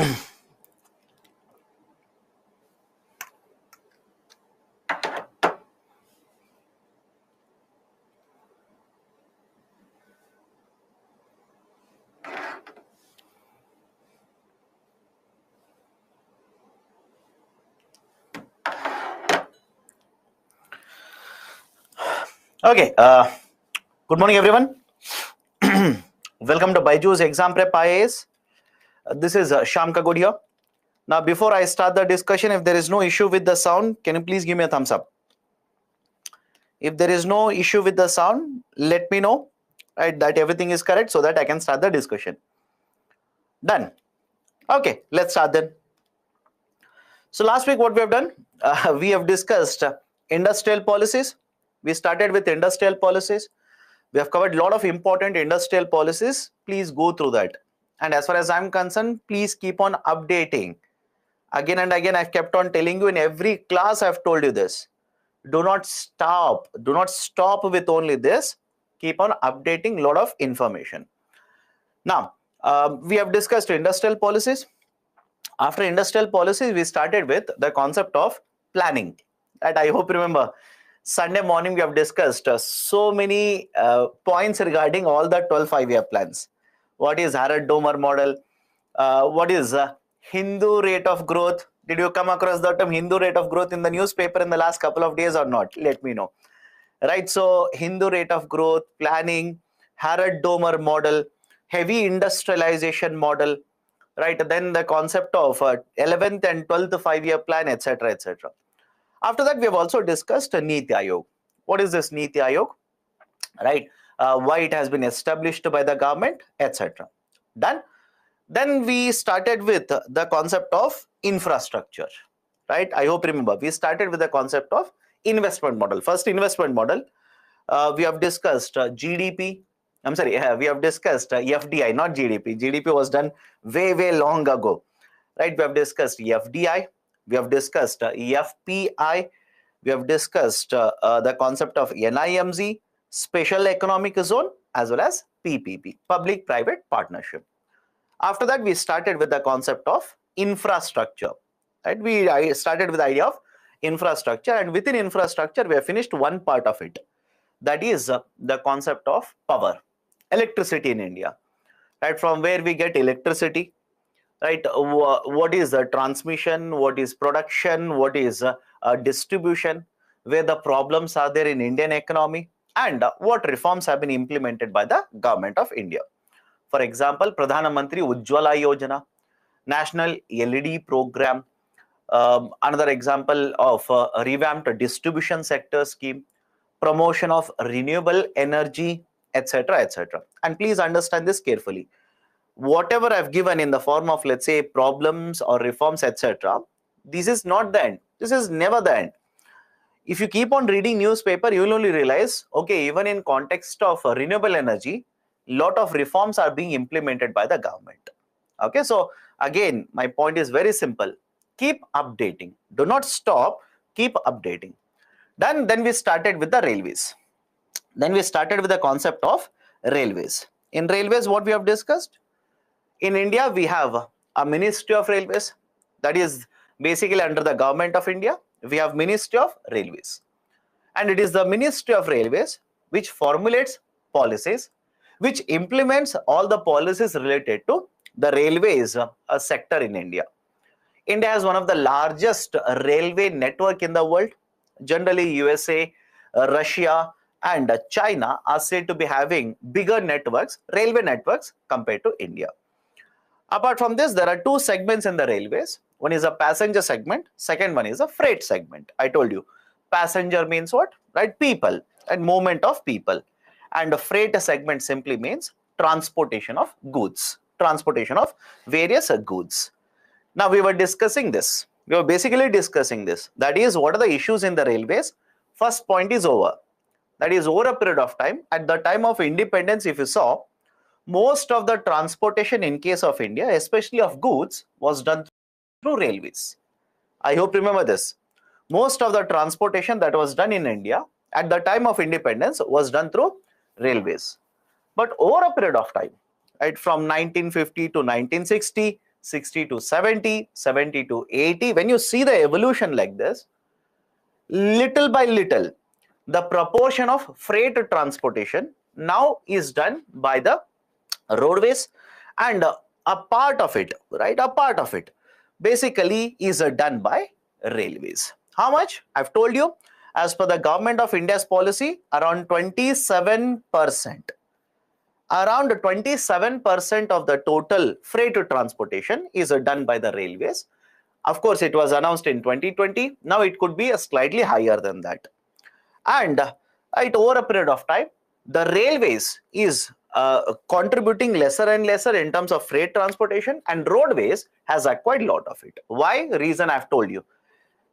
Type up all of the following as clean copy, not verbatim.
Okay, good morning everyone. Welcome to Byju's Exam Prep IAS. This is Shyam Kagod here. Now, before I start the discussion, if there is no issue with the sound, can you please give me a thumbs up? If there is no issue with the sound, let me know, right, that everything is correct so that I can start the discussion. Done. Okay, let's start then. So last week what we have done, we have discussed industrial policies. We started with industrial policies. We have covered a lot of important industrial policies. Please go through that. And as far as I'm concerned, please keep on updating. Again and again, I've kept on telling you in every class, I've told you this. Do not stop. Do not stop with only this. Keep on updating a lot of information. Now, we have discussed industrial policies. After industrial policies, we started with the concept of planning. That I hope you remember. Sunday morning, we have discussed so many points regarding all the 12 5-year plans. What is Harrod-Domer model? What is Hindu rate of growth? Did you come across the term Hindu rate of growth in the newspaper in the last couple of days or not? Let me know. Right, so Hindu rate of growth, planning, Harrod-Domer model, heavy industrialization model, right? Then the concept of 11th and 12th 5-year plan, etc., etc. After that, we have also discussed Niti Aayog. What is this Niti Aayog? Right? Why it has been established by the government, etc. Done. Then we started with the concept of infrastructure. Right? I hope remember we started with the concept of investment model. First investment model. We have discussed GDP. I'm sorry. We have discussed FDI, not GDP. GDP was done way long ago. Right? We have discussed FDI. We have discussed FPI. We have discussed the concept of NIMZ, Special Economic Zone, as well as PPP, Public-Private Partnership. After that, we started with the concept of infrastructure. Right? I started with the idea of infrastructure, and within infrastructure, we have finished one part of it. That is the concept of power, electricity in India. Right? From where we get electricity. Right, what is transmission, what is production, what is distribution, where the problems are there in Indian economy, and what reforms have been implemented by the government of India. For example, Pradhana Mantri Ujjwala Yojana, National LED program, another example of a revamped distribution sector scheme, promotion of renewable energy, etc., etc. And please understand this carefully. Whatever I've given in the form of, let's say, problems or reforms, etc., this is not the end. This is never the end. If you keep on reading newspaper, you will only realize, okay, even in context of renewable energy, lot of reforms are being implemented by the government. Okay, so again, my point is very simple. Keep updating. Do not stop. Keep updating. Then we started with the railways. Then we started with the concept of railways. In railways, what we have discussed? In India, we have a Ministry of Railways, that is basically under the government of India. We have Ministry of Railways. And it is the Ministry of Railways which formulates policies, which implements all the policies related to the railways sector in India. India has one of the largest railway network in the world. Generally, USA, Russia, and China are said to be having bigger networks, railway networks, compared to India. Apart from this, there are two segments in the railways. One is a passenger segment. Second one is a freight segment. I told you, passenger means what? Right? People and movement of people. And a freight segment simply means transportation of goods. Transportation of various goods. Now, we were discussing this. We were basically discussing this. That is, what are the issues in the railways? First point is over. That is, over a period of time, at the time of independence, if you saw, most of the transportation in case of India, especially of goods, was done through railways. I hope you remember this. Most of the transportation that was done in India at the time of independence was done through railways. But over a period of time, right, from 1950 to 1960, 60 to 70, 70 to 80. When you see the evolution like this, little by little, the proportion of freight transportation now is done by the roadways, and a part of it, right, a part of it basically is done by railways. How much? I've told you, as per the government of India's policy, around 27%. Around 27% of the total freight transportation is done by the railways. Of course, it was announced in 2020. Now it could be a slightly higher than that. And right, over a period of time, the railways is contributing lesser and lesser in terms of freight transportation, and roadways has acquired a lot of it. Why? Reason I've told you,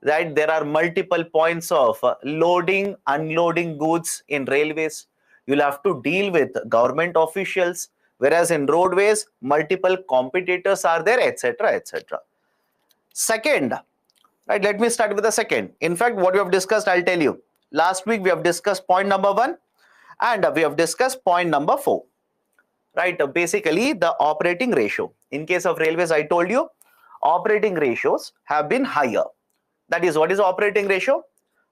that there are multiple points of loading, unloading goods in railways. You'll have to deal with government officials, whereas in roadways, multiple competitors are there, etc., etc. Second, right, let me start with the second. In fact, what we have discussed, I'll tell you. Last week, we have discussed point number 1, and we have discussed point number 4. Right, basically the operating ratio. In case of railways, I told you, operating ratios have been higher. That is, what is operating ratio?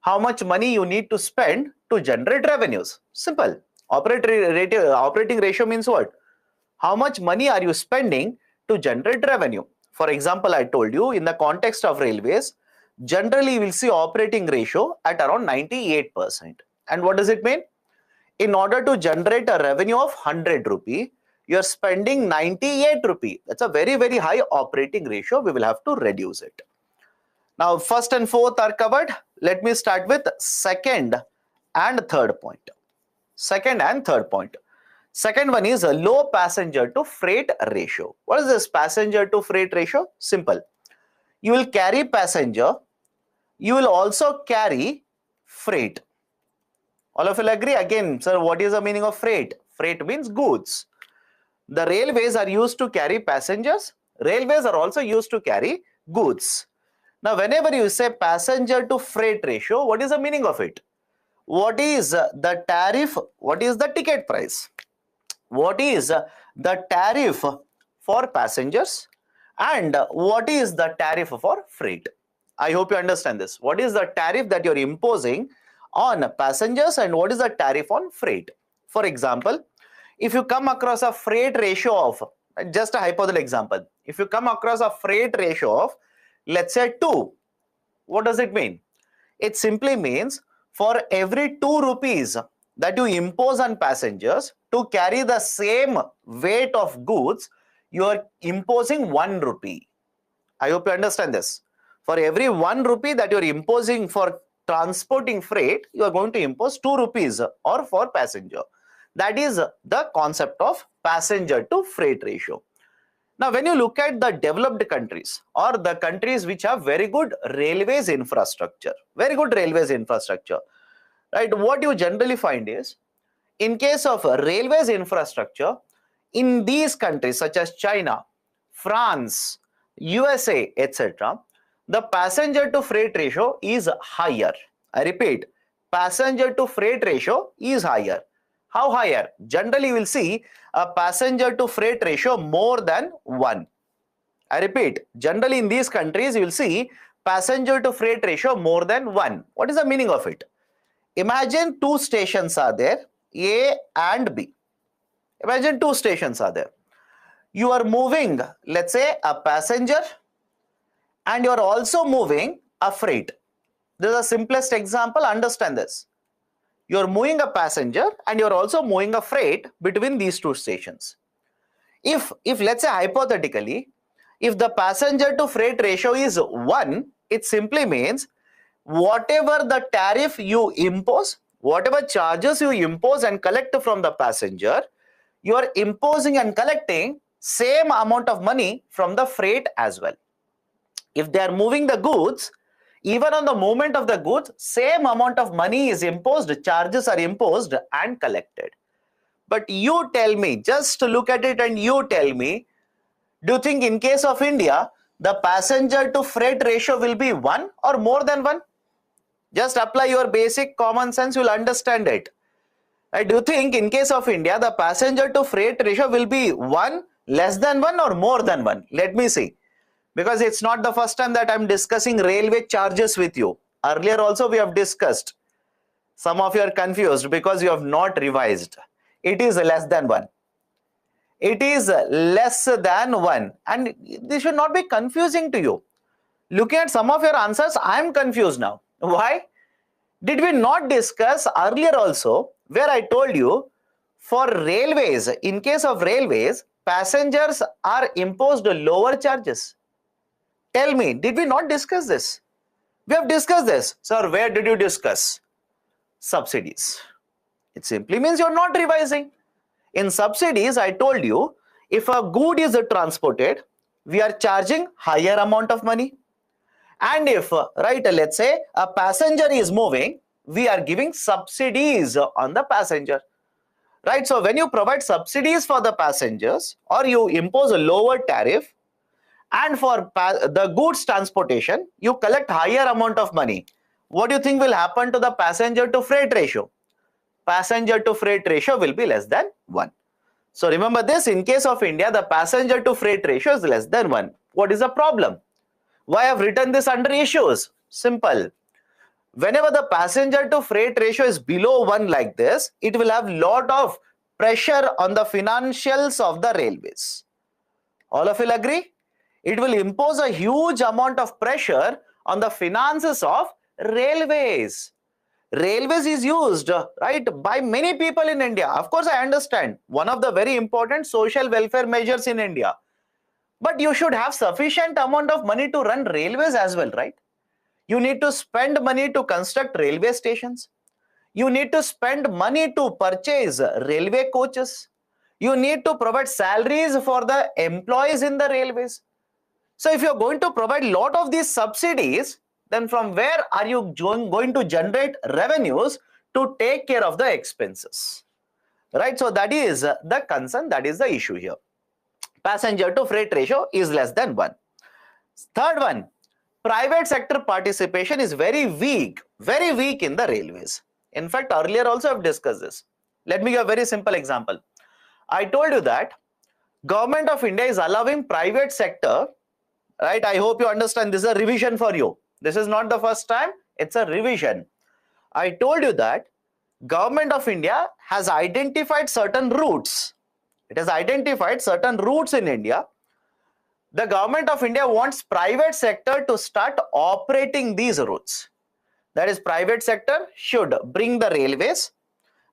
How much money you need to spend to generate revenues. Simple. Operating ratio means what? How much money are you spending to generate revenue? For example, I told you, in the context of railways, generally you will see operating ratio at around 98%. And what does it mean? In order to generate a revenue of 100 rupee, you are spending 98 rupee. That's a very, very high operating ratio. We will have to reduce it. Now, first and fourth are covered. Let me start with second and third point. Second and third point. Second one is a low passenger to freight ratio. What is this passenger to freight ratio? Simple. You will carry passenger. You will also carry freight. All of you will agree? Again, sir, what is the meaning of freight? Freight means goods. The railways are used to carry passengers. Railways are also used to carry goods. Now, whenever you say passenger to freight ratio, what is the meaning of it? What is the tariff? What is the ticket price? What is the tariff for passengers? And what is the tariff for freight? I hope you understand this. What is the tariff that you're imposing on passengers, and what is the tariff on freight? For example, if you come across a freight ratio of, just a hypothetical example, if you come across a freight ratio of, let's say 2, what does it mean? It simply means for every 2 rupees that you impose on passengers to carry the same weight of goods, you are imposing 1 rupee. I hope you understand this. For every 1 rupee that you are imposing for transporting freight, you are going to impose 2 rupees or for passenger. That is the concept of passenger to freight ratio. Now, when you look at the developed countries or the countries which have very good railways infrastructure, right, what you generally find is, in case of railways infrastructure, in these countries such as China, France, USA, etc., the passenger to freight ratio is higher. I repeat, passenger to freight ratio is higher. How higher? Generally, you will see a passenger to freight ratio more than 1. I repeat, generally in these countries, you will see passenger to freight ratio more than 1. What is the meaning of it? Imagine 2 stations are there, A and B. Imagine 2 stations are there. You are moving, let's say, a passenger, and you are also moving a freight. This is the simplest example. Understand this. You are moving a passenger and you are also moving a freight between these 2 stations. If let's say hypothetically, if the passenger to freight ratio is 1, it simply means whatever the tariff you impose, whatever charges you impose and collect from the passenger, you are imposing and collecting same amount of money from the freight as well. If they are moving the goods, even on the movement of the goods, same amount of money is imposed, charges are imposed and collected. But you tell me, just look at it and you tell me, do you think in case of India, the passenger to freight ratio will be 1 or more than 1? Just apply your basic common sense, you will understand it. Do you think in case of India, the passenger to freight ratio will be 1 Less than 1 or more than 1? Let me see. Because it's not the first time that I'm discussing railway charges with you. Earlier also we have discussed. Some of you are confused because you have not revised. It is less than 1. It is less than 1. And this should not be confusing to you. Looking at some of your answers, I am confused now. Why? Did we not discuss earlier also where I told you for railways, in case of railways, passengers are imposed lower charges? Tell me, did we not discuss this? We have discussed this. Sir, where did you discuss? Subsidies. It simply means you're not revising. In subsidies, I told you, if a good is transported, we are charging higher amount of money. And if, right, let's say a passenger is moving, we are giving subsidies on the passenger. Right, so when you provide subsidies for the passengers or you impose a lower tariff, and for the goods transportation, you collect higher amount of money. What do you think will happen to the passenger to freight ratio? Passenger to freight ratio will be less than 1. So remember this, in case of India, the passenger to freight ratio is less than 1. What is the problem? Why I have written this under issues? Simple. Whenever the passenger to freight ratio is below 1 like this, it will have lot of pressure on the financials of the railways. All of you will agree? It will impose a huge amount of pressure on the finances of railways. Railways is used, right, by many people in India. Of course, I understand. One of the very important social welfare measures in India. But you should have sufficient amount of money to run railways as well, right? You need to spend money to construct railway stations. You need to spend money to purchase railway coaches. You need to provide salaries for the employees in the railways. So if you're going to provide a lot of these subsidies, then from where are you going to generate revenues to take care of the expenses? Right? So that is the concern, that is the issue here. Passenger to freight ratio is less than 1. Third one, private sector participation is very weak in the railways. In fact, earlier also I've discussed this. Let me give a very simple example. I told you that Government of India is allowing private sector, right? I hope you understand, this is a revision for you. This is not the first time, it's a revision. I told you that Government of India has identified certain routes. It has identified certain routes in India. The Government of India wants private sector to start operating these routes. That is, private sector should bring the railways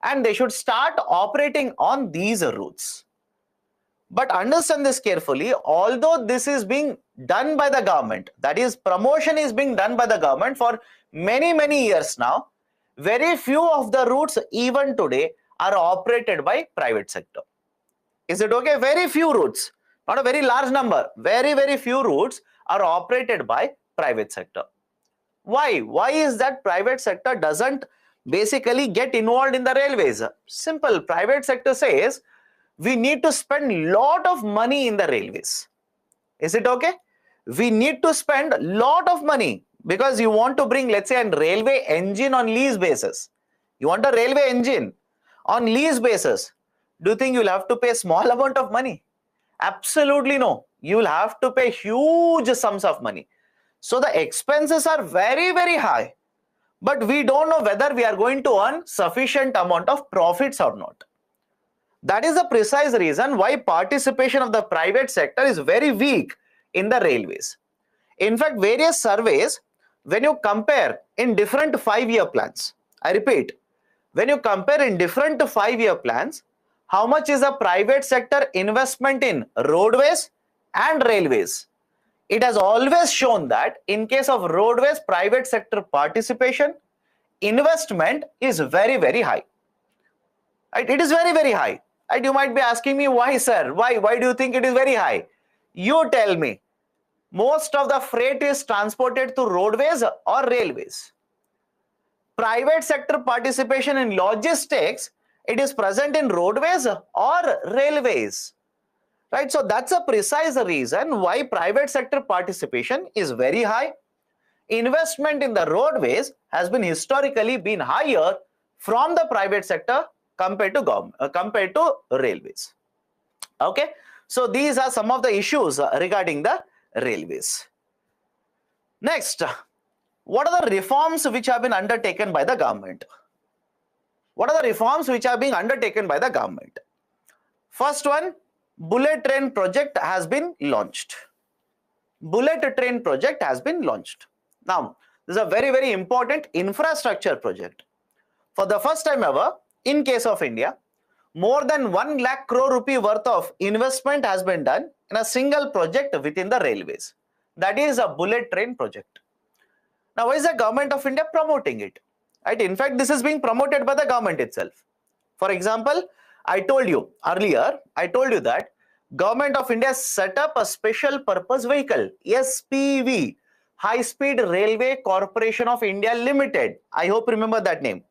and they should start operating on these routes. But understand this carefully, although this is being done by the government, that is, promotion is being done by the government for many years now, very few of the routes even today are operated by private sector. Is it okay? Very few routes, not a very large number, very few routes are operated by private sector. Why? Why is that private sector doesn't basically get involved in the railways? Simple, private sector says, we need to spend lot of money in the railways. Is it okay? We need to spend lot of money because you want to bring, let's say, a railway engine on lease basis. You want a railway engine on lease basis. Do you think you'll have to pay a small amount of money? Absolutely no. You will have to pay huge sums of money. So the expenses are very high. But we don't know whether we are going to earn sufficient amount of profits or not. That is the precise reason why participation of the private sector is very weak in the railways. In fact, various surveys, when you compare in different 5-year plans, I repeat, when you compare in different 5-year plans, how much is the private sector investment in roadways and railways? It has always shown that in case of roadways, private sector participation, investment is very high. Right? It is very high. Right? You might be asking me, why, sir? Why do you think it is very high? You tell me. Most of the freight is transported through roadways or railways. Private sector participation in logistics, it is present in roadways or railways. Right? So that's a precise reason why private sector participation is very high. Investment in the roadways has been historically been higher from the private sector compared to railways. Okay, So these are some of the issues regarding the railways. Next, what are the reforms which have been undertaken by the government? What are the reforms which are being undertaken by the government? First one, bullet train project has been launched. Bullet train project has been launched. Now, this is a very, very important infrastructure project. For the first time ever, in case of India, more than 1 lakh crore rupee worth of investment has been done in a single project within the railways. That is a bullet train project. Now, why is the government of India promoting it? Right? In fact, this is being promoted by the government itself. For example, I told you earlier, that government of India set up a special purpose vehicle, SPV, High Speed Railway Corporation of India Limited. I hope you remember that name.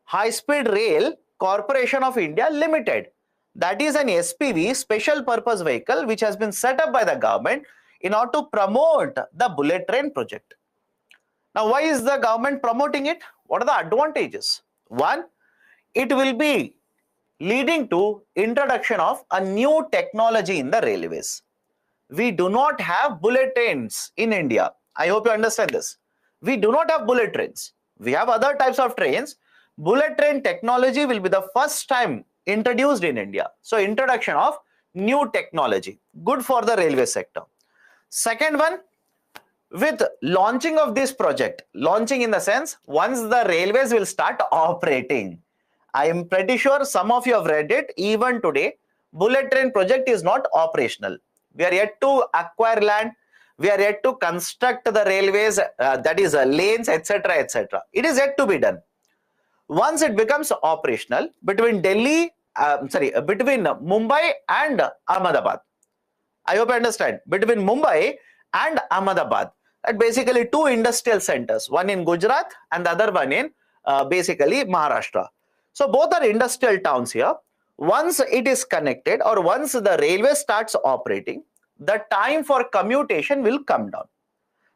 High Speed Rail Corporation of India Limited. That is an SPV, special purpose vehicle, which has been set up by the government in order to promote the bullet train project. Now, why is the government promoting it? What are the advantages? One, it will be leading to introduction of a new technology in the railways. We do not have bullet trains in India. I hope you understand this. We do not have bullet trains. We have other types of trains. Bullet train technology will be the first time introduced in India. So, introduction of new technology, good for the railway sector. Second one, with launching of this project, launching in the sense, once the railways will start operating. I am pretty sure some of you have read it. Even today, bullet train project is not operational. We are yet to acquire land. We are yet to construct the railways, that is lanes, etc., etc. It is yet to be done. Once it becomes operational, between between Mumbai and Ahmedabad. I hope you understand. Between Mumbai and Ahmedabad, at basically two industrial centers, one in Gujarat and the other one in basically Maharashtra. So both are industrial towns here. Once it is connected, or once the railway starts operating, the time for commutation will come down.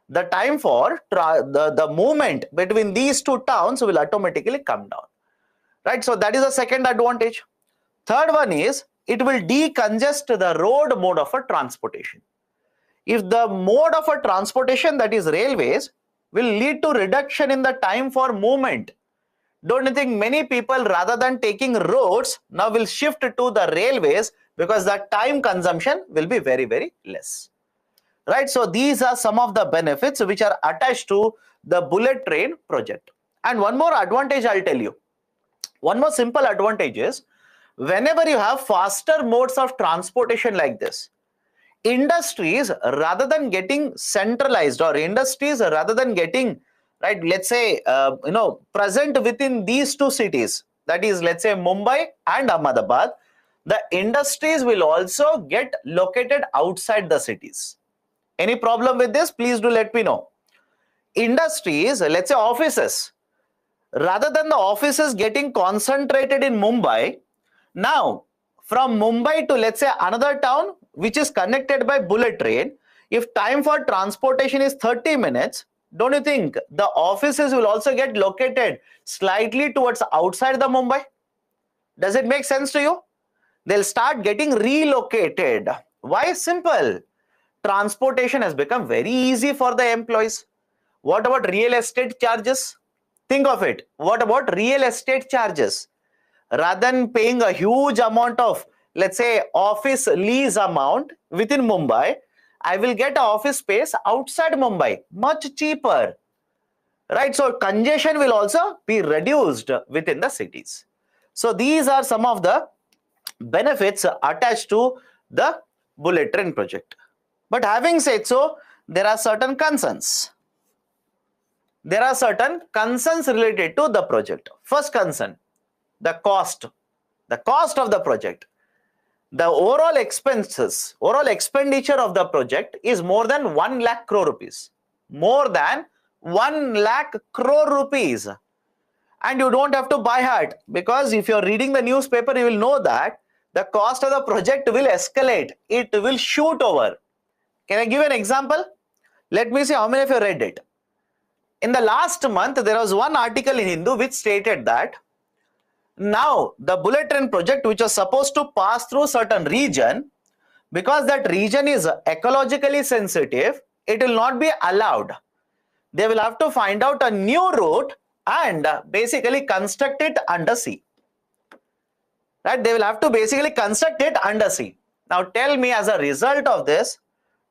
The time for the movement between these two towns will automatically come down. Right? So that is the second advantage. Third one is, it will decongest the road mode of a transportation. If the mode of a transportation, that is railways, will lead to reduction in the time for movement, don't you think many people, rather than taking roads, now will shift to the railways, because the time consumption will be very, very less. Right? So these are some of the benefits which are attached to the bullet train project. And one more advantage I'll tell you. One more simple advantage is, whenever you have faster modes of transportation like this, industries, rather than getting centralized, or industries rather than getting, right, let's say present within these two cities, that is, let's say Mumbai and Ahmedabad, the industries will also get located outside the cities. Any problem with this? Please do let me know. Industries, let's say offices, rather than the offices getting concentrated in Mumbai, now from Mumbai to, let's say, another town which is connected by bullet train, if time for transportation is 30 minutes, don't you think the offices will also get located slightly towards outside the Mumbai? Does it make sense to you? They'll start getting relocated. Why? Simple. Transportation has become very easy for the employees. What about real estate charges? Think of it. What about real estate charges? Rather than paying a huge amount of, let's say, office lease amount within Mumbai, I will get an office space outside Mumbai, much cheaper. Right? So congestion will also be reduced within the cities. So these are some of the benefits attached to the bullet train project. But having said so, there are certain concerns. There are certain concerns related to the project. First concern, the cost of the project. The overall expenses, overall expenditure of the project is more than 1 lakh crore rupees. More than 1 lakh crore rupees. And you don't have to buy heart, because if you're reading the newspaper, you will know that the cost of the project will escalate. It will shoot over. Can I give an example? Let me see how many of you read it. In the last month, there was one article in Hindu which stated that now the bullet train project, which was supposed to pass through certain region, because that region is ecologically sensitive, it will not be allowed. They will have to find out a new route and basically construct it under sea. Right? They will have to basically construct it under sea. Now tell me, as a result of this,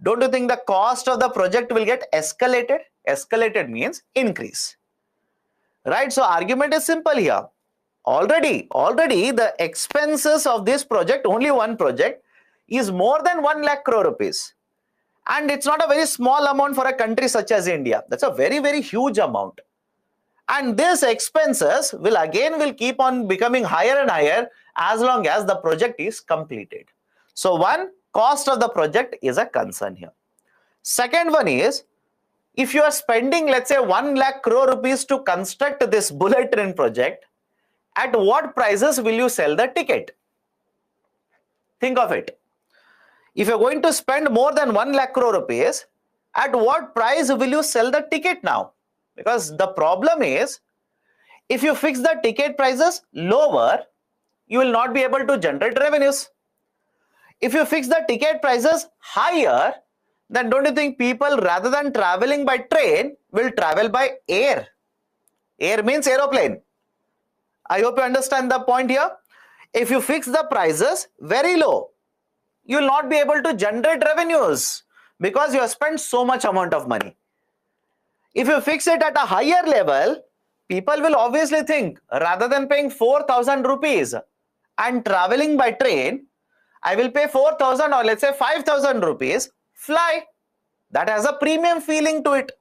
don't you think the cost of the project will get escalated? Escalated means increase. Right? So argument is simple here. Already the expenses of this project, only one project, is more than 1 lakh crore rupees. And it's not a very small amount for a country such as India. That's a very, very huge amount. And these expenses will keep on becoming higher and higher as long as the project is completed. So one, cost of the project is a concern here. Second one is, if you are spending, let's say, 1 lakh crore rupees to construct this bullet train project, at what prices will you sell the ticket? Think of it. If you're going to spend more than 1 lakh crore rupees, at what price will you sell the ticket now? Because the problem is, if you fix the ticket prices lower, you will not be able to generate revenues. If you fix the ticket prices higher, then don't you think people, rather than traveling by train, will travel by air? Air means aeroplane. I hope you understand the point here. If you fix the prices very low, you will not be able to generate revenues because you have spent so much amount of money. If you fix it at a higher level, people will obviously think, rather than paying 4,000 rupees and traveling by train, I will pay 4,000 or let's say 5,000 rupees, fly. That has a premium feeling to it.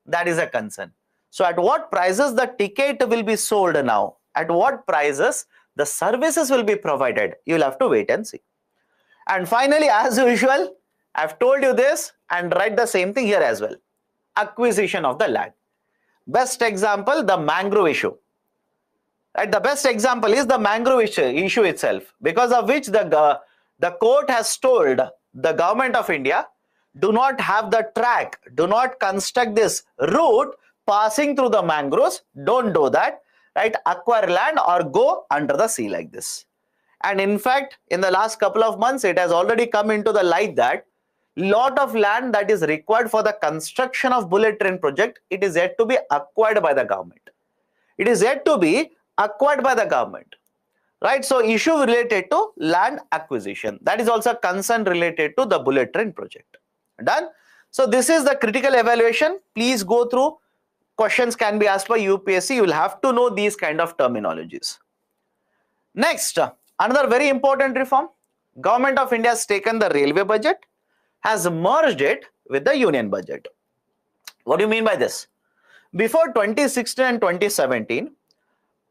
That is a concern. So at what prices the ticket will be sold now? At what prices the services will be provided? You will have to wait and see. And finally, as usual, I've told you this and write the same thing here as well. Acquisition of the land. Best example, the mangrove issue. Right? The best example is the mangrove issue itself, because of which the court has told the government of India, do not have the track, do not construct this route passing through the mangroves, don't do that, right? Acquire land or go under the sea like this. And in fact, in the last couple of months, it has already come into the light that lot of land that is required for the construction of bullet train project, it is yet to be acquired by the government. It is yet to be acquired by the government. Right? So issue related to land acquisition. That is also a concern related to the bullet train project. Done? So this is the critical evaluation. Please go through. Questions can be asked by UPSC. You will have to know these kind of terminologies. Next, another very important reform. Government of India has taken the railway budget, has merged it with the union budget. What do you mean by this? Before 2016 and 2017,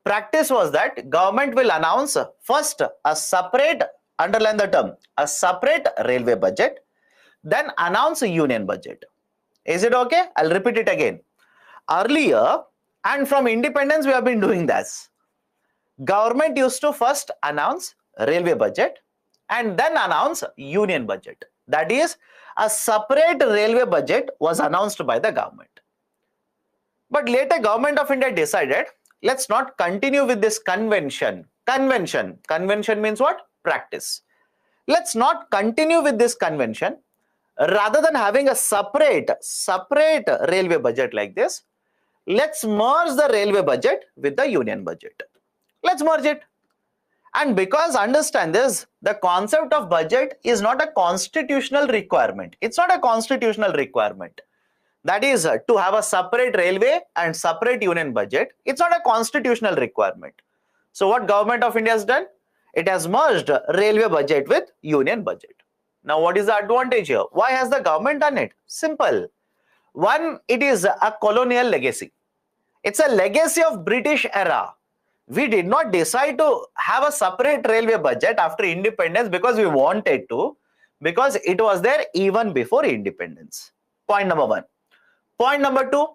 practice was that government will announce first a separate, underline the term, a separate railway budget, then announce a union budget. Is it okay? I'll repeat it again. Earlier, and from independence, we have been doing this. Government used to first announce railway budget and then announce union budget. That is, a separate railway budget was announced by the government. But later, Government of India decided, let's not continue with this convention. Convention means what? Practice. Let's not continue with this convention. Rather than having a separate railway budget like this, let's merge the railway budget with the union budget. Let's merge it. And because, understand this, the concept of budget is not a constitutional requirement. It's not a constitutional requirement. That is, to have a separate railway and separate union budget, it's not a constitutional requirement. So what Government of India has done? It has merged railway budget with union budget. Now what is the advantage here? Why has the government done it? Simple. One, it is a colonial legacy. It's a legacy of British era. We did not decide to have a separate railway budget after independence because we wanted to, because it was there even before independence. Point number one. Point number two,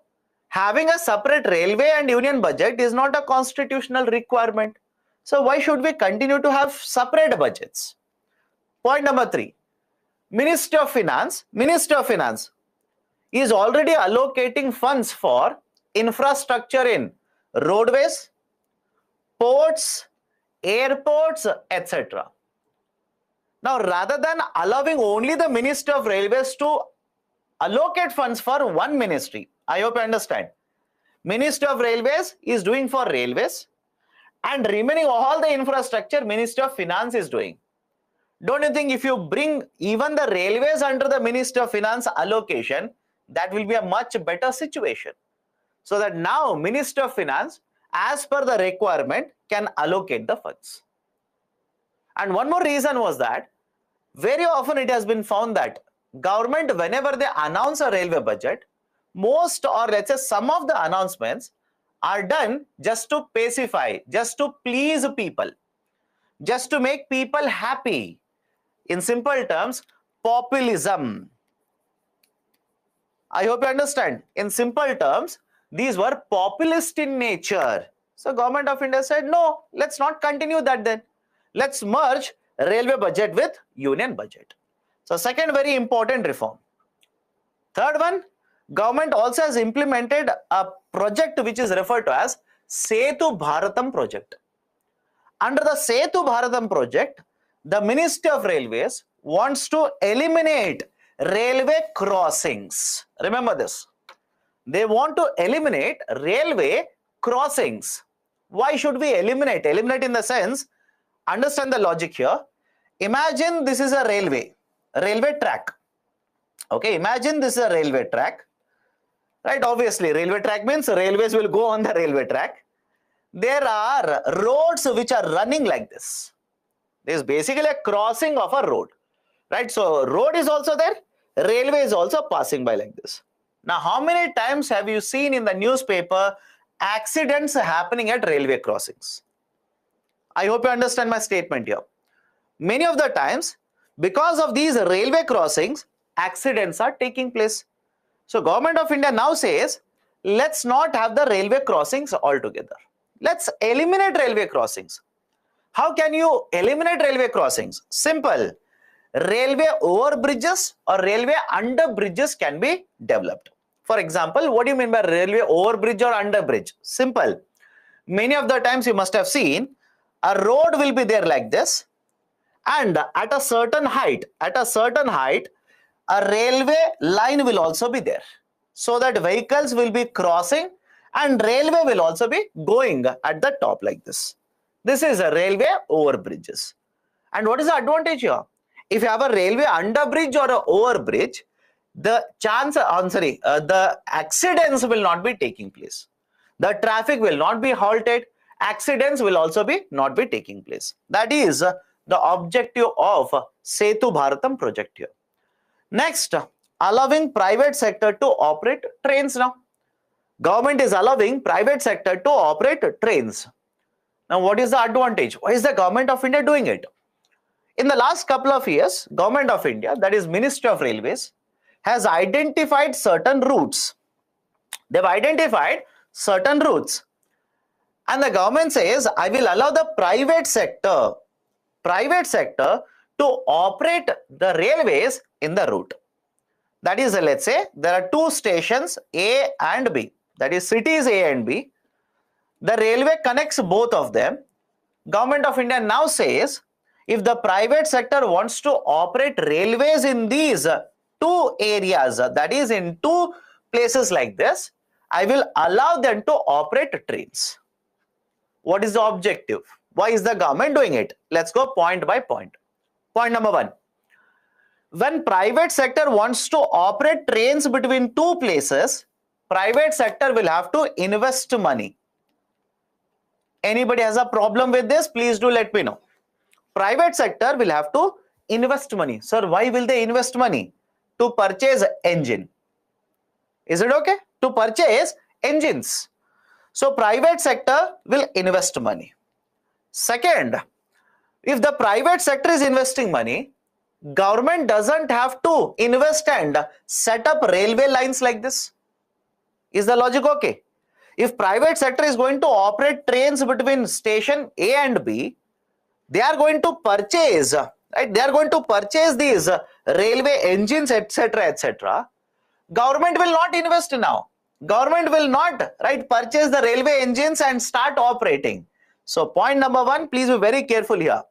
having a separate railway and union budget is not a constitutional requirement. So why should we continue to have separate budgets? Point number three, Ministry of Finance is already allocating funds for infrastructure in roadways, ports, airports, etc. Now, rather than allowing only the Ministry of Railways to allocate funds for one ministry, I hope you understand. Ministry of Railways is doing for railways, and remaining all the infrastructure Ministry of Finance is doing. Don't you think if you bring even the railways under the Ministry of Finance allocation, that will be a much better situation? So that now Ministry of Finance, as per the requirement, can allocate the funds. And one more reason was that very often it has been found that government, whenever they announce a railway budget, most, or let's say some of the announcements are done just to pacify, just to please people, just to make people happy. In simple terms, populism. I hope you understand. In simple terms, these were populist in nature. So Government of India said, no, let's not continue that then. Let's merge railway budget with union budget. So second very important reform. Third one, government also has implemented a project which is referred to as Setu Bharatam project. Under the Setu Bharatam project, the Ministry of Railways wants to eliminate railway crossings. Remember this. They want to eliminate railway crossings. Why should we eliminate? Eliminate in the sense, understand the logic here. Imagine this is a railway track. Okay, imagine this is a railway track. Right, obviously, railway track means railways will go on the railway track. There are roads which are running like this. This is basically a crossing of a road. Right, so road is also there, railway is also passing by like this. Now, how many times have you seen in the newspaper accidents happening at railway crossings? I hope you understand my statement here. Many of the times, because of these railway crossings, accidents are taking place. So Government of India now says, let's not have the railway crossings altogether. Let's eliminate railway crossings. How can you eliminate railway crossings? Simple. Railway overbridges or railway underbridges can be developed. For example, what do you mean by railway overbridge or underbridge? Simple. Many of the times you must have seen a road will be there like this, and at a certain height, a railway line will also be there, so that vehicles will be crossing and railway will also be going at the top like this. This is a railway overbridges. And what is the advantage here? If you have a railway underbridge or a overbridge, the accidents will not be taking place. The traffic will not be halted. Accidents will also be not be taking place. That is the objective of Setu Bharatam project here. Next, allowing private sector to operate trains now. Government is allowing private sector to operate trains. Now, what is the advantage? Why is the Government of India doing it? In the last couple of years, Government of India, that is Ministry of Railways, has identified certain routes. They've identified certain routes. And the government says, I will allow the private sector to operate the railways in the route. That is, let's say, there are two stations A and B. That is cities A and B. The railway connects both of them. Government of India now says, if the private sector wants to operate railways in these two areas, that is in two places like this, I will allow them to operate trains. What is the objective? Why is the government doing it? Let's go point by point. Point number one. When private sector wants to operate trains between two places, private sector will have to invest money. Anybody has a problem with this? Please do let me know. Private sector will have to invest money. Sir, why will they invest money? To purchase engine. Is it okay? To purchase engines. So private sector will invest money. Second, if the private sector is investing money, government doesn't have to invest and set up railway lines like this. Is the logic okay? If private sector is going to operate trains between station A and B, they are going to purchase, right? They are going to purchase these railway engines, etc., etc. Government will not invest now. Government will not, right, purchase the railway engines and start operating. So point number one, please be very careful here.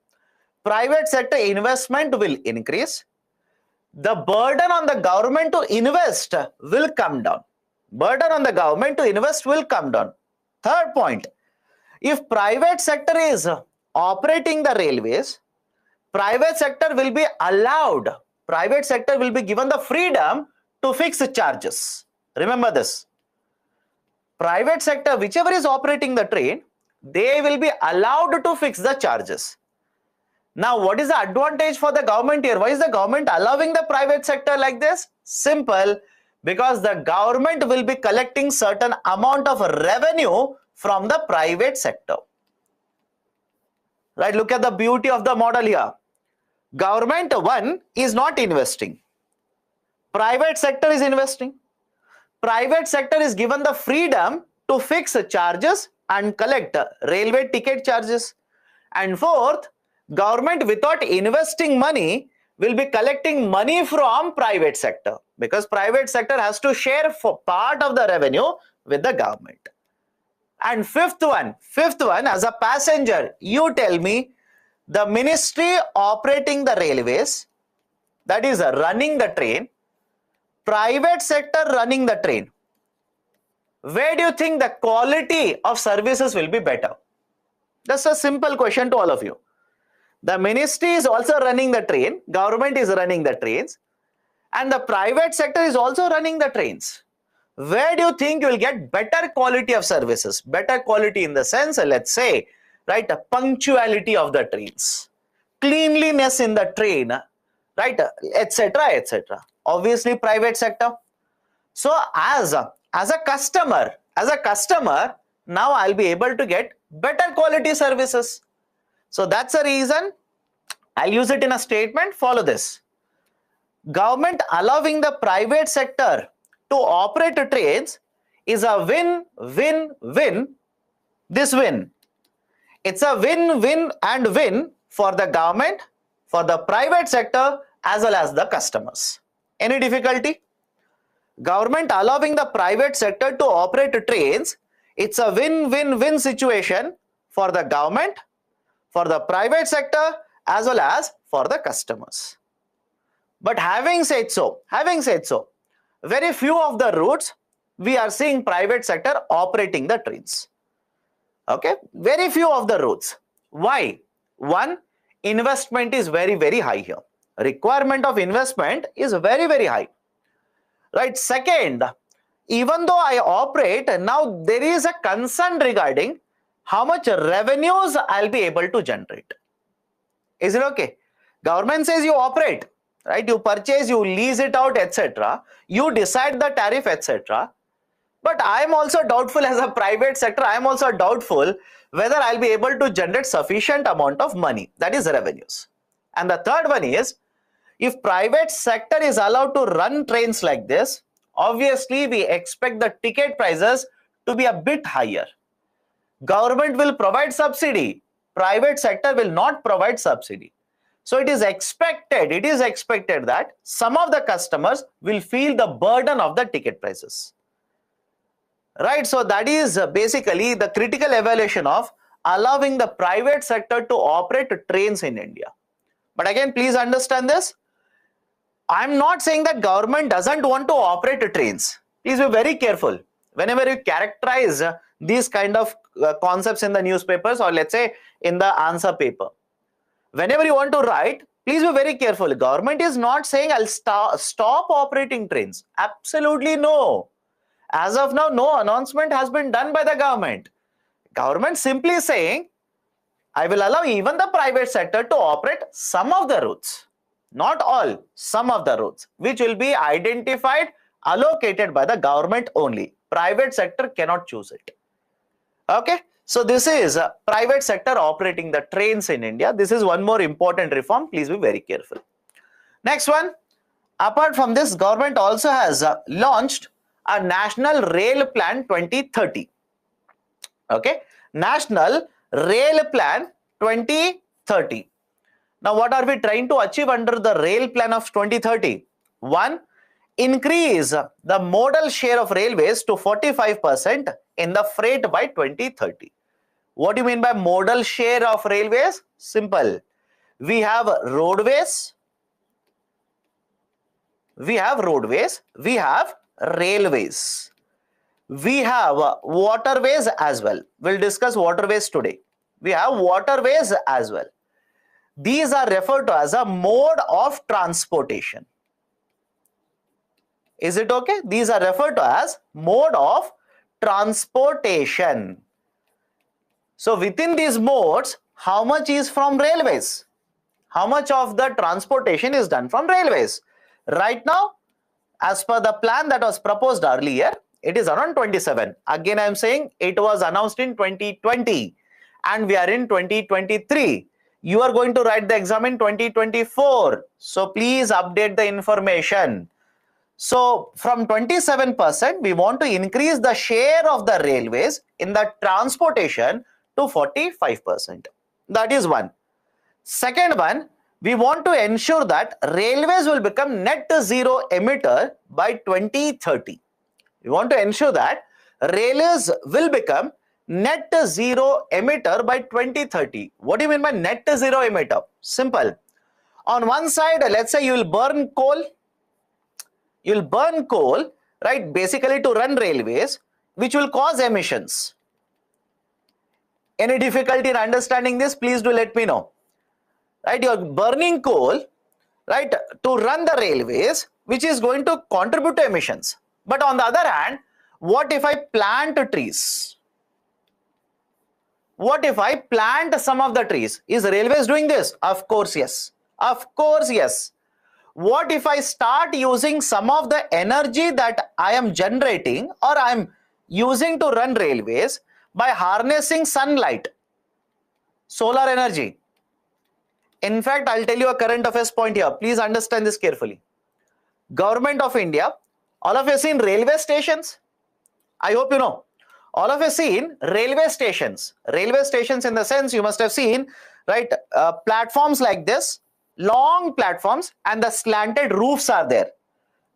private sector investment will increase. The burden on the government to invest will come down. Burden on the government to invest will come down. Third point, if private sector is operating the railways, private sector will be allowed, private sector will be given the freedom to fix charges. Remember this. Private sector, whichever is operating the train, they will be allowed to fix the charges. Now, what is the advantage for the government here? Why is the government allowing the private sector like this? Simple, because the government will be collecting certain amount of revenue from the private sector. Right, look at the beauty of the model here. Government, one, is not investing. Private sector is investing. Private sector is given the freedom to fix charges and collect railway ticket charges. And fourth, government without investing money will be collecting money from private sector, because private sector has to share for part of the revenue with the government. And fifth one, as a passenger, you tell me, the ministry operating the railways, that is running the train, private sector running the train, where do you think the quality of services will be better? That's a simple question to all of you. The ministry is also running the train, government is running the trains, and the private sector is also running the trains. Where do you think you will get better quality of services? Better quality in the sense, let's say, right, punctuality of the trains, cleanliness in the train, right, etc., etc. Obviously, private sector. So, as a customer, now I'll be able to get better quality services. So that's the reason I'll use it in a statement. Follow this. Government allowing the private sector to operate trains is a win-win-win. This win. It's a win-win and win for the government, for the private sector, as well as the customers. Any difficulty? Government allowing the private sector to operate trains, it's a win-win-win situation for the government, for the private sector, as well as for the customers. But having said so, very few of the routes we are seeing private sector operating the trains. Okay, very few of the routes. Why? One, investment is very, very high here. Requirement of investment is very, very high. Right. Second, even though I operate, now there is a concern regarding how much revenues I'll be able to generate. Is it okay? Government says you operate, right? You purchase, you lease it out, etc. You decide the tariff, etc. But I am also doubtful as a private sector, I am also doubtful whether I'll be able to generate sufficient amount of money, that is revenues. And the third one is, if private sector is allowed to run trains like this, obviously we expect the ticket prices to be a bit higher. Government will provide subsidy, private sector will not provide subsidy. So it is expected that some of the customers will feel the burden of the ticket prices. Right, so that is basically the critical evaluation of allowing the private sector to operate trains in India. But again, please understand this. I'm not saying that government doesn't want to operate trains. Please be very careful. Whenever you characterize these kind of concepts in the newspapers, or let's say in the answer paper, whenever you want to write, please be very careful. Government is not saying I'll stop operating trains. Absolutely no. As of now, no announcement has been done by the government. Government simply saying, I will allow even the private sector to operate some of the routes. Not all, some of the routes, which will be identified, allocated by the government only. Private sector cannot choose it. Okay, so this is private sector operating the trains in India. This is one more important reform. Please be very careful. Next one, apart from this, government also has launched a National Rail Plan 2030. Okay, National Rail Plan 2030. Now, what are we trying to achieve under the Rail Plan of 2030? One, increase the modal share of railways to 45% in the freight by 2030. What do you mean by modal share of railways? Simple. we have roadways, we have railways, we have waterways as well. We'll discuss waterways today. We have waterways as well. These are referred to as a mode of transportation. Is it okay? These are referred to as mode of transportation. So within these modes, how much is from railways? How much of the transportation is done from railways? Right now, as per the plan that was proposed earlier, it is around 27. Again, I am saying it was announced in 2020 and we are in 2023. You are going to write the exam in 2024. So please update the information. So from 27%, we want to increase the share of the railways in the transportation to 45%. That is one. Second one, we want to ensure that railways will become net zero emitter by 2030. We want to ensure that railways will become net zero emitter by 2030. What do you mean by net zero emitter? Simple. On one side, let's say you will burn coal. You'll burn coal, right, basically to run railways, which will cause emissions. Any difficulty in understanding this? Please do let me know. Right, you're burning coal, right, to run the railways, which is going to contribute to emissions. But on the other hand, what if I plant trees? What if I plant some of the trees? Is railways doing this? Of course, yes. Of course, yes. What if I start using some of the energy that I am generating or I am using to run railways by harnessing sunlight, solar energy? In fact, I'll tell you a current affairs point here. Please understand this carefully. Government of India, all of you seen railway stations? I hope you know. All of you seen railway stations. Railway stations in the sense you must have seen, right, platforms like this, long platforms, and the slanted roofs are there.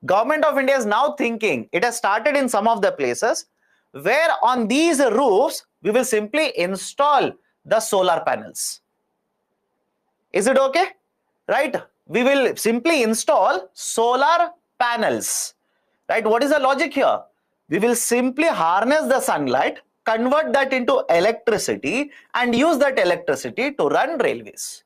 Government of India is now thinking, it has started in some of the places, where on these roofs, we will simply install the solar panels. Is it okay? Right? We will simply install solar panels. Right? What is the logic here? We will simply harness the sunlight, convert that into electricity, and use that electricity to run railways.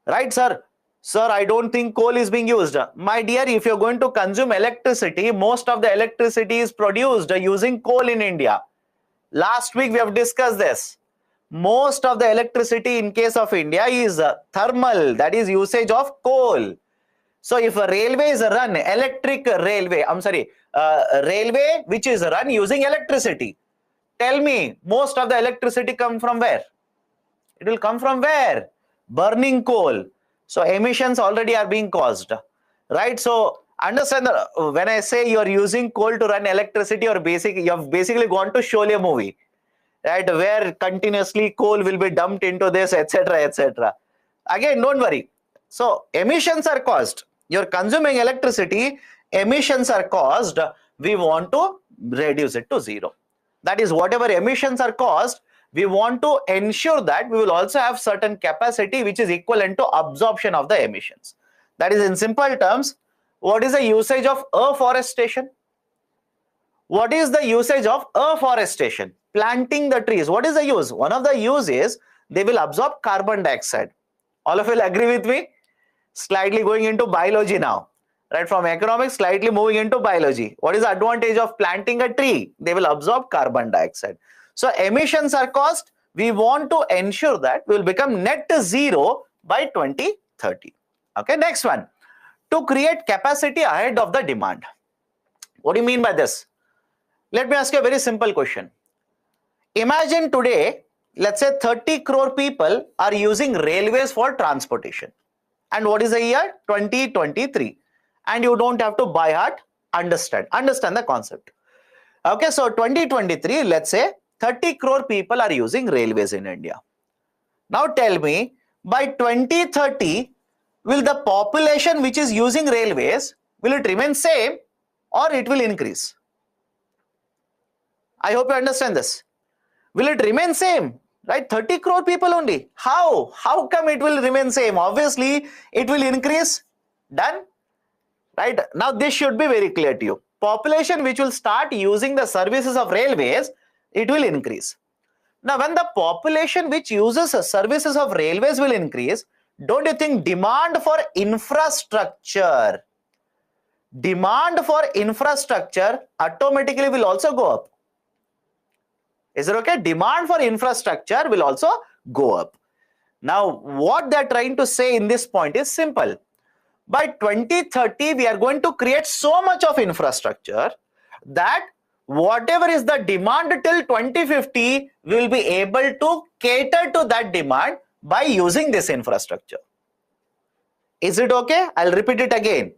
Right, sir? Sir, I don't think coal is being used. My dear, if you're going to consume electricity, most of the electricity is produced using coal in India. Last week we have discussed this. Most of the electricity in case of India is thermal, that is usage of coal. So if a railway is run, railway which is run using electricity, tell me, most of the electricity come from where? It will come from where? Burning coal. So emissions already are being caused, right? So understand that when I say you are using coal to run electricity, you have basically gone to Sholay movie, right? Where continuously coal will be dumped into this, etc., etc. Again, don't worry. So emissions are caused. You're consuming electricity, emissions are caused. We want to reduce it to zero. That is, whatever emissions are caused, we want to ensure that we will also have certain capacity which is equivalent to absorption of the emissions. That is, in simple terms, what is the usage of afforestation? What is the usage of afforestation? Planting the trees. What is the use? One of the use is they will absorb carbon dioxide. All of you will agree with me? Slightly going into biology now. Right, from economics, slightly moving into biology. What is the advantage of planting a tree? They will absorb carbon dioxide. So emissions are caused. We want to ensure that we will become net zero by 2030. Okay, next one. To create capacity ahead of the demand. What do you mean by this? Let me ask you a very simple question. Imagine today, let's say 30 crore people are using railways for transportation. And what is the year? 2023. And you don't have to by heart understand the concept. Okay, so 2023, let's say 30 crore people are using railways in India. Now tell me, by 2030, will the population which is using railways, will it remain same or it will increase? I hope you understand this. Will it remain same right? 30 crore people only. How come it will remain same? Obviously, it will increase. Done, right? Now, this should be very clear to you. Population which will start using the services of railways, it will increase. Now, when the population which uses services of railways will increase, don't you think demand for infrastructure automatically will also go up? Is it okay? Demand for infrastructure will also go up. Now, what they are trying to say in this point is simple. By 2030, we are going to create so much of infrastructure that whatever is the demand till 2050, we will be able to cater to that demand by using this infrastructure. Is it okay? I'll repeat it again.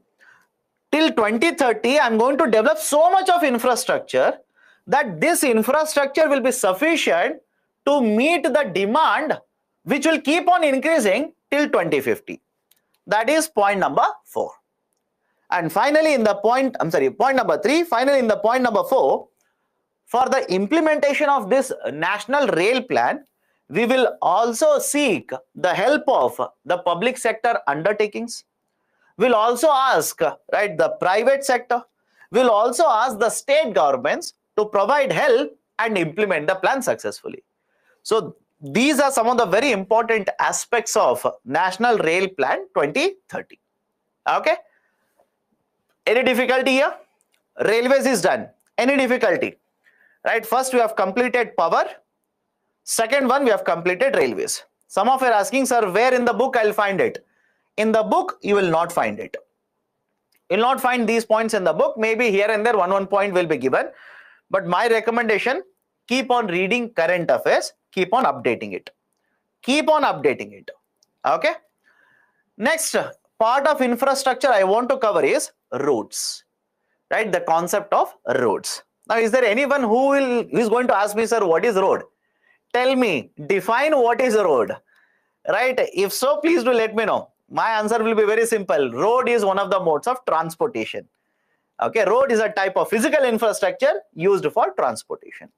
Till 2030, I'm going to develop so much of infrastructure that this infrastructure will be sufficient to meet the demand which will keep on increasing till 2050. That is point number 4. And finally, in the point number 3, finally in the point number 4, for the implementation of this national rail plan, we will also seek the help of the public sector undertakings. We'll also ask, right, the private sector. We'll also ask the state governments to provide help and implement the plan successfully. So these are some of the very important aspects of National Rail Plan 2030. Okay. Any difficulty here? Railways is done. Any difficulty? Right. First we have completed power. Second one we have completed railways. Some of you are asking, sir, where in the book I'll find it? In the book you will not find it. You will not find these points in the book. Maybe here and there one point will be given. But my recommendation, keep on reading current affairs. Keep on updating it. Keep on updating it. Okay. Next part of infrastructure I want to cover is roads. Right. The concept of roads. Now, is there anyone who is going to ask me, sir, what is road? Tell me, define what is a road. Right. If so, please do let me know. My answer will be very simple. Road is one of the modes of transportation. Okay. Road is a type of physical infrastructure used for transportation.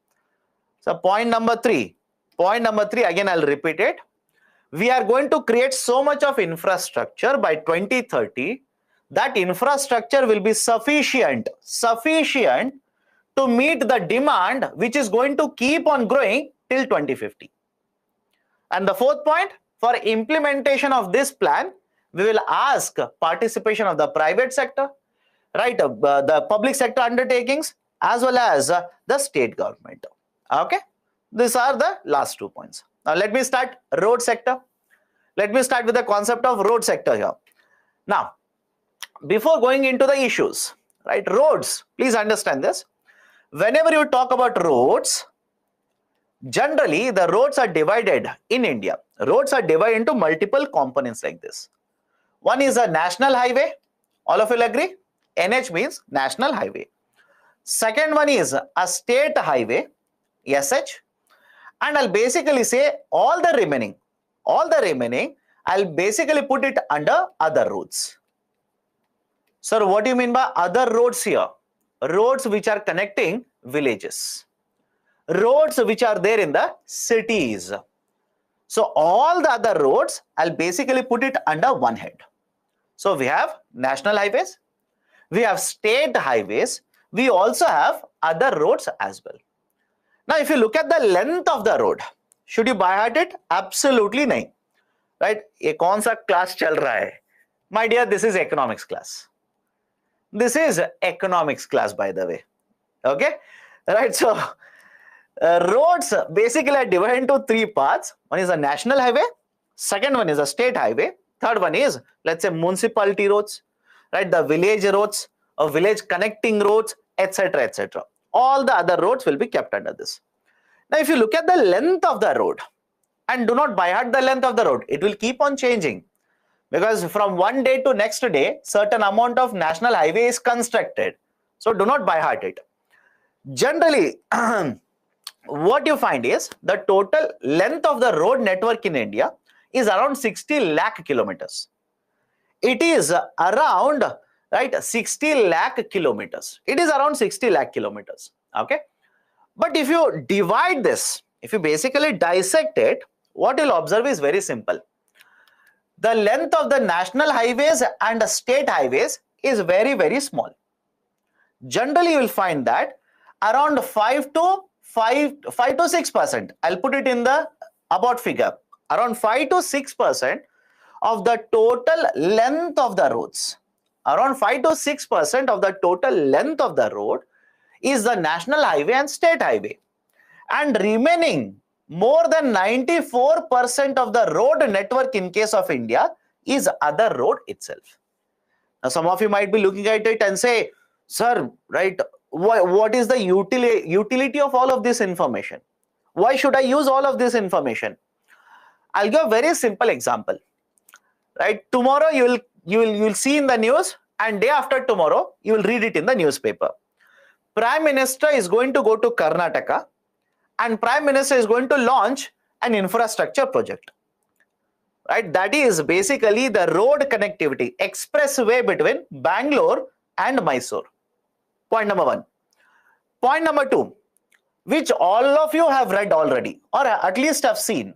So point number 3. Point number 3, again I'll repeat it. We are going to create so much of infrastructure by 2030 that infrastructure will be sufficient to meet the demand which is going to keep on growing till 2050. And the 4th point, for implementation of this plan, we will ask participation of the private sector, right, the public sector undertakings, as well as the state government. Okay. These are the last 2 points. Now let me start road sector. Let me start with the concept of road sector here. Now, before going into the issues, right, roads, please understand this. Whenever you talk about roads, generally the roads are divided in India. Roads are divided into multiple components like this. One is a national highway. All of you will agree? NH means national highway. Second one is a state highway, SH. And I'll basically say all the remaining, I'll basically put it under other roads. Sir, what do you mean by other roads here? Roads which are connecting villages. Roads which are there in the cities. So all the other roads, I'll basically put it under one head. So we have national highways, we have state highways, we also have other roads as well. Now, if you look at the length of the road, should you by heart it? Absolutely nahi. Right? ये कौन सा class चल रहा है? My dear, this is economics class. This is economics class, by the way. Okay? Right? So, roads basically are divided into 3 parts. One is a national highway. Second one is a state highway. Third one is, let's say, municipality roads. Right? The village roads, or village connecting roads, etc., etc. All the other roads will be kept under this. Now, if you look at the length of the road, and do not by heart the length of the road, it will keep on changing. Because from one day to next day, certain amount of national highway is constructed. So, do not by heart it. Generally, what you find is the total length of the road network in India is around 60 lakh kilometers. It is around, right, 60 lakh kilometers. It is around 60 lakh kilometers. Okay. But if you divide this if you basically dissect it, what you'll observe is very simple. The length of the national highways and the state highways is very, very small. Generally, you will find that around 5 to 6%. I'll put it in the about figure. Around 5 to 6% of the total length of the roads. Around 5 to 6% of the total length of the road is the national highway and state highway. And remaining more than 94% of the road network in case of India is other road itself. Now, some of you might be looking at it and say, sir, right, what is the utility of all of this information? Why should I use all of this information? I'll give a very simple example. Right, tomorrow you will see in the news, and day after tomorrow you will read it in the newspaper. Prime Minister is going to go to Karnataka, and Prime Minister is going to launch an infrastructure project. Right, that is basically the road connectivity, expressway between Bangalore and Mysore. Point number one. Point number two, which all of you have read already, or at least have seen,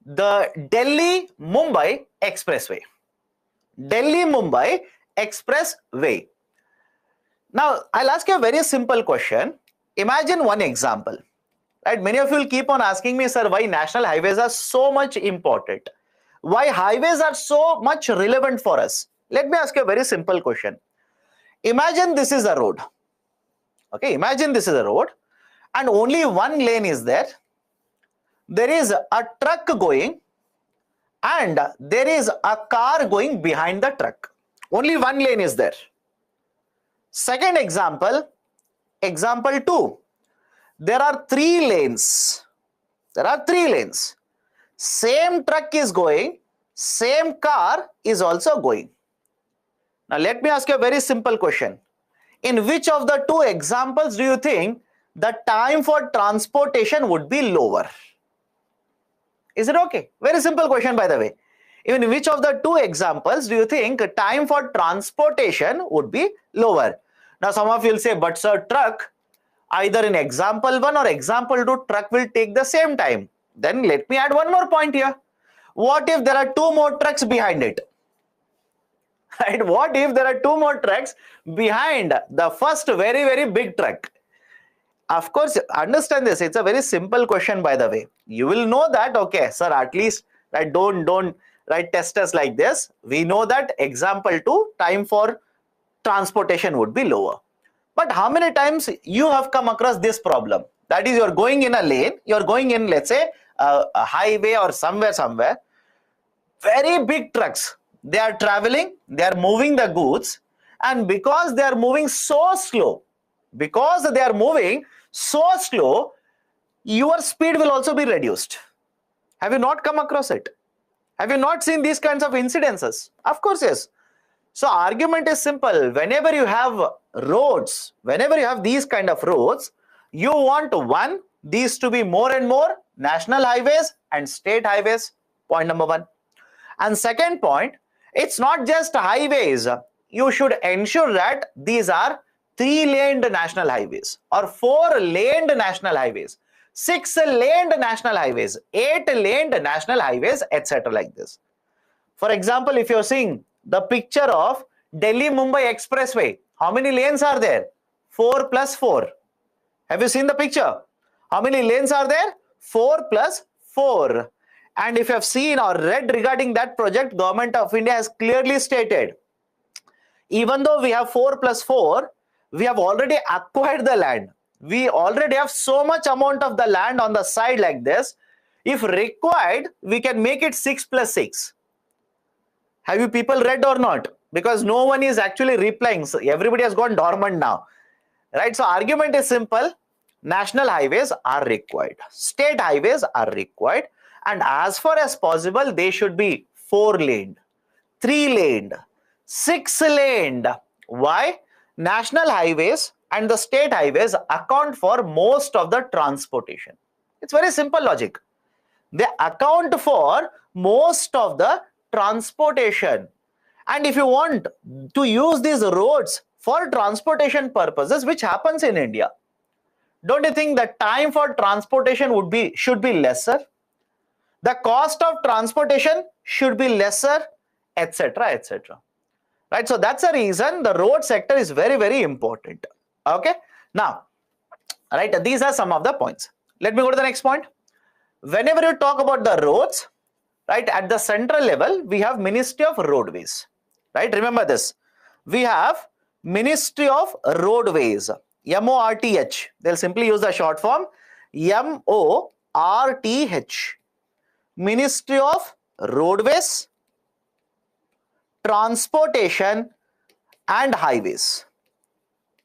the Delhi-Mumbai Expressway. Delhi-Mumbai Expressway. Now, I'll ask you a very simple question. Imagine one example. Right? Many of you will keep on asking me, sir, why national highways are so much important? Why highways are so much relevant for us? Let me ask you a very simple question. Imagine this is a road. Okay, imagine this is a road and only one lane is there. There is a truck going and there is a car going behind the truck. Only one lane is there. Second example, example 2. There are 3 lanes. There are 3 lanes. Same truck is going, same car is also going. Now let me ask you a very simple question. In which of the 2 examples do you think the time for transportation would be lower? Is it okay? Very simple question, by the way. In which of the 2 examples do you think time for transportation would be lower? Now some of you will say, but sir, truck, either in example 1 or example 2, truck will take the same time. Then let me add one more point here. What if there are 2 more trucks behind it? Right? What if there are 2 more trucks behind the first very, very big truck? Of course, understand this. It's a very simple question, by the way. You will know that, okay, sir, at least, right, don't right, test us like this. We know that example 2, time for transportation would be lower. But how many times you have come across this problem? That is, you're going in a lane, you're going in, let's say, a highway or somewhere. Very big trucks. They are traveling, they are moving the goods, and because they are moving so slow, your speed will also be reduced. Have you not come across it? Have you not seen these kinds of incidences? Of course, yes. So argument is simple. Whenever you have roads, whenever you have these kind of roads, you want these to be more and more national highways and state highways. Point number 1. And second point, it's not just highways. You should ensure that these are 3-laned national highways or 4-laned national highways, 6-laned national highways, 8-laned national highways, etc. like this. For example, if you're seeing the picture of Delhi-Mumbai Expressway, how many lanes are there? 4 plus 4. Have you seen the picture? How many lanes are there? 4 plus 4. And if you have seen or read regarding that project, Government of India has clearly stated, even though we have 4 plus 4, we have already acquired the land. We already have so much amount of the land on the side like this. If required, we can make it 6 plus 6. Have you people read or not? Because no one is actually replying. So everybody has gone dormant now. Right? So argument is simple. National highways are required. State highways are required. And as far as possible, they should be 4-laned, 3-laned, 6-laned. Why? National highways and the state highways account for most of the transportation. It's very simple logic. They account for most of the transportation. And if you want to use these roads for transportation purposes, which happens in India, don't you think the time for transportation should be lesser? The cost of transportation should be lesser, etc., etc. Right? So that's the reason the road sector is very, very important. Okay. Now, right, these are some of the points. Let me go to the next point. Whenever you talk about the roads, right, at the central level, we have Ministry of Roadways. Right? Remember this. We have Ministry of Roadways, MORTH. They'll simply use the short form MORTH. Ministry of Roadways, Transportation and Highways.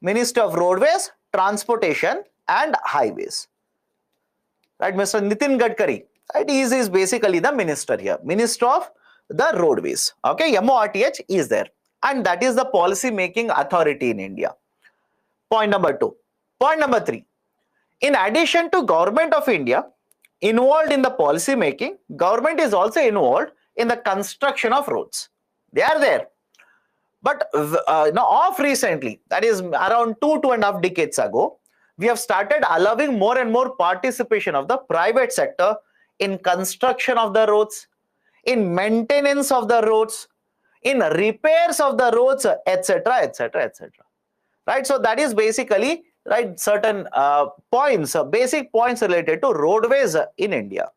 Ministry of Roadways, Transportation and Highways. Right, Mr. Nitin Gadkari, right, he is basically the minister here, Minister of the Roadways. Okay, MORTH is there, and that is the policy making authority in India. Point number 2. Point number 3. In addition to Government of India involved in the policy making, government is also involved in the construction of roads. They are there. But now off recently, that is around 2.5 decades ago, we have started allowing more and more participation of the private sector in construction of the roads, in maintenance of the roads, in repairs of the roads, etc., etc., etc. Right? So that is basically, right, certain points, basic points related to roadways in India.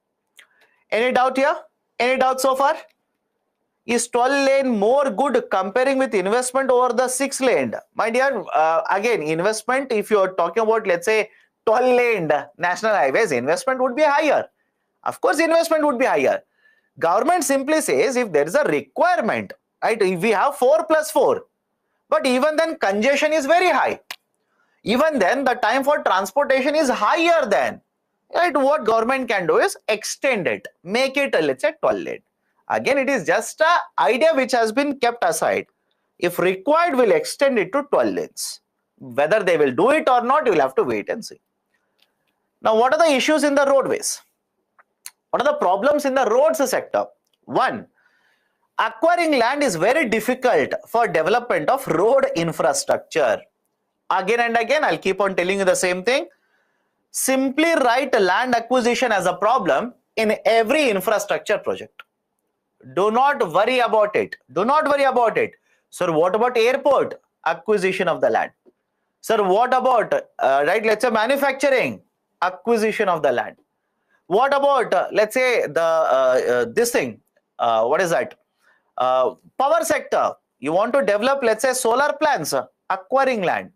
Any doubt here? Any doubt so far? Is 12 lane more good comparing with investment over the 6 lane? My dear, again, investment, if you are talking about, let's say, 12 lane national highways, investment would be higher. Of course, investment would be higher. Government simply says if there is a requirement, right, if we have 4+4, but even then congestion is very high. Even then the time for transportation is higher than, right, what government can do is extend it, make it, let's say, 12 lane. Again, it is just an idea which has been kept aside. If required, we'll extend it to 12 lanes. Whether they will do it or not, you'll have to wait and see. Now, what are the issues in the roadways? What are the problems in the roads sector? 1. Acquiring land is very difficult for development of road infrastructure. Again and again, I'll keep on telling you the same thing. Simply write land acquisition as a problem in every infrastructure project. Do not worry about it. Do not worry about it. Sir, what about airport? Acquisition of the land. Sir, what about, right, let's say manufacturing? Acquisition of the land. What about, let's say, the this thing, what is that? Power sector. You want to develop, let's say, solar plants, acquiring land.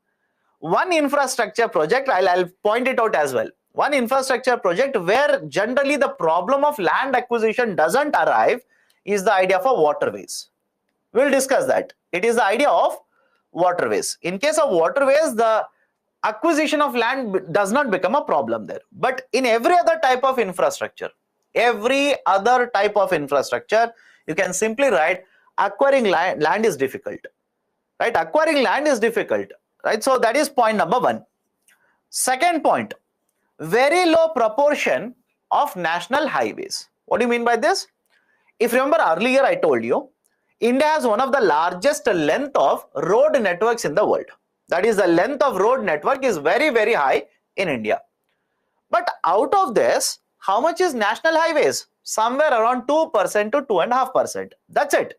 One infrastructure project, I'll point it out as well. One infrastructure project where generally the problem of land acquisition doesn't arrive is the idea for waterways. We'll discuss that. It is the idea of waterways. In case of waterways, the acquisition of land does not become a problem there. But in every other type of infrastructure, you can simply write acquiring land is difficult. Right? Acquiring land is difficult. Right? So that is point number 1. Second point, very low proportion of national highways. What do you mean by this? If you remember earlier, I told you, India has one of the largest length of road networks in the world. That is, the length of road network is very, very high in India. But out of this, how much is national highways? Somewhere around 2% to 2.5%. That's it.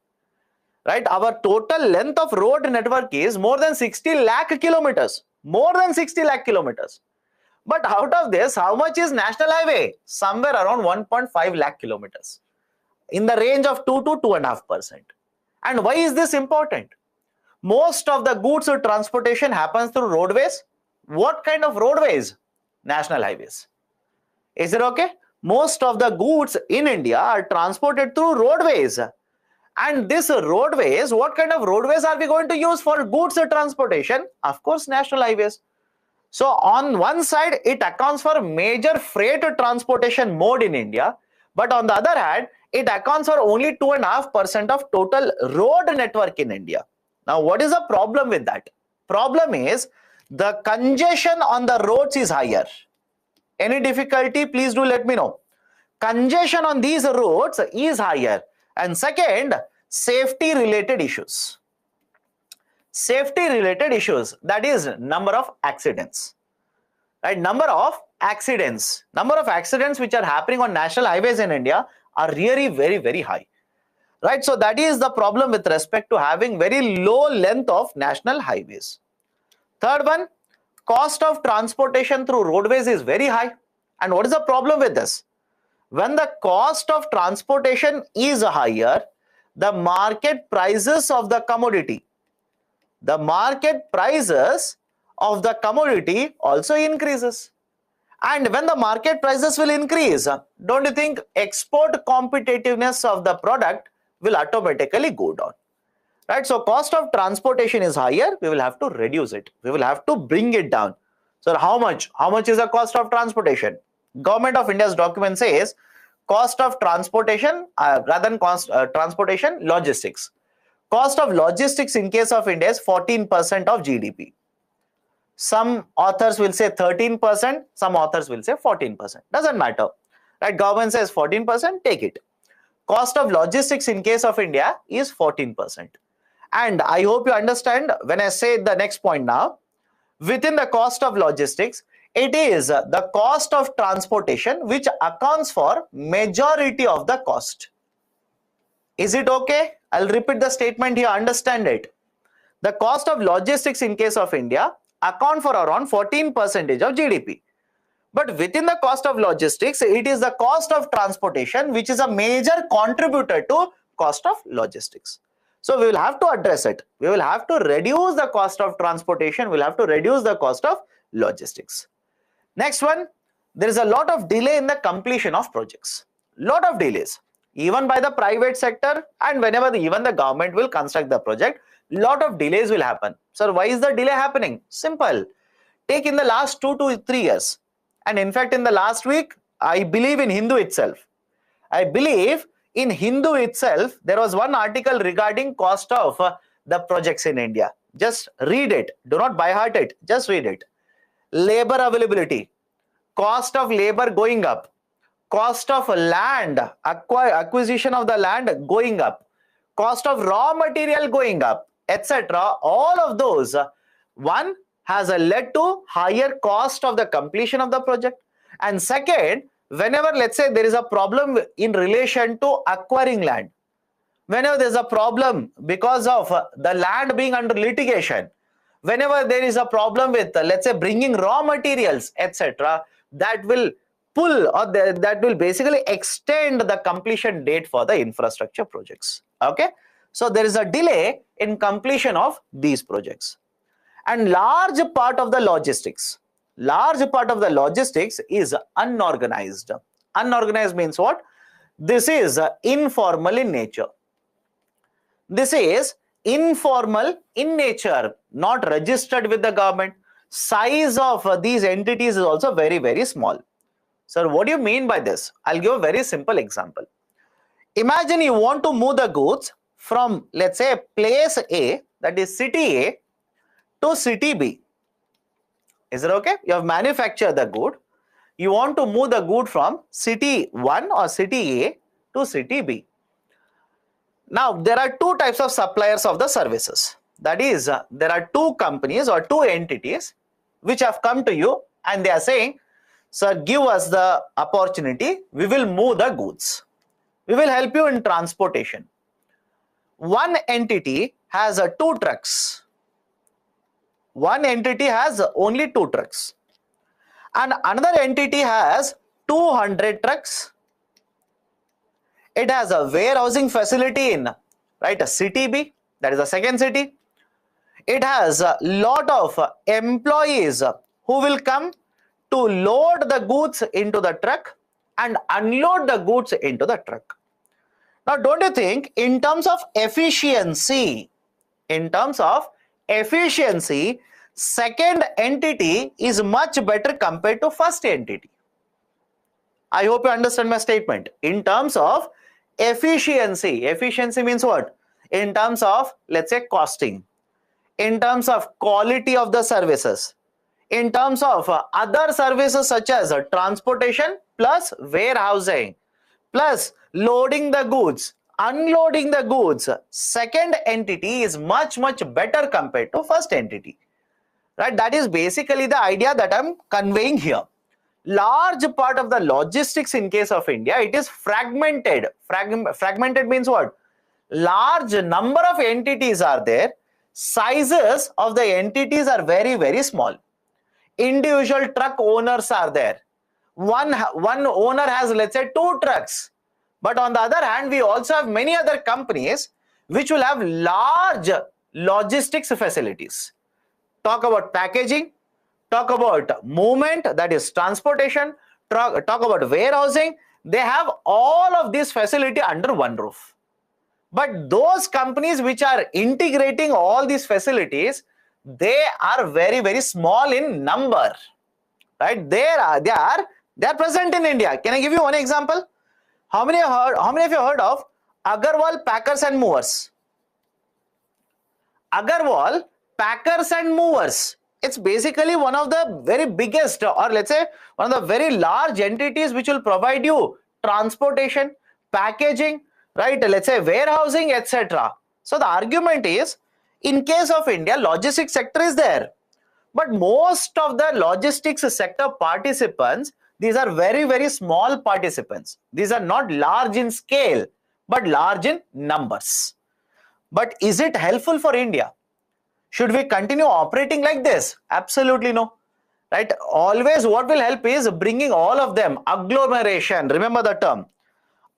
Right? Our total length of road network is more than 60 lakh kilometers. More than 60 lakh kilometers. But out of this, how much is national highway? Somewhere around 1.5 lakh kilometers. In the range of 2 to 2.5%. And why is this important? Most of the goods transportation happens through roadways. What kind of roadways? National highways. Is it okay? Most of the goods in India are transported through roadways. And this roadways, what kind of roadways are we going to use for goods transportation? Of course, national highways. So on one side, it accounts for major freight transportation mode in India. But on the other hand, it accounts for only 2.5% of total road network in India. Now, what is the problem with that? Problem is the congestion on the roads is higher. Any difficulty, please do let me know. Congestion on these roads is higher. And second, safety related issues. Safety related issues, that is number of accidents. right? Number of accidents which are happening on national highways in India are really very, very high, right? So that is the problem with respect to having very low length of national highways. Third one, cost of transportation through roadways is very high. And what is the problem with this? When the cost of transportation is higher, the market prices of the commodity also increases. And when the market prices will increase, don't you think export competitiveness of the product will automatically go down? Right? So cost of transportation is higher, we will have to reduce it. We will have to bring it down. So how much? How much is the cost of transportation? Government of India's document says cost of transportation rather than transportation, logistics. Cost of logistics in case of India is 14% of GDP. Some authors will say 13%, some authors will say 14%. Doesn't matter. Right? Government says 14%, take it. Cost of logistics in case of India is 14%. And I hope you understand when I say the next point now. Within the cost of logistics, it is the cost of transportation which accounts for majority of the cost. Is it okay? I'll repeat the statement here, understand it. The cost of logistics in case of India account for around 14% of GDP. But within the cost of logistics, it is the cost of transportation which is a major contributor to cost of logistics. So we will have to address it. We will have to reduce the cost of transportation. We will have to reduce the cost of logistics. Next one, there is a lot of delay in the completion of projects. Lot of delays, even by the private sector, and whenever even the government will construct the project, lot of delays will happen. So why is the delay happening? Simple. Take in the last 2 to 3 years. And in fact, in the last week, I believe in Hindu itself, there was one article regarding cost of the projects in India. Just read it. Do not by heart it. Just read it. Labor availability, cost of labor going up, cost of land, acquisition of the land going up, cost of raw material going up, etc. All of those, one has led to higher cost of the completion of the project. And second, whenever let's say there is a problem in relation to acquiring land, whenever there is a problem because of the land being under litigation, whenever there is a problem with let's say bringing raw materials, etc., that will pull or that will basically extend the completion date for the infrastructure projects. Okay, so there is a delay in completion of these projects. And large part of the logistics is unorganized. Unorganized means what? This is informal in nature. This is informal in nature, not registered with the government. Size of these entities is also very, very small. Sir, what do you mean by this? I'll give a very simple example. Imagine you want to move the goods from, let's say, place A, that is city A, to city B. Is it okay? You have manufactured the good. You want to move the good from city 1 or city A to city B. Now, there are two types of suppliers of the services. That is, there are two companies or two entities which have come to you and they are saying, sir, give us the opportunity. We will move the goods. We will help you in transportation. One entity has 2 trucks. One entity has only 2 trucks. And another entity has 200 trucks. It has a warehousing facility in a city B, that is the second city. It has a lot of employees who will come to load the goods into the truck and unload the goods into the truck. Now, don't you think in terms of efficiency, second entity is much better compared to first entity? I hope you understand my statement. In terms of efficiency means what? In terms of, let's say, costing, in terms of quality of the services, in terms of other services such as transportation plus warehousing plus loading the goods, unloading the goods, second entity is much better compared to first entity. right? That is basically the idea that I'm conveying here. Large part of the logistics in case of India, it is fragmented. Fragmented means what? Large number of entities are there. Sizes of the entities are very, very small. Individual truck owners are there. One owner has, let's say, 2 trucks. But on the other hand, we also have many other companies which will have large logistics facilities. Talk about packaging, talk about movement, that is transportation, talk about warehousing. They have all of this facility under one roof. But those companies which are integrating all these facilities, they are very, very small in number, right? They are present in India. Can I give you one example? How many of you heard of Agarwal Packers and Movers? Agarwal Packers and Movers. It's basically one of the very biggest, or let's say one of the very large entities which will provide you transportation, packaging, right? Let's say warehousing, etc. So the argument is, in case of India, logistics sector is there. But most of the logistics sector participants, these are very, very small participants. These are not large in scale, but large in numbers. But is it helpful for India? Should we continue operating like this? Absolutely no. Right? Always what will help is bringing all of them, agglomeration. Remember the term.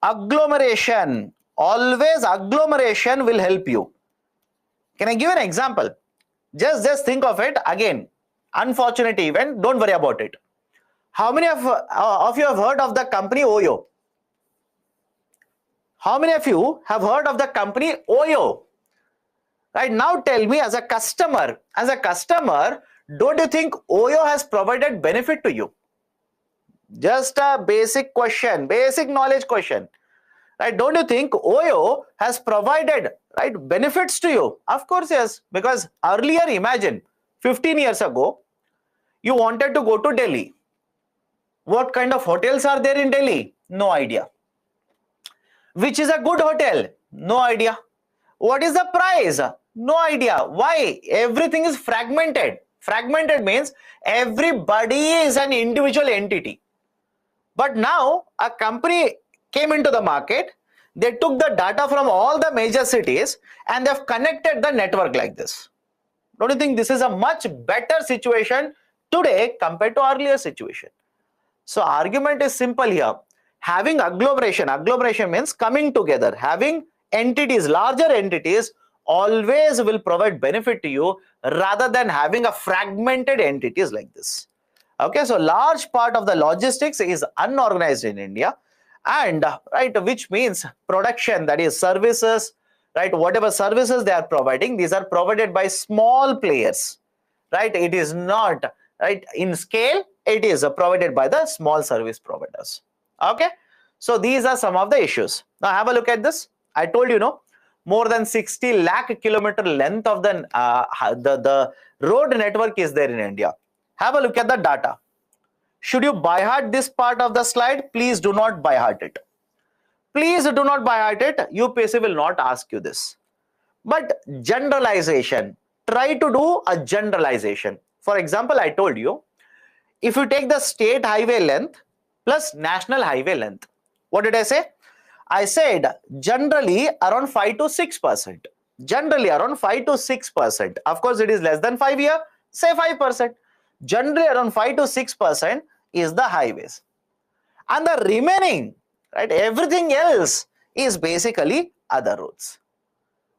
Agglomeration. Always agglomeration will help you. Can I give an example? Just think of it again. Unfortunate event, don't worry about it. How many of you have heard of the company Oyo? How many of you have heard of the company Oyo? Right, now tell me, as a customer, don't you think Oyo has provided benefit to you? Just a basic question, basic knowledge question. Right, don't you think Oyo has provided, right, benefits to you? Of course, yes. Because earlier, imagine 15 years ago, you wanted to go to Delhi. What kind of hotels are there in Delhi? No idea. Which is a good hotel? No idea. What is the price? No idea. Why? Everything is fragmented. Fragmented means everybody is an individual entity. But now a company came into the market. They took the data from all the major cities and they've connected the network like this. Don't you think this is a much better situation today compared to earlier situation? So argument is simple here. Having agglomeration means coming together. Having entities, larger entities, always will provide benefit to you rather than having a fragmented entities like this. Okay, so large part of the logistics is unorganized in India, and right, which means production, that is services, right, whatever services they are providing, these are provided by small players, right? It is not, right, in scale, it is provided by the small service providers. Okay, so these are some of the issues. Now have a look at this. I told you, no, more than 60 lakh kilometer length of the road network is there in India. Have a look at the data. Should you by heart this part of the slide? Please do not by heart it. Please do not by heart it. UPSC will not ask you this. But generalization. Try to do a generalization. For example, I told you, if you take the state highway length plus national highway length, what did I say? I said generally around 5 to 6%. Generally around 5 to 6%. Of course, it is less than 5 here. Say 5%. Generally around 5 to 6% is the highways. And the remaining, right, everything else is basically other roads.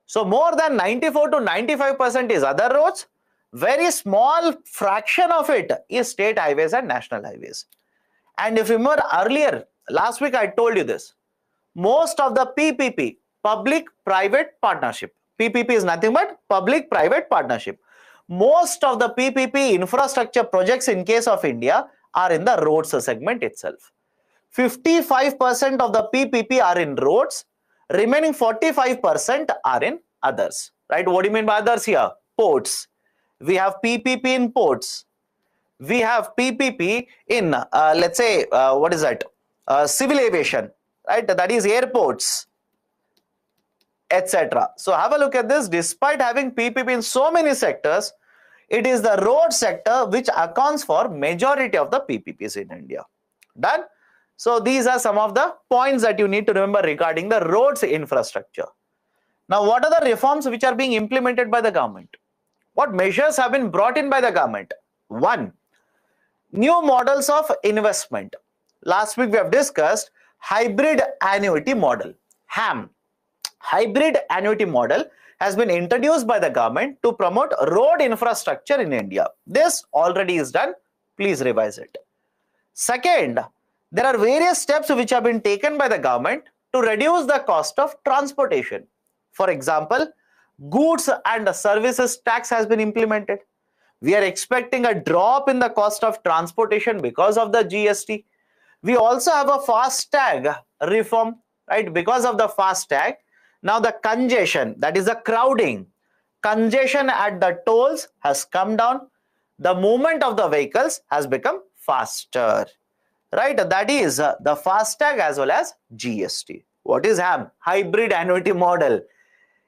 So more than 94 to 95% is other roads. Very small fraction of it is state highways and national highways. And if you remember earlier, last week I told you this. Most of the PPP, public-private partnership. PPP is nothing but public-private partnership. Most of the PPP infrastructure projects in case of India are in the roads segment itself. 55% of the PPP are in roads. Remaining 45% are in others. Right? What do you mean by others here? Ports. We have PPP in ports. We have PPP in, let's say, what is that? Civil aviation. Right, that is airports, etc. So have a look at this. Despite having PPP in so many sectors, It is the road sector which accounts for majority of the PPPs in India. Done? So these are some of the points that you need to remember regarding the roads infrastructure. Now, what are the reforms which are being implemented by the government? What measures have been brought in by the government? One, new models of investment. Last week we have discussed hybrid annuity model, HAM. Hybrid annuity model has been introduced by the government to promote road infrastructure in India. This already is done. Please revise it. Second, there are various steps which have been taken by the government to reduce the cost of transportation. For example, goods and services tax has been implemented. We are expecting a drop in the cost of transportation because of the GST. We also have a FASTag reform, right? Because of the FASTag, now the congestion, that is the crowding, congestion at the tolls has come down. The movement of the vehicles has become faster, right? That is the FASTag as well as GST. What is HAM? Hybrid annuity model.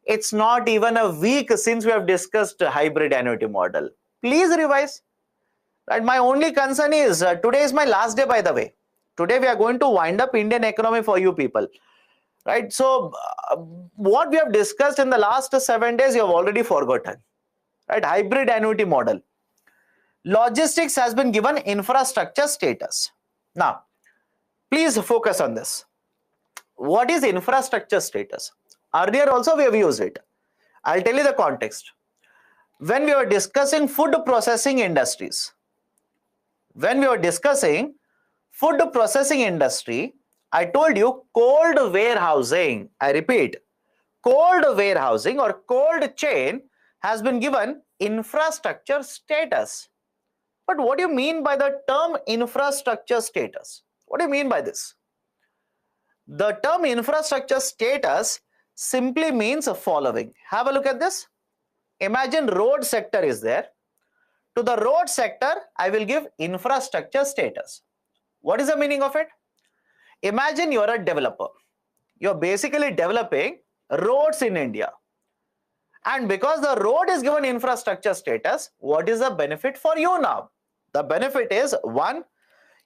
It's not even a week since we have discussed hybrid annuity model. Please revise. Right? My only concern is today is my last day, by the way. Today we are going to wind up Indian economy for you people. Right? So what we have discussed in the last 7 days, you have already forgotten. Right? Hybrid annuity model. Logistics has been given infrastructure status. Now, please focus on this. What is infrastructure status? Earlier also we have used it. I'll tell you the context. When we were discussing food processing industries, I told you cold warehousing. I repeat, cold warehousing or cold chain has been given infrastructure status. But what do you mean by the term infrastructure status? What do you mean by this? The term infrastructure status simply means the following. Have a look at this. Imagine road sector is there. To the road sector, I will give infrastructure status. What is the meaning of it? Imagine you are a developer. You are basically developing roads in India. And because the road is given infrastructure status, what is the benefit for you now? The benefit is, one,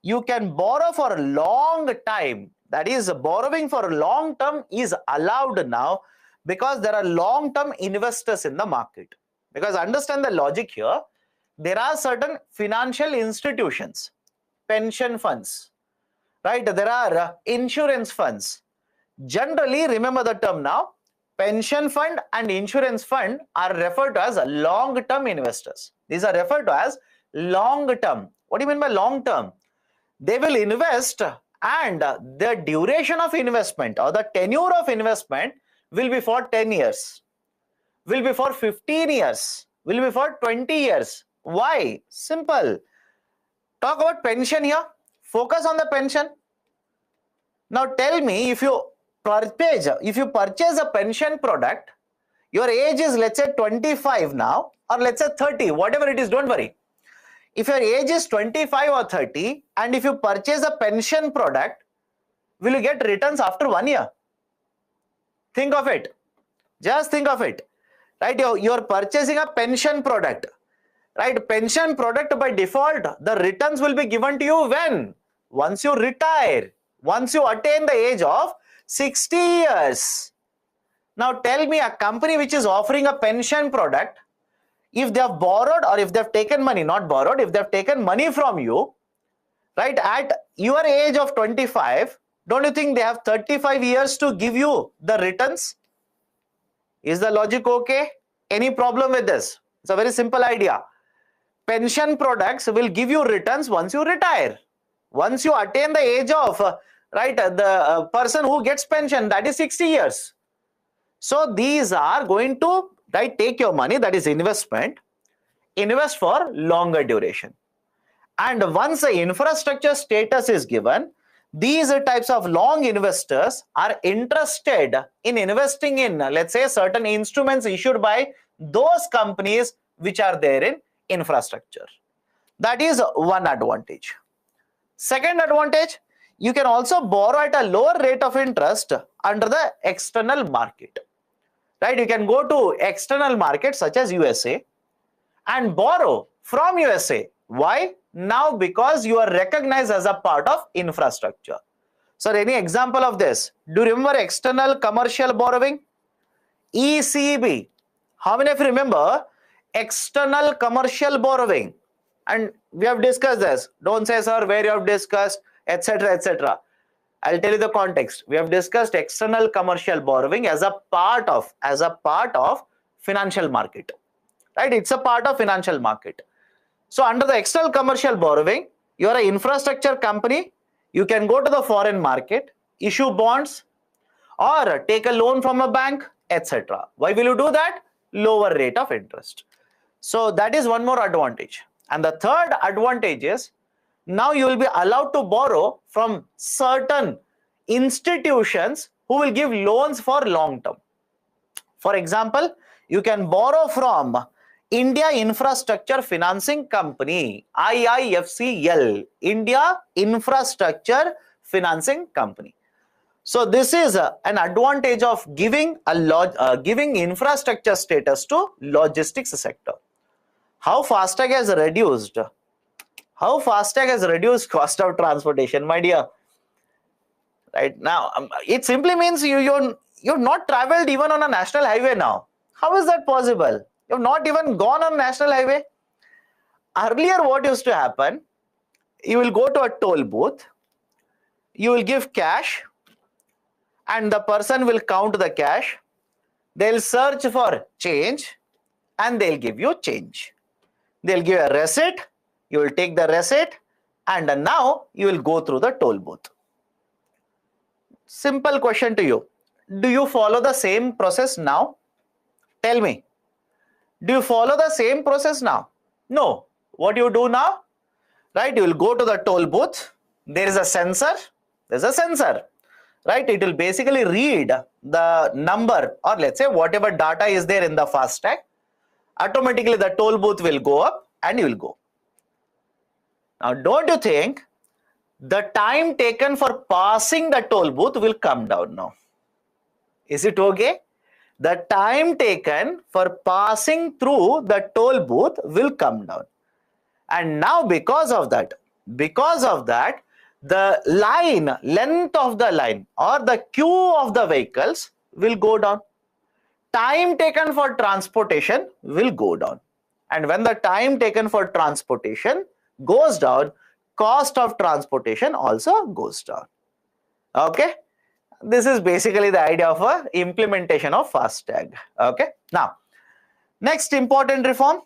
you can borrow for a long time. That is, borrowing for long term is allowed now because there are long-term investors in the market. Because understand the logic here, there are certain financial institutions, pension funds, right? There are insurance funds. Generally, remember the term now, pension fund and insurance fund are referred to as long-term investors. These are referred to as long-term. What do you mean by long-term? They will invest and the duration of investment or the tenure of investment will be for 10 years, will be for 15 years, will be for 20 years. Why? Simple. Talk about pension here. Focus on the pension. Now tell me, if you purchase a pension product, your age is, let's say, 25 now, or let's say 30, whatever it is, don't worry. If your age is 25 or 30, and if you purchase a pension product, will you get returns after 1 year? Think of it. Just think of it. Right? You're purchasing a pension product. Right? Pension product by default, the returns will be given to you when? Once you retire. Once you attain the age of 60 years. Now tell me, a company which is offering a pension product, if they have borrowed or if they have taken money, not borrowed, if they have taken money from you, right, at your age of 25, don't you think they have 35 years to give you the returns? Is the logic okay? Any problem with this? It's a very simple idea. Pension products will give you returns once you retire. Once you attain the age of, the person who gets pension, that is 60 years. So these are going to, right, take your money, that is investment, invest for longer duration. And once the infrastructure status is given, these types of long investors are interested in investing in, let's say, certain instruments issued by those companies which are there in infrastructure. That is one advantage. Second advantage, you can also borrow at a lower rate of interest under the external market. Right? You can go to external markets such as USA and borrow from USA. Why? Now because you are recognized as a part of infrastructure. So any example of this? Do you remember external commercial borrowing? ECB. How many of you remember external commercial borrowing? And we have discussed this. Don't say, sir, where you have discussed, etc., etc. I'll tell you the context. We have discussed external commercial borrowing as a part of financial market. Right? It's a part of financial market. So under the external commercial borrowing, you are an infrastructure company. You can go to the foreign market, issue bonds, or take a loan from a bank, etc. Why will you do that? Lower rate of interest. So that is one more advantage. And the third advantage is now you will be allowed to borrow from certain institutions who will give loans for long term. For example, you can borrow from India Infrastructure Financing Company, IIFCL, India Infrastructure Financing Company. So this is an advantage of giving infrastructure status to logistics sector. How FASTag has reduced? How FASTag has reduced cost of transportation, my dear? Right now, it simply means you've not traveled even on a national highway now. How is that possible? You've not even gone on a national highway. Earlier, what used to happen? You will go to a toll booth. You will give cash, and the person will count the cash. They'll search for change, and they'll give you change. They'll give a receipt. You will take the receipt, and now you will go through the toll booth. Simple question to you. Do you follow the same process now? Tell me. Do you follow the same process now? No. What do you do now? Right? You will go to the toll booth. There is a sensor. There's a sensor. Right? It will basically read the number, or let's say whatever data is there in the FASTag. Automatically the toll booth will go up and you will go. Now don't you think the time taken for passing the toll booth will come down now? Is it okay? The time taken for passing through the toll booth will come down. And now because of that, the length of the line or the queue of the vehicles will go down. Time taken for transportation will go down. And when the time taken for transportation goes down, cost of transportation also goes down. Okay? This is basically the idea of a implementation of FASTag. Okay? Now, next important reform,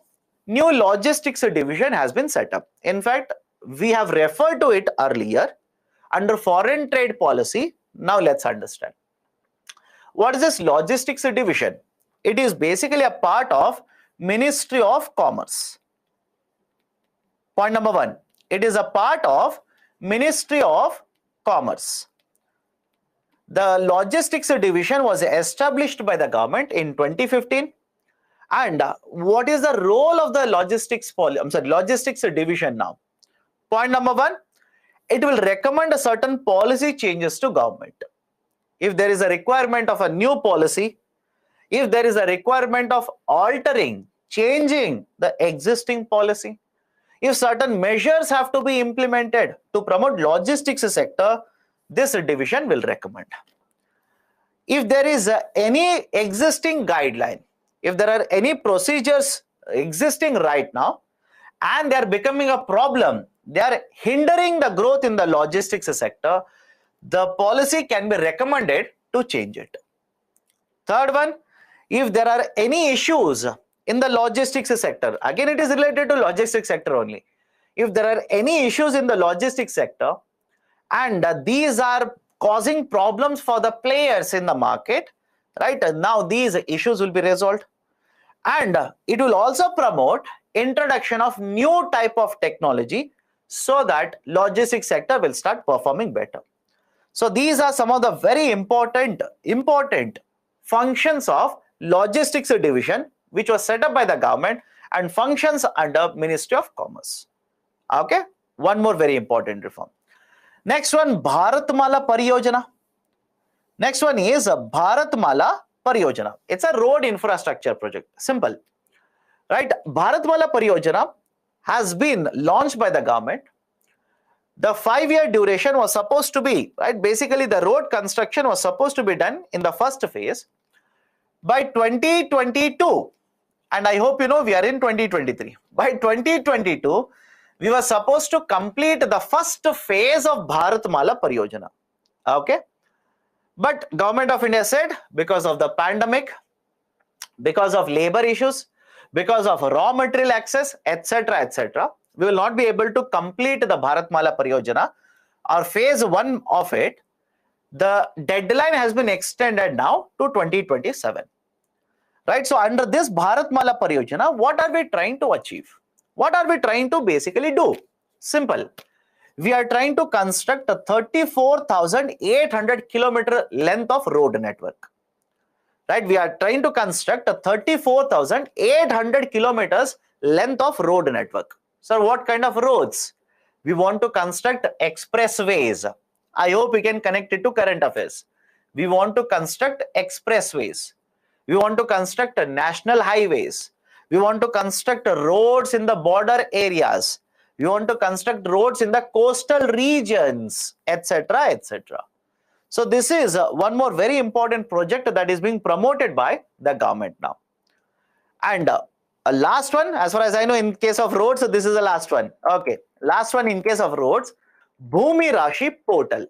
new logistics division has been set up. In fact, we have referred to it earlier under foreign trade policy. Now let's understand. What is this logistics division? It is basically a part of Ministry of Commerce. Point number one, it is a part of Ministry of Commerce. The logistics division was established by the government in 2015. And what is the role of the logistics division now? Point number one, it will recommend certain policy changes to government. If there is a requirement of a new policy, if there is a requirement of altering, changing the existing policy, if certain measures have to be implemented to promote logistics sector, this division will recommend. If there is any existing guideline, if there are any procedures existing right now and they are becoming a problem, they are hindering the growth in the logistics sector, the policy can be recommended to change it. Third one, if there are any issues in the logistics sector, again it is related to logistics sector only. If there are any issues in the logistics sector and these are causing problems for the players in the market, right? Now these issues will be resolved. And it will also promote introduction of new type of technology so that logistics sector will start performing better. So these are some of the very important functions of logistics division which was set up by the government and functions under Ministry of Commerce. Okay, one more very important reform. Next one, Bharatmala Pariyojana. Next one is Bharatmala Pariyojana. It's a road infrastructure project. Simple. right? Bharatmala Pariyojana has been launched by the government. The 5-year duration was supposed to be, right? Basically, the road construction was supposed to be done in the first phase by 2022. And I hope you know we are in 2023. By 2022, we were supposed to complete the first phase of Bharatmala Pariyojana. Okay. But Government of India said because of the pandemic, because of labor issues, because of raw material access, etc., we will not be able to complete the Bharatmala Pariyojana or phase 1 of it. The deadline has been extended now to 2027. Right? So under this Bharatmala Pariyojana, what are we trying to achieve? What are we trying to basically do? Simple. We are trying to construct a 34,800 kilometer length of road network. Right? We are trying to construct a 34,800 kilometers length of road network. So what kind of roads? We want to construct expressways. I hope we can connect it to current affairs. We want to construct expressways. We want to construct national highways. We want to construct roads in the border areas. We want to construct roads in the coastal regions, etc., etc. So this is one more very important project that is being promoted by the government now. And a last one, as far as I know, in case of roads, so this is the last one. Okay, last one in case of roads, Bhumi Rashi portal.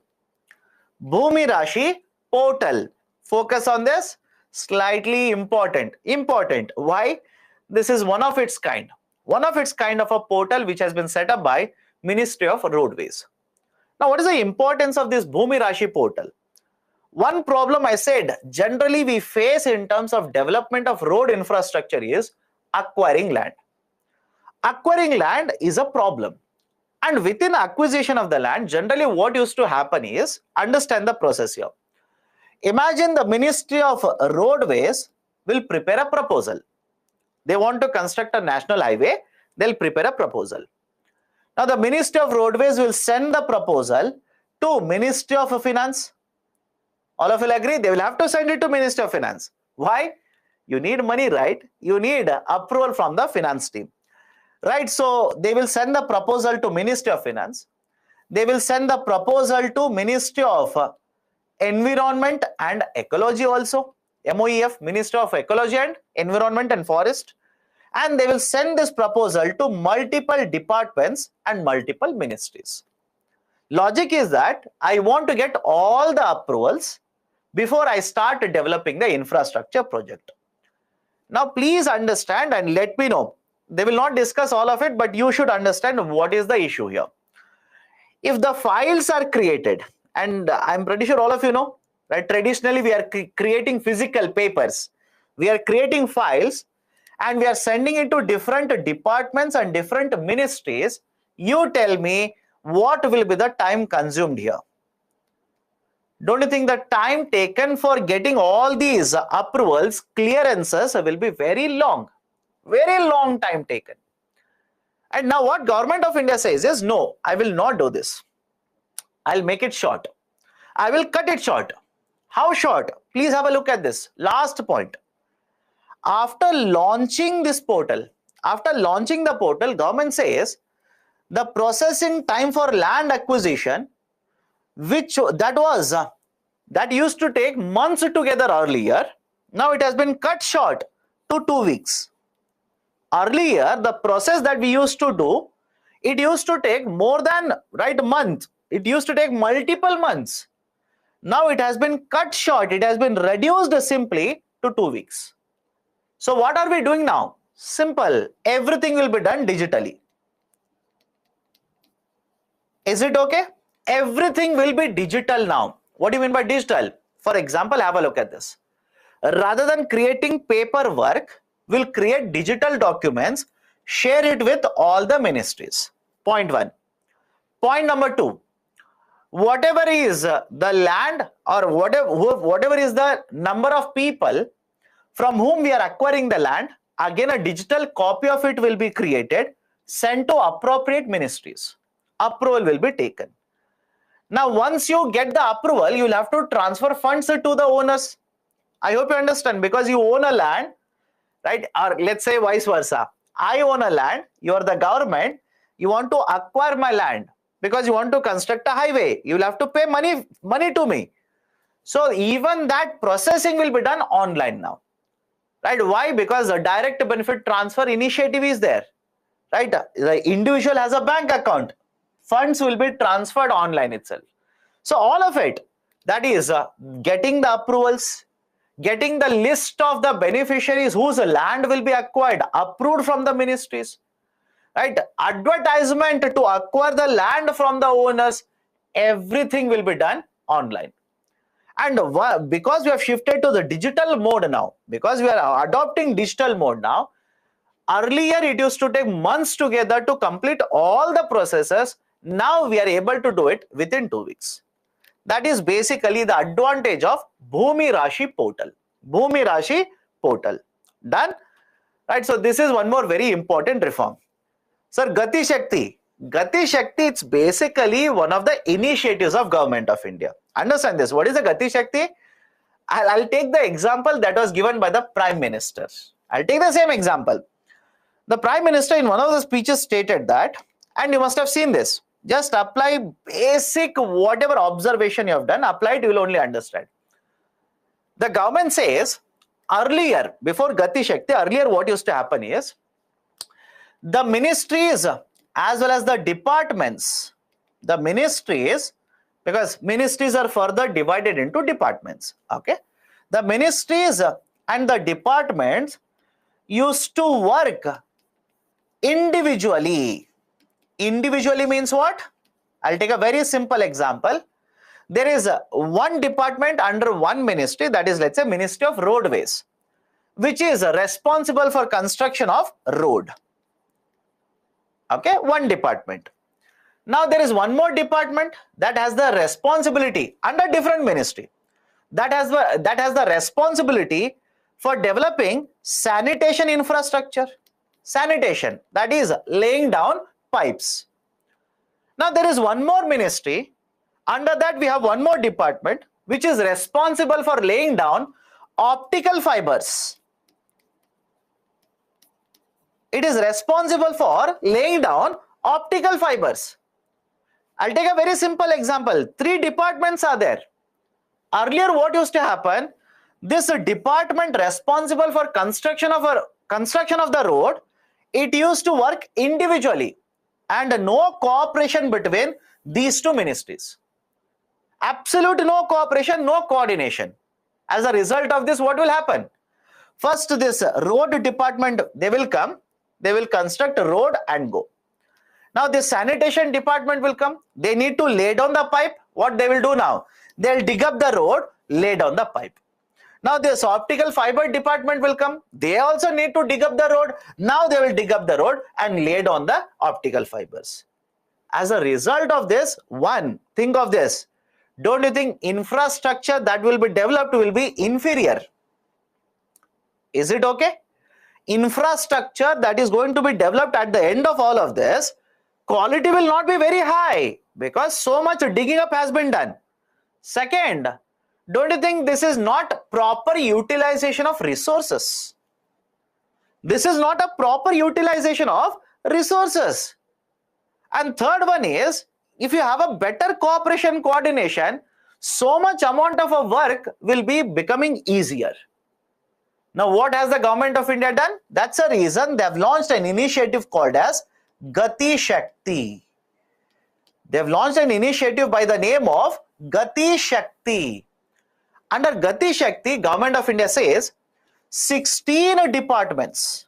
Bhumi Rashi portal. Focus on this. Slightly important. Why? This is one of its kind of a portal which has been set up by Ministry of Roadways. Now, what is the importance of this Bhumi Rashi portal? One problem I said generally we face in terms of development of road infrastructure is acquiring land. Acquiring land is a problem. And within acquisition of the land, generally what used to happen is, understand the process here. Imagine the Ministry of Roadways will prepare a proposal. They want to construct a national highway, they'll prepare a proposal. Now the Ministry of Roadways will send the proposal to Ministry of Finance. All of you will agree, they will have to send it to Ministry of Finance. Why? You need money, right? You need approval from the finance team. Right, so they will send the proposal to Ministry of Finance. They will send the proposal to Ministry of Environment and Ecology also, MOEF, Ministry of Ecology and Environment and Forest. And they will send this proposal to multiple departments and multiple ministries. Logic is that I want to get all the approvals before I start developing the infrastructure project. Now please understand and let me know. They will not discuss all of it, but you should understand what is the issue here. If the files are created, and I'm pretty sure all of you know, right? Traditionally, we are creating physical papers. We are creating files and we are sending it to different departments and different ministries. You tell me what will be the time consumed here. Don't you think the time taken for getting all these approvals, clearances will be very long? Very long time taken. And now what Government of India says is, no, I will not do this. I'll make it short. I will cut it short. How short? Please have a look at this. Last point. After launching this portal, government says the processing time for land acquisition, that used to take months together earlier, now it has been cut short to 2 weeks. Earlier, the process that we used to do, it used to take more than a month. It used to take multiple months. Now it has been cut short. It has been reduced simply to 2 weeks. So what are we doing now? Simple. Everything will be done digitally. Is it okay? Everything will be digital now. What do you mean by digital? For example, have a look at this. Rather than creating paperwork, we'll create digital documents, share it with all the ministries. Point 1. Point number 2. Whatever is the land or whatever is the number of people from whom we are acquiring the land, again a digital copy of it will be created, sent to appropriate ministries. Approval will be taken. Now once you get the approval, you will have to transfer funds to the owners. I hope you understand, because you own a land, right? Or let's say vice versa. I own a land, you are the government, you want to acquire my land because you want to construct a highway. You will have to pay money to me. So even that processing will be done online now, right? Why? Because a direct benefit transfer initiative is there, right? The individual has a bank account, funds will be transferred online itself. So all of it, that is getting the approvals, getting the list of the beneficiaries whose land will be acquired, approved from the ministries, right? Advertisement to acquire the land from the owners, everything will be done online. And because we have shifted to the digital mode now, because we are adopting digital mode now, earlier it used to take months together to complete all the processes. Now we are able to do it within 2 weeks. That is basically the advantage of Bhumi Rashi portal. Bhumi Rashi portal. Done? Right. So this is one more very important reform. Sir, Gati Shakti. Gati Shakti, it's basically one of the initiatives of Government of India. Understand this. What is the Gati Shakti? I'll take the example that was given by the Prime Minister. I'll take the same example. The Prime Minister in one of the speeches stated that, and you must have seen this, just apply basic whatever observation you have done, apply it, you will only understand. The government says, earlier, before Gati Shakti, earlier what used to happen is, the ministries as well as the departments, the ministries, because ministries are further divided into departments, okay? The ministries and the departments used to work individually. Individually means what? I'll take a very simple example. There is one department under one ministry, that is, let's say, Ministry of Roadways, which is responsible for construction of road. Okay, one department. Now there is one more department that has the responsibility under different ministry, that has the responsibility for developing sanitation infrastructure. Sanitation, that is laying down pipes. Now there is one more ministry, under that we have one more department which is responsible for laying down optical fibers. It is responsible for laying down optical fibers. I'll take a very simple example. 3 departments are there. Earlier what used to happen, this department responsible for construction of the road, it used to work individually and no cooperation between these 2 ministries. Absolute no cooperation, no coordination. As a result of this, what will happen? First, this road department, they will come, they will construct a road and go. Now the sanitation department will come, they need to lay down the pipe. What they will do now? They will dig up the road, lay down the pipe. Now this optical fiber department will come, they also need to dig up the road. Now they will dig up the road and lay down the optical fibers. As a result of this, think of this, don't you think infrastructure that will be developed will be inferior? Is it okay? Infrastructure that is going to be developed at the end of all of this, quality will not be very high because so much digging up has been done. Second, don't you think this is not proper utilization of resources? This is not a proper utilization of resources. And third one is, if you have a better cooperation coordination, so much amount of work will be becoming easier. Now what has the Government of India done? That's a reason they have launched an initiative called as Gati Shakti. They have launched an initiative by the name of Gati Shakti. Under Gati Shakti, Government of India says 16 departments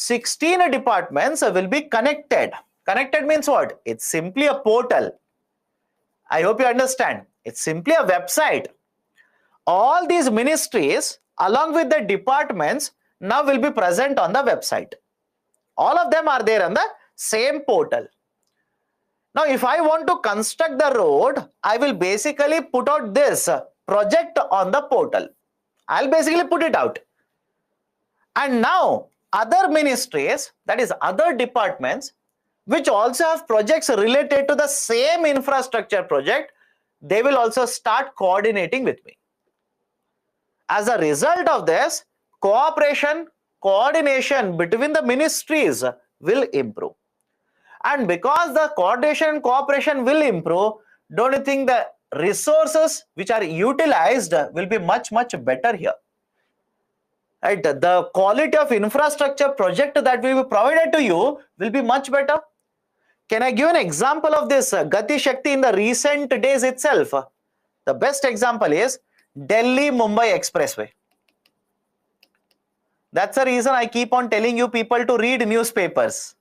will be connected. Connected means what? It's simply a portal. I hope you understand. It's simply a website. All these ministries along with the departments now will be present on the website. All of them are there on the same portal. Now if I want to construct the road, I will basically put out this project on the portal. I'll basically put it out. And now other ministries, that is other departments, which also have projects related to the same infrastructure project, they will also start coordinating with me. As a result of this, cooperation, coordination between the ministries will improve. And because the coordination and cooperation will improve, don't you think the resources which are utilized will be much better here? Right? The quality of infrastructure project that will be provided to you will be much better. Can I give an example of this Gati Shakti in the recent days itself? The best example is Delhi-Mumbai Expressway. That's the reason I keep on telling you people to read newspapers.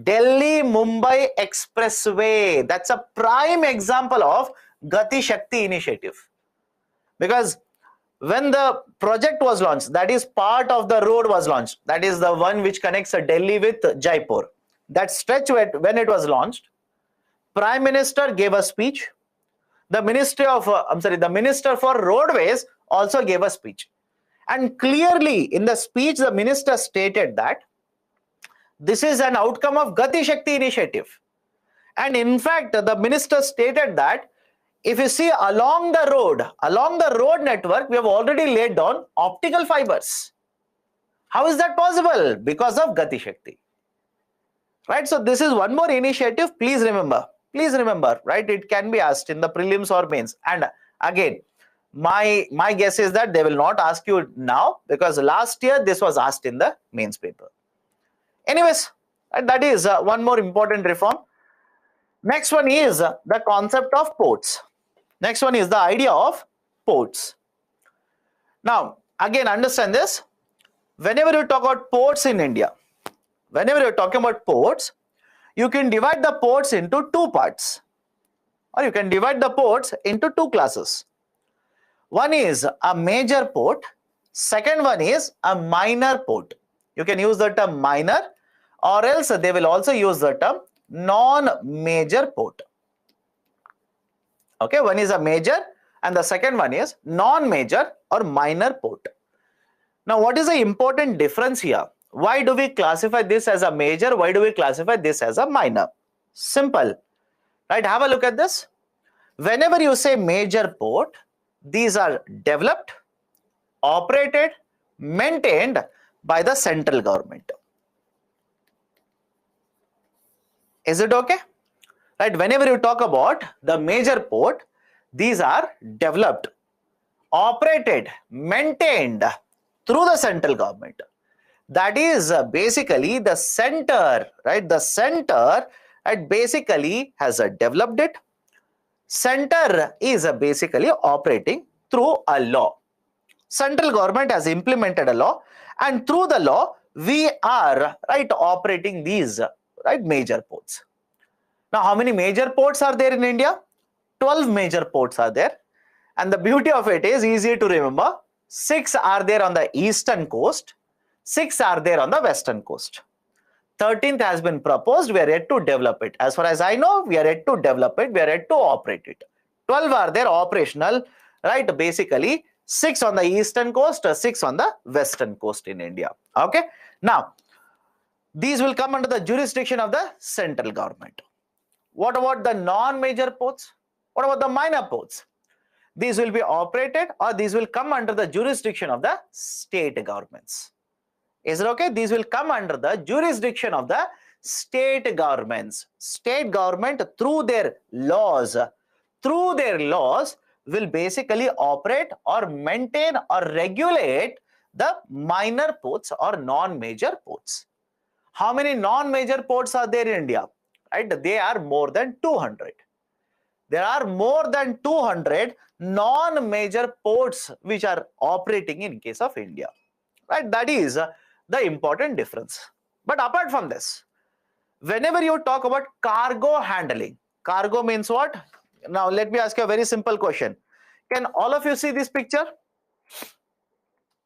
Delhi-Mumbai Expressway. That's a prime example of Gati Shakti initiative. Because when the project was launched, that is part of the road was launched. That is the one which connects Delhi with Jaipur. That stretch when it was launched, Prime Minister gave a speech. The the Minister for Roadways also gave a speech. And clearly in the speech, the minister stated that this is an outcome of Gati Shakti initiative. And in fact, the minister stated that if you see along the road network, we have already laid down optical fibers. How is that possible? Because of Gati Shakti. Right? So this is one more initiative. Please remember, right? It can be asked in the prelims or mains. And again, my guess is that they will not ask you now, because last year this was asked in the mains paper. Anyways, that is one more important reform. Next one is the concept of ports. Next one is the idea of ports. Now, again, understand this. Whenever you talk about ports in India, whenever you're talking about ports, you can divide the ports into two parts, or you can divide the ports into two classes. One is a major port, second one is a minor port. You can use the term minor, or else they will also use the term non-major port. Okay, one is a major and the second one is non-major or minor port. Now, what is the important difference here? Why do we classify this as a major? Why do we classify this as a minor? Simple, right? Have a look at this. Whenever you say major port, these are developed, operated, maintained by the central government. Is it okay? Right? Whenever you talk about the major port, these are developed, operated, maintained through the central government. That is basically the center, right? The center basically has developed it. Center is basically operating through a law. Central government has implemented a law, and through the law we are operating these major ports. Now, how many major ports are there in India? 12 major ports are there, and the beauty of it is easy to remember. 6 are there on the eastern coast, 6 are there on the western coast. 13th has been proposed. We are yet to develop it. As far as I know, we are yet to develop it. We are yet to operate it. 12 are there operational, right? Basically 6 on the eastern coast, 6 on the western coast in India. Okay. Now, these will come under the jurisdiction of the central government. What about the non-major ports? What about the minor ports? These will be operated, or these will come under the jurisdiction of the state governments. Is it okay? These will come under the jurisdiction of the state governments. State government through their laws will basically operate or maintain or regulate the minor ports or non-major ports. How many non-major ports are there in India? Right? They are more than 200. There are more than 200 non-major ports which are operating in case of India. Right? That is the important difference. But apart from this, whenever you talk about cargo handling, cargo means what? Now, let me ask you a very simple question. Can all of you see this picture?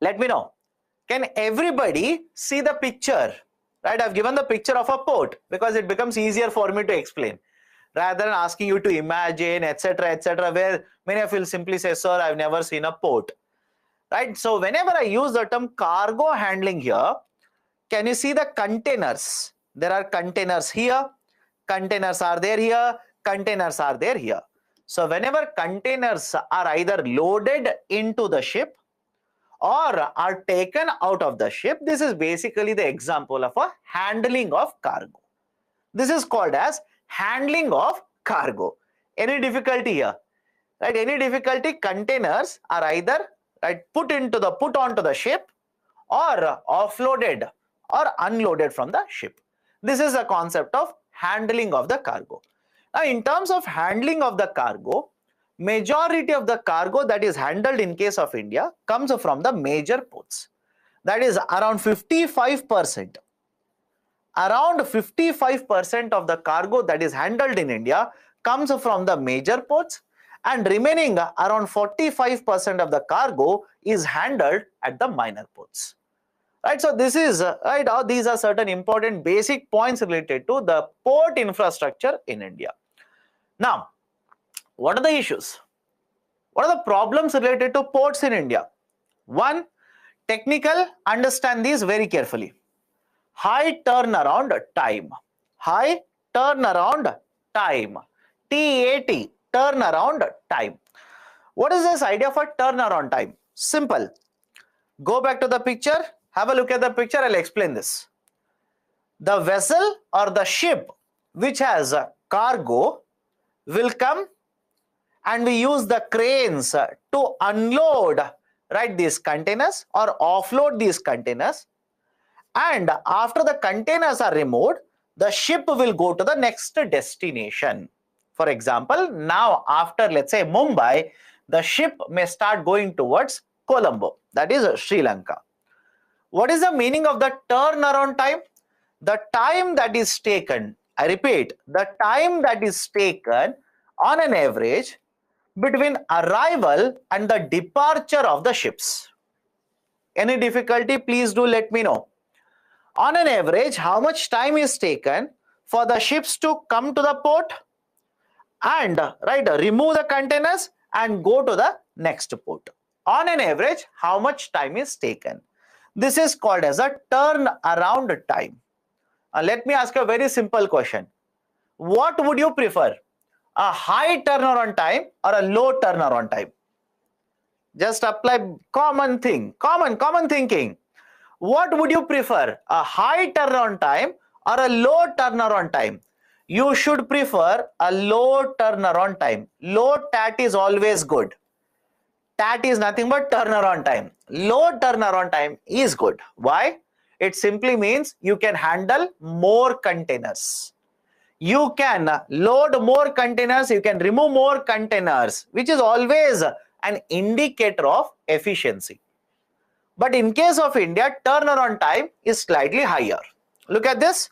Let me know. Can everybody see the picture? Right? I've given the picture of a port because it becomes easier for me to explain, rather than asking you to imagine, etc., where many of you will simply say, sir, I've never seen a port. Right? So whenever I use the term cargo handling here, can you see the containers? There are containers here, containers are there here, containers are there here. So whenever containers are either loaded into the ship, or are taken out of the ship. This is basically the example of a handling of cargo. This is called as handling of cargo. Any difficulty here? Right? Any difficulty? Containers are either put onto the ship or offloaded or unloaded from the ship. This is the concept of handling of the cargo. Now, in terms of handling of the cargo, majority of the cargo that is handled in case of India comes from the major ports. That is around 55%. Around 55% of the cargo that is handled in India comes from the major ports, and remaining around 45% of the cargo is handled at the minor ports. Right, so this is these are certain important basic points related to the port infrastructure in India. Now, what are the issues? What are the problems related to ports in India? One, technical, understand these very carefully. High turnaround time. High turnaround time. TAT, turnaround time. What is this idea for turnaround time? Simple. Go back to the picture. Have a look at the picture. I'll explain this. The vessel or the ship which has a cargo will come, and we use the cranes to unload these containers or offload these containers. And after the containers are removed, the ship will go to the next destination. For example, now after, let's say, Mumbai, the ship may start going towards Colombo, that is Sri Lanka. What is the meaning of the turnaround time? The time that is taken, I repeat, the time that is taken on an average between arrival and the departure of the ships. Any difficulty, please do let me know. On an average, how much time is taken for the ships to come to the port and remove the containers and go to the next port? On an average, how much time is taken? This is called as a turnaround time. Let me ask a very simple question. What would you prefer? A high turnaround time or a low turnaround time? Just apply common thinking. What would you prefer? A high turnaround time or a low turnaround time? You should prefer a low turnaround time. Low TAT is always good. TAT is nothing but turnaround time. Low turnaround time is good. Why? It simply means you can handle more containers. You can load more containers, you can remove more containers, which is always an indicator of efficiency. But in case of India, turnaround time is slightly higher. Look at this.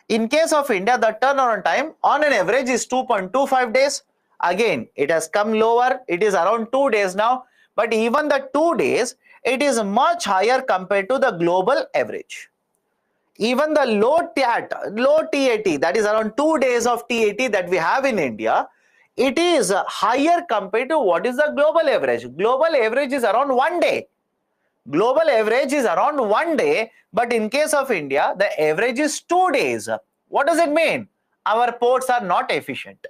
In case of India, the turnaround time on an average is 2.25 days. Again, it has come lower. It is around 2 days now. But even the 2 days, it is much higher compared to the global average. Even the low TAT, that is around 2 days of TAT that we have in India, it is higher compared to what is the global average. Global average is around 1 day. Global average is around 1 day, but in case of India, the average is 2 days. What does it mean? Our ports are not efficient.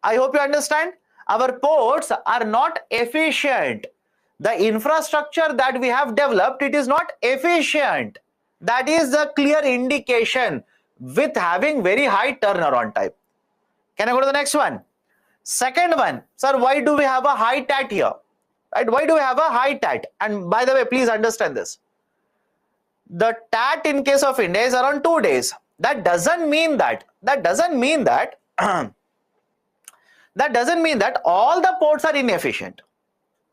I hope you understand. Our ports are not efficient. The infrastructure that we have developed, it is not efficient. That is the clear indication with having very high turnaround time. Can I go to the next one? Second one, sir, why do we have a high TAT here? Right? Why do we have a high TAT? And by the way, please understand this. The TAT in case of India is around 2 days. That doesn't mean that all the ports are inefficient.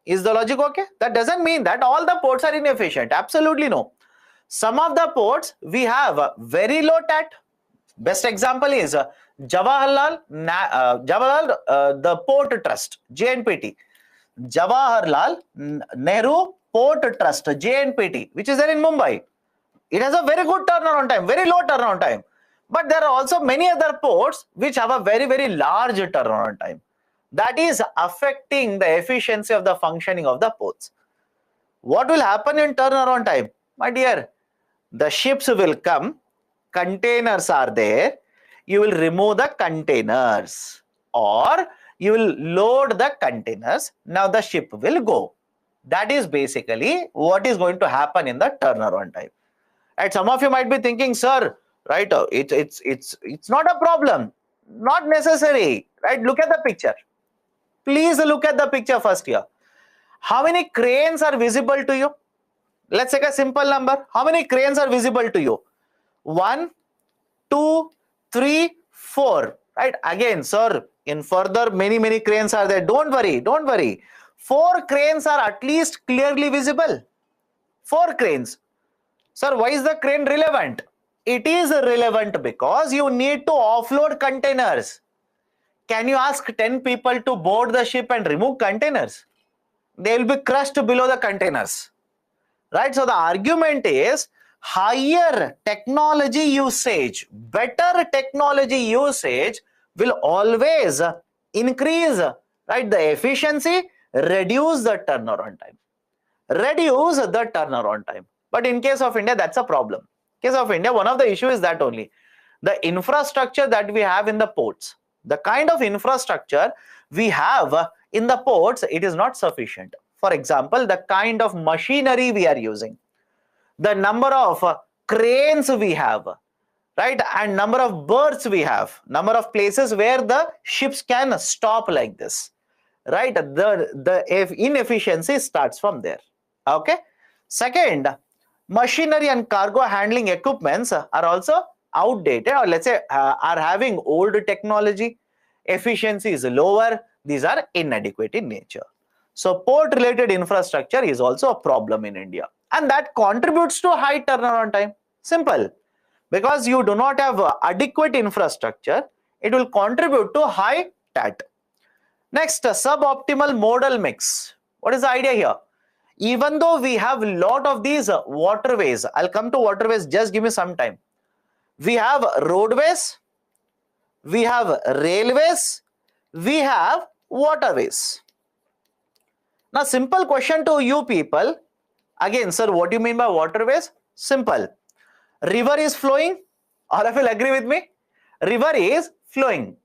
Is the logic okay? That doesn't mean that all the ports are inefficient. Absolutely no. Some of the ports we have very low TAT. Best example is Jawaharlal, the Port Trust, JNPT. Jawaharlal Nehru Port Trust, JNPT, which is there in Mumbai. It has a very good turnaround time, very low turnaround time. But there are also many other ports which have a very, very large turnaround time. That is affecting the efficiency of the functioning of the ports. What will happen in turnaround time? My dear, the ships will come, containers are there, you will remove the containers or you will load the containers. Now the ship will go. That is basically what is going to happen in the turnaround time. And some of you might be thinking, sir, right? It's not a problem. Not necessary, right? Look at the picture. Please look at the picture first here. How many cranes are visible to you? Let's take a simple number. How many cranes are visible to you? 1, 2, 3, 4. Right? Again, sir, in further many cranes are there. Don't worry, don't worry. 4 cranes are at least clearly visible. 4 cranes. Sir, why is the crane relevant? It is relevant because you need to offload containers. Can you ask 10 people to board the ship and remove containers? They will be crushed below the containers. Right? So the argument is higher technology usage, better technology usage will always increase, right, the efficiency, reduce the turnaround time. Reduce the turnaround time. But in case of India, that's a problem. In case of India, one of the issues is that only the infrastructure that we have in the ports, the kind of infrastructure we have in the ports, it is not sufficient. For example, the kind of machinery we are using, the number of cranes we have, right, and number of berths we have, number of places where the ships can stop like this, right? The inefficiency starts from there. Okay. Second, machinery and cargo handling equipments are also outdated, or let's say are having old technology. Efficiency is lower. These are inadequate in nature. So port related infrastructure is also a problem in India, and that contributes to high turnaround time. Simple. Because you do not have adequate infrastructure, it will contribute to high TAT. Next, suboptimal modal mix. What is the idea here? Even though we have a lot of these waterways, I'll come to waterways, just give me some time. We have roadways, we have railways, we have waterways. Now, simple question to you people. Again, sir, what do you mean by waterways? Simple. River is flowing. All of you will agree with me? River is flowing.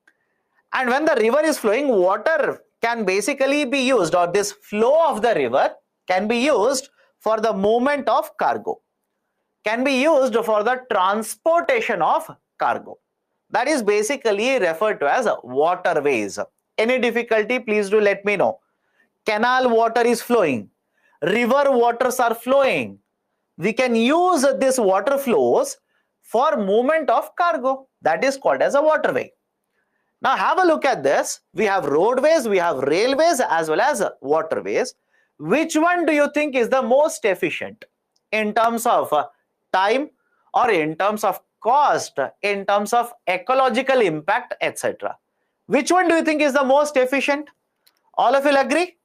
And when the river is flowing, water can basically be used, or this flow of the river can be used for the movement of cargo, can be used for the transportation of cargo. That is basically referred to as waterways. Any difficulty, please do let me know. Canal water is flowing. River waters are flowing. We can use this water flows for movement of cargo. That is called as a waterway. Now have a look at this. We have roadways, we have railways as well as waterways. Which one do you think is the most efficient in terms of time, or in terms of cost, in terms of ecological impact, etc.? Which one do you think is the most efficient? All of you will agree?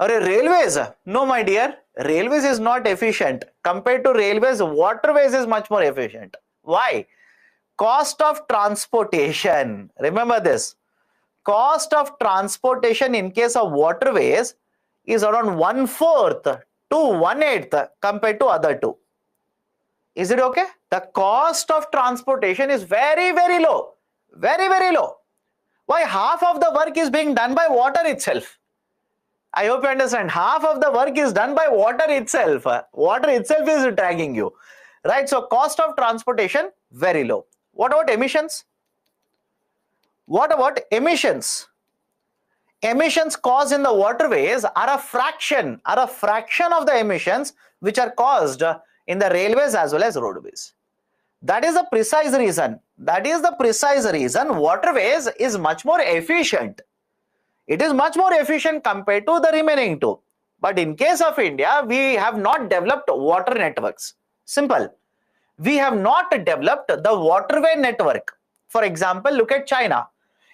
Or railways? No, my dear. Railways is not efficient. Compared to railways, waterways is much more efficient. Why? Cost of transportation. Remember this. Cost of transportation in case of waterways is around 1/4 to 1/8 compared to other two. Is it okay? The cost of transportation is very low. Very low. Why? Half of the work is being done by water itself. I hope you understand. Half of the work is done by water itself. Water itself is dragging you. Right? So cost of transportation, very low. What about emissions? What about emissions? Emissions caused in the waterways are a fraction of the emissions which are caused in the railways as well as roadways. That is the precise reason. Waterways is much more efficient. It is much more efficient compared to the remaining two. But in case of India, we have not developed water networks. Simple. We have not developed the waterway network. For example, look at China.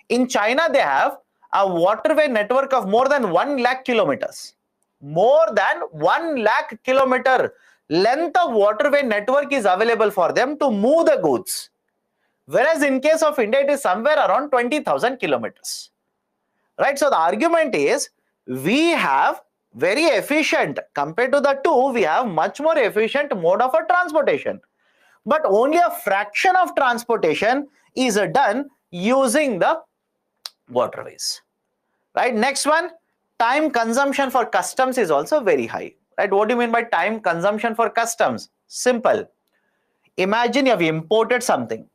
In China, they have a waterway network of more than 1 lakh kilometers. More than 1 lakh kilometer length of waterway network is available for them to move the goods. Whereas in case of India, it is somewhere around 20,000 kilometers. Right? So the argument is we have very efficient, compared to the two, we have much more efficient mode of a transportation. But only a fraction of transportation is done using the waterways. Right? Next one, time consumption for customs is also very high, right? What do you mean by time consumption for customs? Simple. Imagine you have imported something.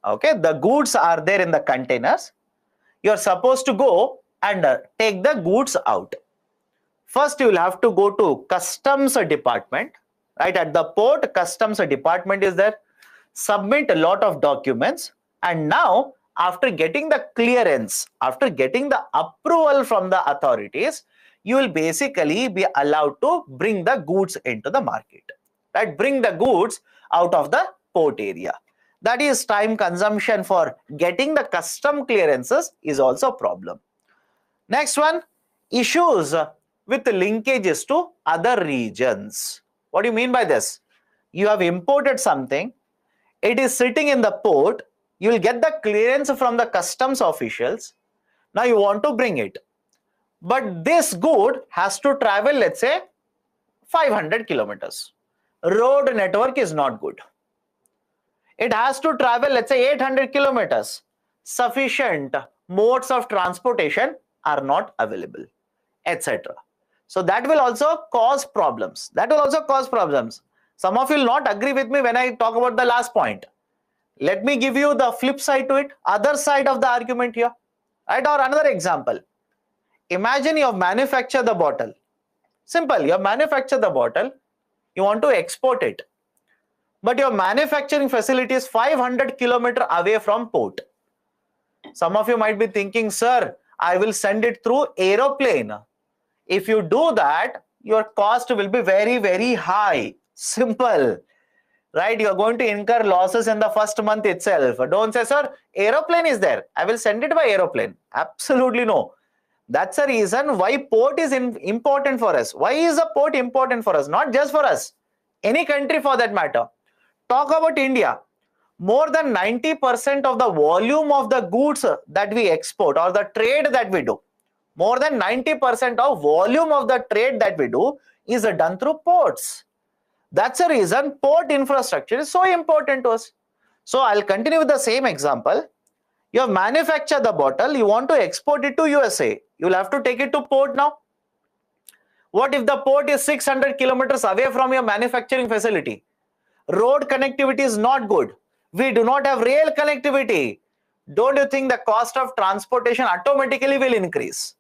Okay, the goods are there in the containers. You are supposed to go and take the goods out. First, you will have to go to customs department, right? At the port, customs department is there. Submit a lot of documents, and now after getting the clearance, after getting the approval from the authorities, you will basically be allowed to bring the goods into the market, right? Bring the goods out of the port area. That is time consumption for getting the custom clearances is also a problem. Next one, issues with linkages to other regions. What do you mean by this? You have imported something, it is sitting in the port, you will get the clearance from the customs officials. Now you want to bring it. But this good has to travel, let's say, 500 kilometers. Road network is not good. It has to travel, let's say, 800 kilometers. Sufficient modes of transportation are not available, etc. So that will also cause problems. Some of you will not agree with me when I talk about the last point. Let me give you the flip side to it, other side of the argument here, right? Or another example. Imagine you have manufactured the bottle. Simple, you have manufactured the bottle, you want to export it. But your manufacturing facility is 500 kilometers away from port. Some of you might be thinking, sir, I will send it through aeroplane. If you do that, your cost will be very, very high. Simple, right? You are going to incur losses in the first month itself. Don't say, sir, aeroplane is there, I will send it by aeroplane. Absolutely no. That's the reason why port is important for us. Why is a port important for us? Not just for us, any country for that matter. Talk about India. More than 90% of the volume of the goods that we export or the trade that we do, more than 90% of volume of the trade that we do is done through ports. That's the reason port infrastructure is so important to us. So I'll continue with the same example. You have manufactured the bottle, you want to export it to USA. You'll have to take it to port now. What if the port is 600 kilometers away from your manufacturing facility? Road connectivity is not good. We do not have rail connectivity. Don't you think the cost of transportation automatically will increase?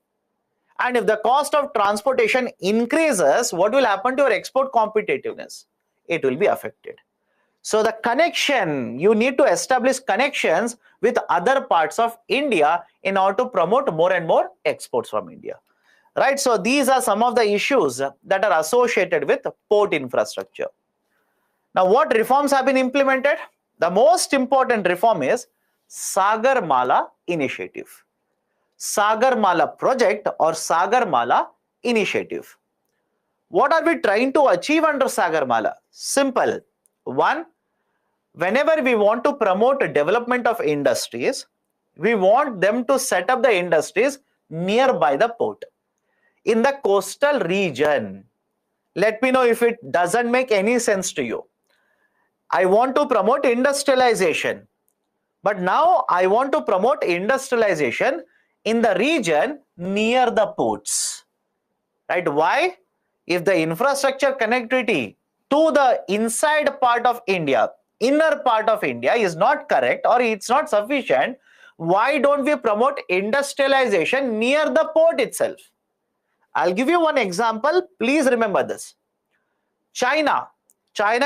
And if the cost of transportation increases, what will happen to your export competitiveness? It will be affected. So the connection, you need to establish connections with other parts of India in order to promote more and more exports from India. Right? So these are some of the issues that are associated with port infrastructure. Now, what reforms have been implemented? The most important reform is Sagarmala initiative. Sagarmala project or Sagarmala initiative. What are we trying to achieve under Sagarmala? Simple. One, whenever we want to promote the development of industries, we want them to set up the industries nearby the port. In the coastal region, let me know if it doesn't make any sense to you. I want to promote industrialization, but now I want to promote industrialization in the region near the ports, right? Why? If the infrastructure connectivity to the inside part of India, inner part of India is not correct or it's not sufficient, why don't we promote industrialization near the port itself? I'll give you one example. Please remember this. China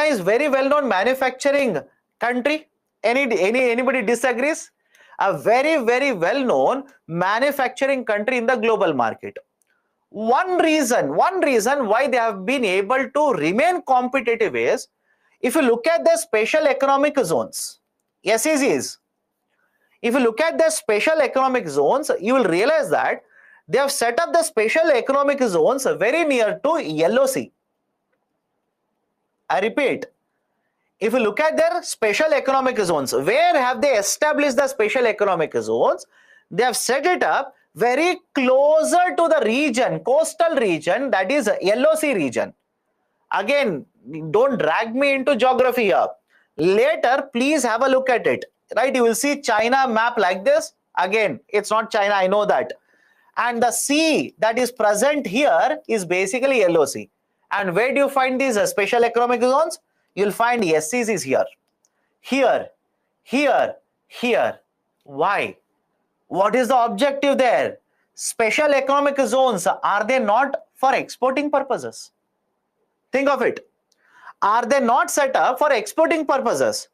is very well known manufacturing country. Anybody disagrees? A very, very well known manufacturing country in the global market. One reason why they have been able to remain competitive is, if you look at the special economic zones, SEZs, if you look at the special economic zones, you will realize that they have set up the special economic zones very near to Yellow Sea. I repeat, if you look at their special economic zones, where have they established the special economic zones? They have set it up very closer to the region, coastal region, that is Yellow Sea region. Again, don't drag me into geography here. Later, please have a look at it. Right? You will see China map like this. Again, it's not China, I know that. and the sea that is present here is basically yellow sea. And where do you find these special economic zones? You'll find SEZs here, here, here, here. Why? What is the objective there? Special economic zones, are they not for exporting purposes? Think of it. Are they not set up for exporting purposes?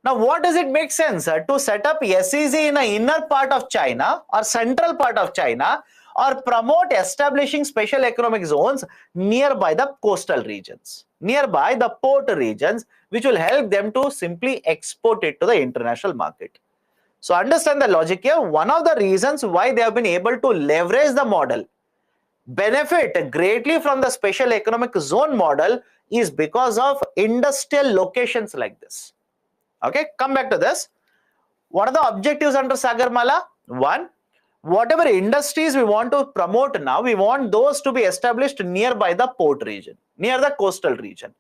Now, what does it make sense to set up SEZ in the inner part of China or central part of China, or promote establishing special economic zones nearby the coastal regions, nearby the port regions, which will help them to simply export it to the international market? So understand the logic here. One of the reasons why they have been able to leverage the model, benefit greatly from the special economic zone model, is because of industrial locations like this. Okay, come back to this. What are the objectives under Sagarmala? One, whatever industries we want to promote now, we want those to be established nearby the port region, near the coastal region.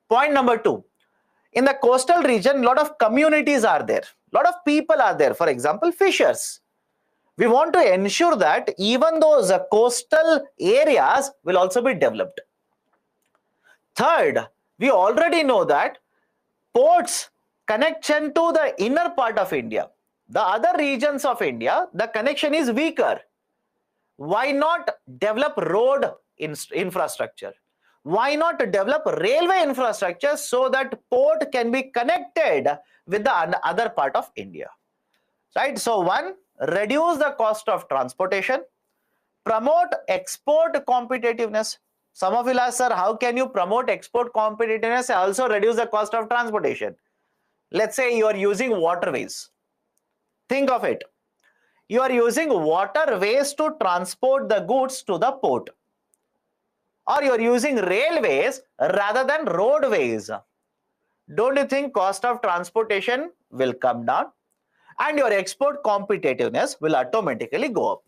Point number two, in the coastal region, a lot of communities are there, a lot of people are there. For example, fishers. We want to ensure that even those coastal areas will also be developed. Third, we already know that ports connection to the inner part of India, the other regions of India, the connection is weaker. Why not develop road infrastructure? Why not develop railway infrastructure so that port can be connected with the other part of India? Right? So one, reduce the cost of transportation, promote export competitiveness. Some of you ask, sir, how can you promote export competitiveness and also reduce the cost of transportation? Let's say you are using waterways. Think of it. You are using waterways to transport the goods to the port, or you are using railways rather than roadways. Don't you think cost of transportation will come down and your export competitiveness will automatically go up?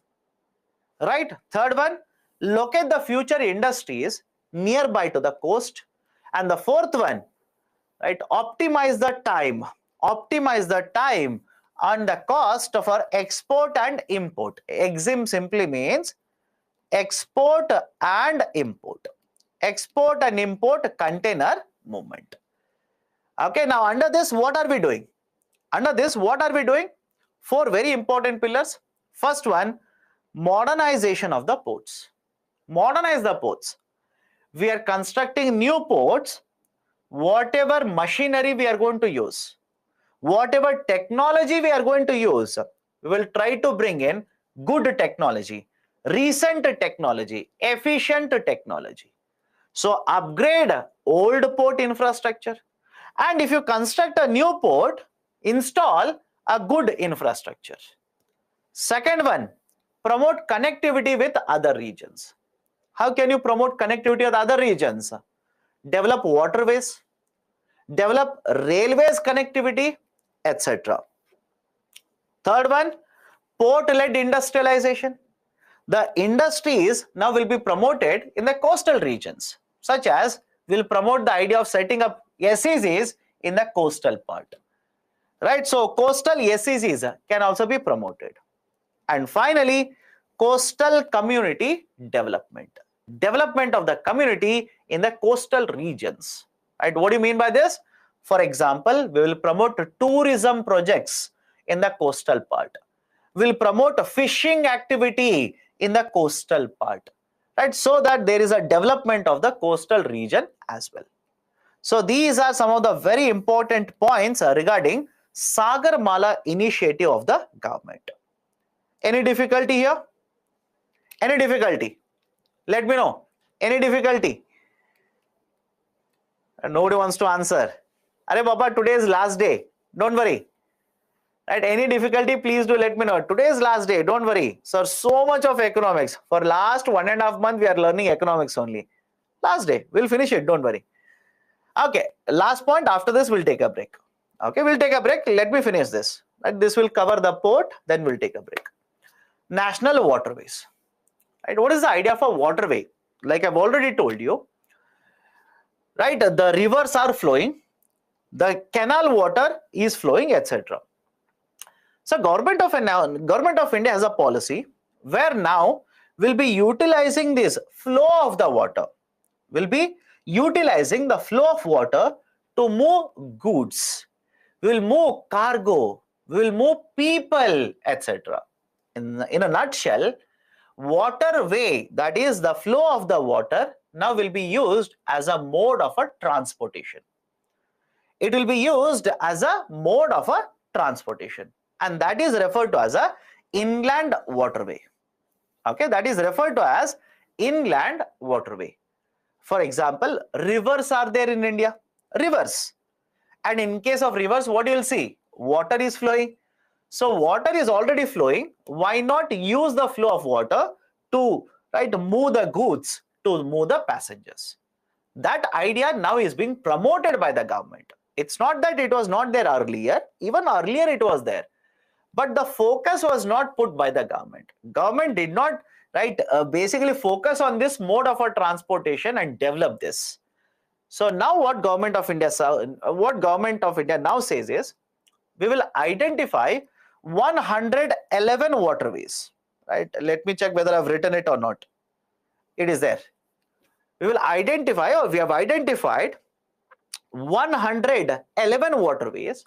Right? Third one, locate the future industries nearby to the coast. And the fourth one, right, optimize the time and the cost for export and import. EXIM simply means export and import container movement. Okay, now under this, what are we doing? Four very important pillars. First one, modernization of the ports. Modernize the ports. We are constructing new ports. Whatever machinery we are going to use, whatever technology we are going to use, we will try to bring in good technology, recent technology, efficient technology. So upgrade old port infrastructure, and if you construct a new port, install a good infrastructure. Second one, promote connectivity with other regions. How can you promote connectivity with other regions? Develop waterways, develop railways connectivity, etc. Third one, port-led industrialization. The industries now will be promoted in the coastal regions, such as will promote the idea of setting up SEZs in the coastal part. Right? So coastal SEZs can also be promoted. And finally, coastal community development. Development of the community in the coastal regions. Right? What do you mean by this? For example, we will promote tourism projects in the coastal part. We will promote fishing activity in the coastal part. Right? So that there is a development of the coastal region as well. So these are some of the very important points regarding Sagarmala initiative of the government. Any difficulty here? Any difficulty? Let me know. Any difficulty? Nobody wants to answer. Arey Baba, today is last day. Don't worry. Right? Any difficulty, please do let me know. Today is last day. Don't worry. Sir, so much of economics. For last 1.5 months, we are learning economics only. Last day. We'll finish it. Don't worry. Okay. Last point. After this, we'll take a break. Okay. We'll take a break. Let me finish this. Right? This will cover the port. Then we'll take a break. National waterways. Right? What is the idea of a waterway? Like I've already told you. Right? The rivers are flowing. The canal water is flowing, etc. So government of India has a policy where now we'll be utilizing this flow of the water. We'll be utilizing the flow of water to move goods. We will move cargo. We will move people, etc. In a nutshell, waterway, that is the flow of the water, now will be used as a mode of a transportation. It will be used as a mode of a transportation, and that is referred to as a inland waterway. Okay, that is referred to as inland waterway. For example, rivers are there in India, rivers. And in case of rivers, what you will see? Water is flowing. So water is already flowing. Why not use the flow of water to move the goods, to move the passengers? That idea now is being promoted by the government. It's not that it was not there earlier. Even earlier it was there. But the focus was not put by the government. Government did not basically focus on this mode of a transportation and develop this. So now what government of India now says is, we will identify 111 waterways. Right? Let me check whether I've written it or not. It is there. We will identify, or we have identified 111 waterways,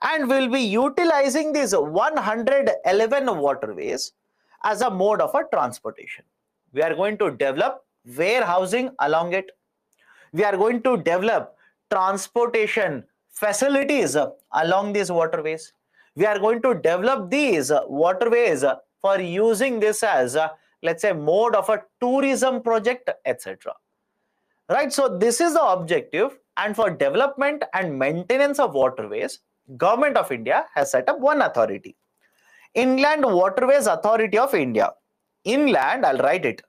and we will be utilizing these 111 waterways as a mode of a transportation. We are going to develop warehousing along it. We are going to develop transportation facilities along these waterways. We are going to develop these waterways for using this as let's say mode of a tourism project, etc. Right, so this is the objective, and for development and maintenance of waterways, Government of India has set up one authority, Inland Waterways Authority of India. Inland, I'll write it,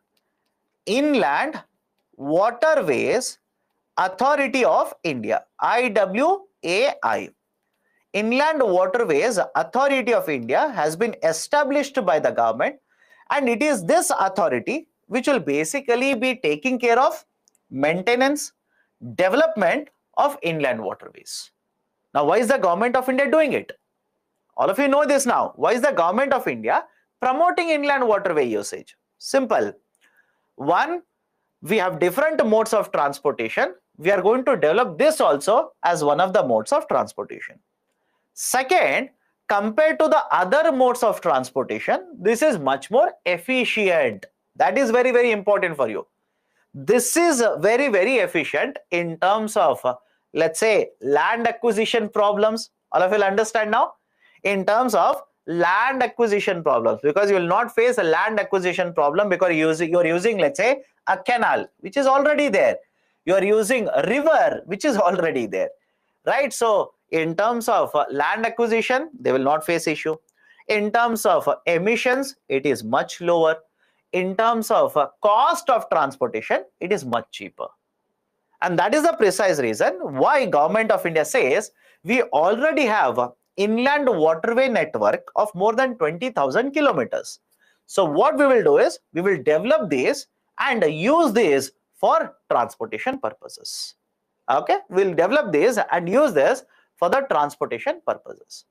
Inland Waterways Authority of India, IWAI. Inland Waterways Authority of India has been established by the government, and it is this authority which will basically be taking care of maintenance, development of inland waterways. Now, why is the Government of India doing it? All of you know this now. Why is the Government of India promoting inland waterway usage? Simple. One, we have different modes of transportation. We are going to develop this also as one of the modes of transportation. Second, compared to the other modes of transportation, this is much more efficient. That is very, very important for you. This is very, very efficient in terms of, let's say, land acquisition problems. All of you will understand now. In terms of land acquisition problems, because you will not face a land acquisition problem because you are using, let's say, a canal which is already there. You are using a river which is already there, right? So in terms of land acquisition, they will not face issue. In terms of emissions, it is much lower. In terms of cost of transportation, it is much cheaper. And that is the precise reason why Government of India says we already have an inland waterway network of more than 20,000 kilometers. So what we will do is, we will develop this and use this for transportation purposes. Okay, we'll develop this and use this for the transportation purposes.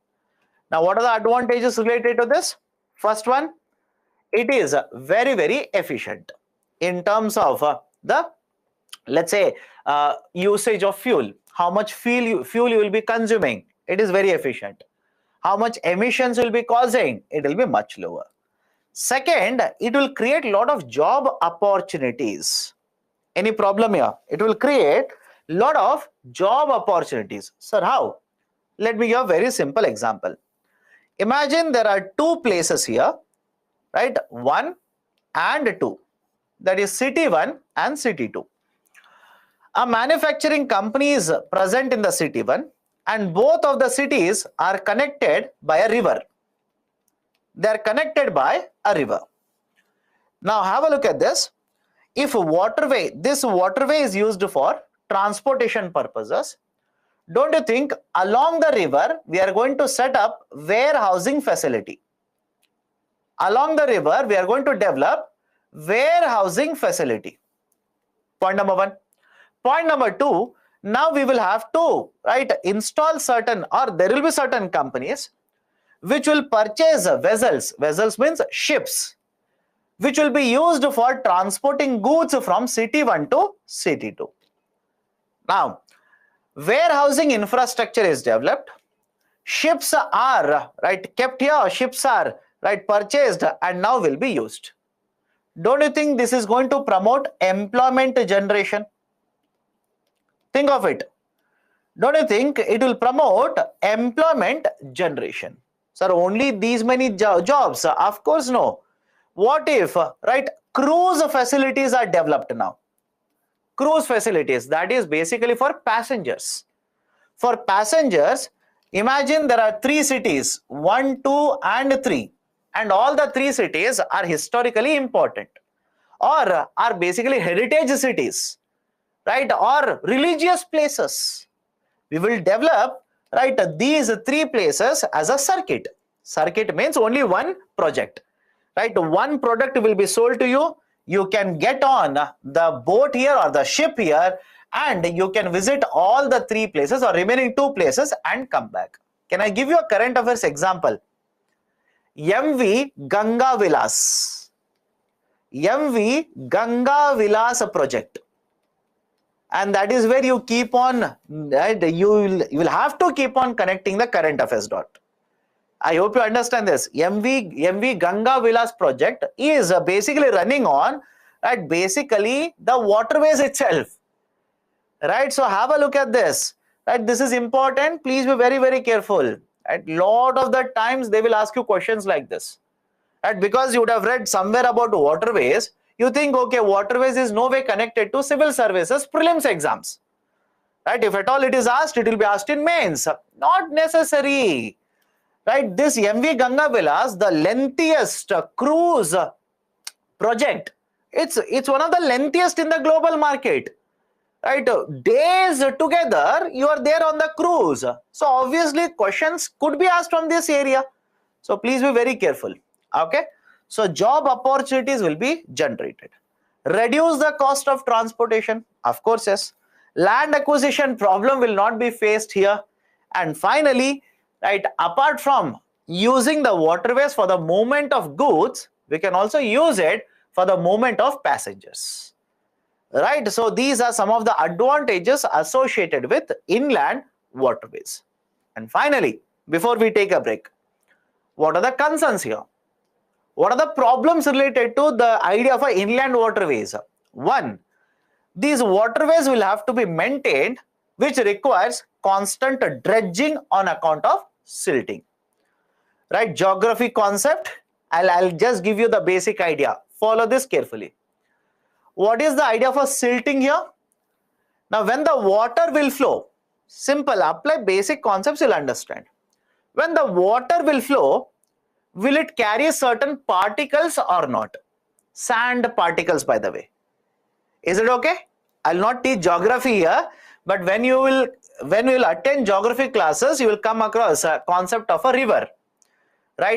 Now, what are the advantages related to this? First one, it is very, very efficient in terms of the, let's say, usage of fuel. How much fuel you will be consuming, it is very efficient. How much emissions will be causing, it will be much lower. Second, it will create a lot of job opportunities. Any problem here? It will create a lot of job opportunities. Sir, how? Let me give a very simple example. Imagine there are two places here, right? 1 and 2. That is city 1 and city 2. A manufacturing company is present in the city 1, and both of the cities are connected by a river. They are connected by a river. Now have a look at this. If this waterway is used for transportation purposes, don't you think along the river we are going to set up warehousing facility? Along the river we are going to develop warehousing facility. Point number 1. Point number 2, now we will have to install certain, or there will be certain companies which will purchase vessels. Vessels means ships. which will be used for transporting goods from city 1 to city 2. Now, warehousing infrastructure is developed. Ships are kept here, ships are purchased and now will be used. Don't you think this is going to promote employment generation? Think of it. Don't you think it will promote employment generation? Sir, only these many jobs? Of course no. What if cruise facilities are developed now? Cruise facilities, that is basically for passengers. For passengers, imagine there are 3 cities, 1, 2 and 3, and all the 3 cities are historically important or are basically heritage cities, or religious places. We will develop these 3 places as a circuit. Circuit means only one project, one product will be sold to you. You can get on the boat here or the ship here and you can visit all the 3 places or remaining 2 places and come back. Can I give you a current affairs example? MV Ganga Vilas. MV Ganga Vilas project. And that is where you keep on, you will have to keep on connecting the current affairs dot. I hope you understand this. MV Ganga Vilas project is basically running on basically the waterways itself. So have a look at this. This is important. Please be very, very careful. Lot of the times they will ask you questions like this. Because you would have read somewhere about waterways, you think, okay, waterways is no way connected to civil services prelims exams. If at all it is asked, it will be asked in mains. Not necessary. This MV Ganga Vilas, the lengthiest cruise project, it's one of the lengthiest in the global market. Days together you are there on the cruise. So obviously questions could be asked from this area. So please be very careful. Okay. So job opportunities will be generated. Reduce the cost of transportation. Of course, yes. Land acquisition problem will not be faced here. And finally, apart from using the waterways for the movement of goods, we can also use it for the movement of passengers. So these are some of the advantages associated with inland waterways. And finally, before we take a break, what are the concerns here? What are the problems related to the idea of inland waterways? One, these waterways will have to be maintained, which requires constant dredging on account of silting. Geography concept, I'll just give you the basic idea. Follow this carefully. What is the idea of silting here? Now, when the water will flow, simple, apply basic concepts, you'll understand. When the water will flow, will it carry certain particles or not? Sand particles, by the way. Is it okay? I'll not teach geography here, but when you will attend geography classes, you will come across a concept of a river.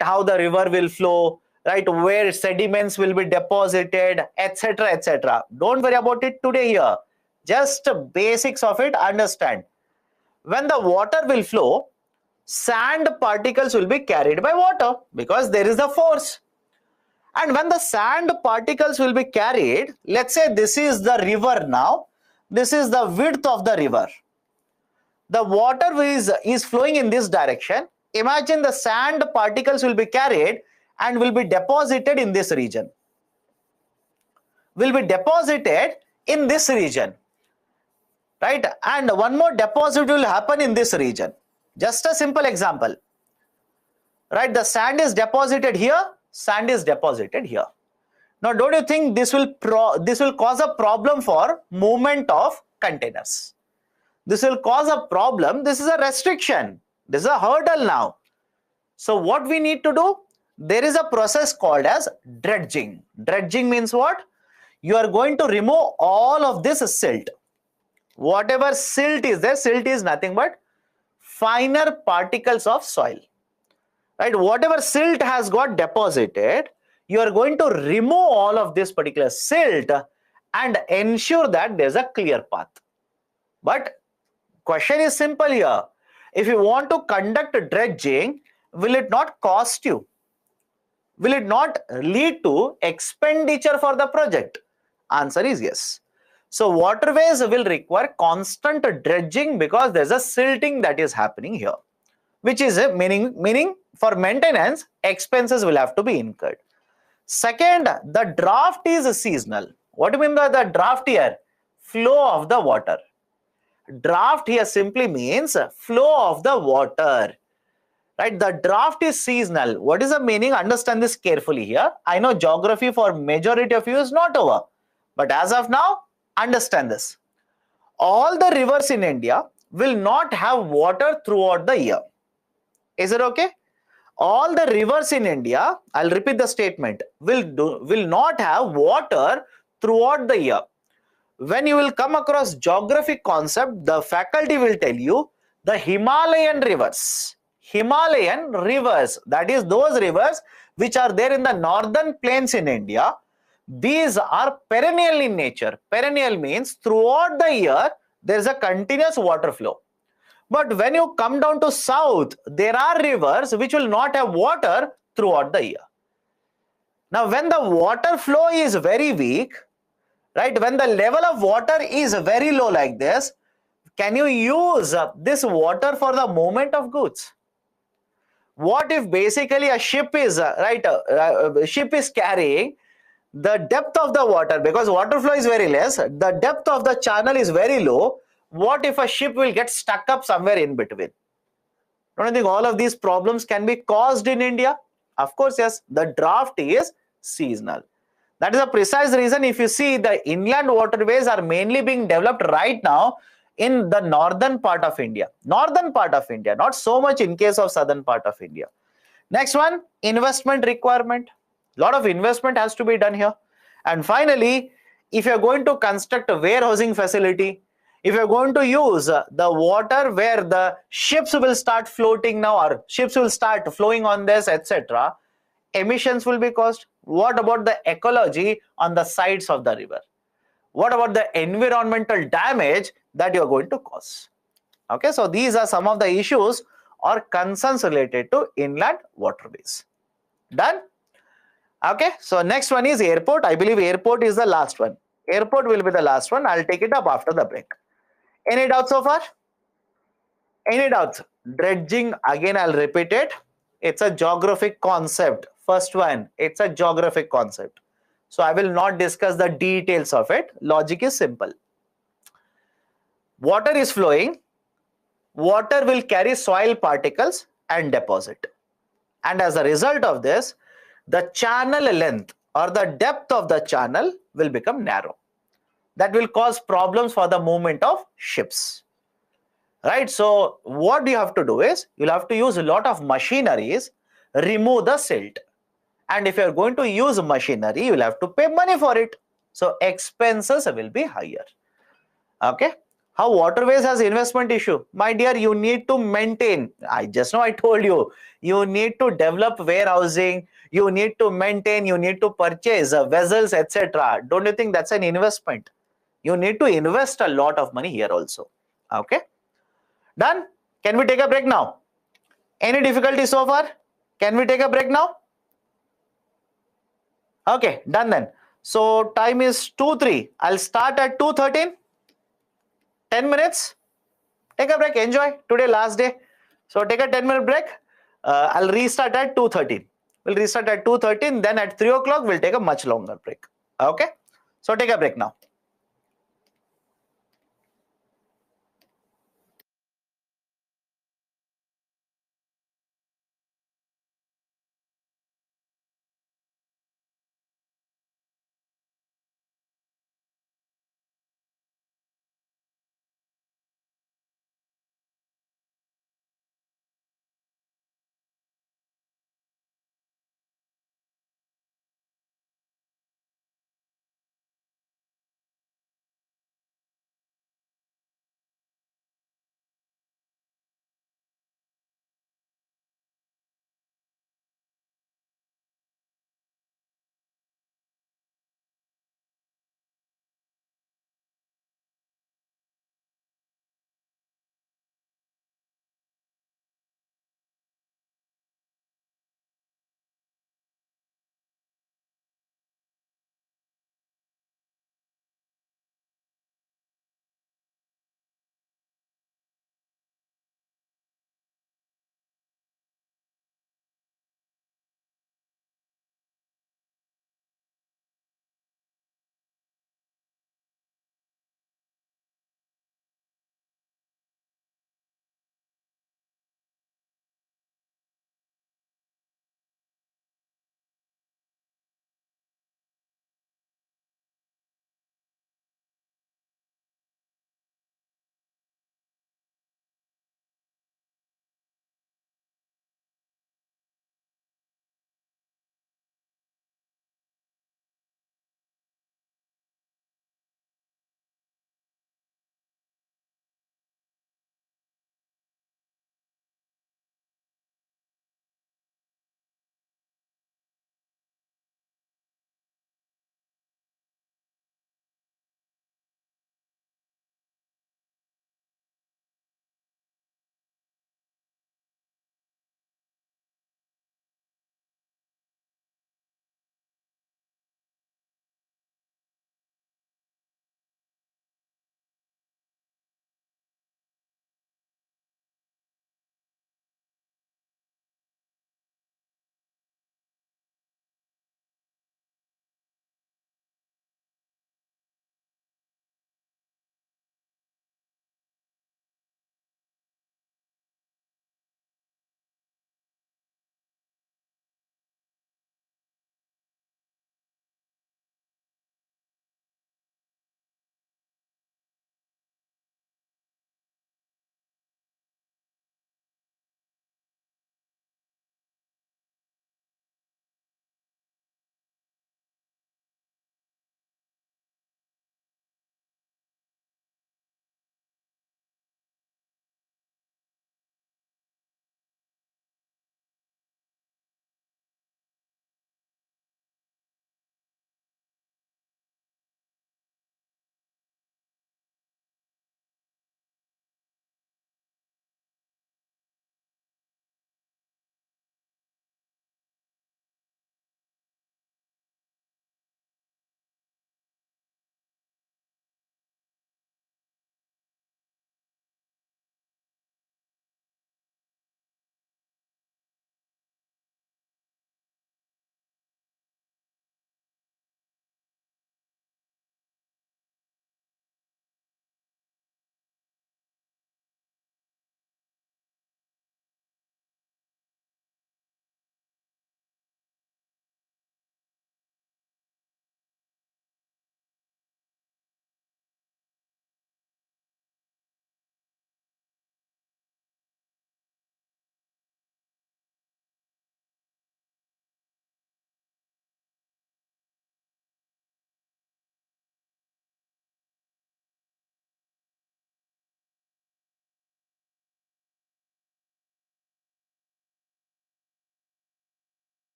How the river will flow, where sediments will be deposited, etc., etc. Don't worry about it today here. Just basics of it, understand. When the water will flow, sand particles will be carried by water because there is a force. And when the sand particles will be carried, let's say this is the river now, this is the width of the river. The water is flowing in this direction. Imagine the sand particles will be carried and will be deposited in this region. Will be deposited in this region. And one more deposit will happen in this region. Just a simple example. The sand is deposited here, sand is deposited here. Now, don't you think this will cause a problem for movement of containers? This will cause a problem. This is a restriction. This is a hurdle now. So what we need to do? There is a process called as dredging. Dredging means what? You are going to remove all of this silt. Whatever silt is there, silt is nothing but finer particles of soil. Whatever silt has got deposited, you are going to remove all of this particular silt and ensure that there's a clear path. But question is simple here. If you want to conduct dredging, will it not cost you? Will it not lead to expenditure for the project? Answer is yes. So waterways will require constant dredging because there's a silting that is happening here, which is a meaning for maintenance expenses will have to be incurred. Second, the draft is seasonal. What do you mean by the draft here? Flow of the water. Draft here simply means flow of the water. Right? The draft is seasonal. What is the meaning? Understand this carefully here. I know geography for majority of you is not over. But as of now, understand this. All the rivers in India will not have water throughout the year. Is it okay? All the rivers in India, I'll repeat the statement, will not have water throughout the year. When you will come across geographic concept, the faculty will tell you the Himalayan rivers, that is those rivers which are there in the northern plains in India, these are perennial in nature. Perennial means throughout the year there is a continuous water flow. But when you come down to south, there are rivers which will not have water throughout the year. Now, when the water flow is very weak, right, when the level of water is very low like this, can you use this water for the movement of goods? What if basically a ship is ship is carrying the depth of the water, because water flow is very less, the depth of the channel is very low. What if a ship will get stuck up somewhere in between? Don't you think all of these problems can be caused in India? Of course, yes. The draft is seasonal. That is a precise reason. If you see, the inland waterways are mainly being developed right now in the northern part of India. Northern part of India, not so much in case of southern part of India. Next one, investment requirement. A lot of investment has to be done here. And finally, if you're going to construct a warehousing facility, if you're going to use the water where the ships will start floating now, or ships will start flowing on this, etc., emissions will be caused. What about the ecology on the sides of the river? What about the environmental damage that you're going to cause? Okay, so these are some of the issues or concerns related to inland waterways. Done? Okay, so next one is airport. I believe airport is the last one. Airport will be the last one. I'll take it up after the break. Any doubts so far? Any doubts? Dredging, again I'll repeat it. It's a geographic concept. First one, it's a geographic concept. So I will not discuss the details of it. Logic is simple. Water is flowing. Water will carry soil particles and deposit. And as a result of this, the channel length or the depth of the channel will become narrow. That will cause problems for the movement of ships. Right? So what you have to do is, you'll have to use a lot of machineries, remove the silt. And if you're going to use machinery, you'll have to pay money for it. So expenses will be higher. Okay. How waterways has investment issue? My dear, you need to maintain. I told you, you need to develop warehousing, you need to maintain, you need to purchase vessels, etc. Don't you think that's an investment? You need to invest a lot of money here also. Okay. Done? Can we take a break now? Any difficulty so far? Can we take a break now? Okay, done then. So time is 2:03. I'll start at 2:13. 10 minutes. Take a break. Enjoy. Today last day. So take a 10-minute break. I'll restart at 2:13. We'll restart at 2:13. Then at 3 o'clock, we'll take a much longer break. Okay. So take a break now.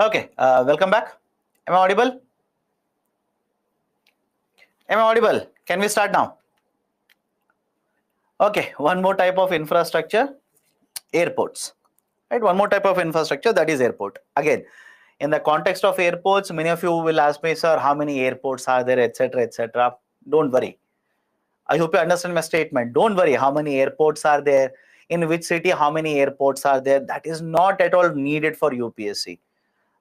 Okay, welcome back. Am I audible? Am I audible? Can we start now? Okay, one more type of infrastructure, airports. Right, one more type of infrastructure, that is airport. Again, in the context of airports, many of you will ask me, sir, how many airports are there, etc., etc. Don't worry. I hope you understand my statement. Don't worry how many airports are there, in which city, how many airports are there. That is not at all needed for UPSC.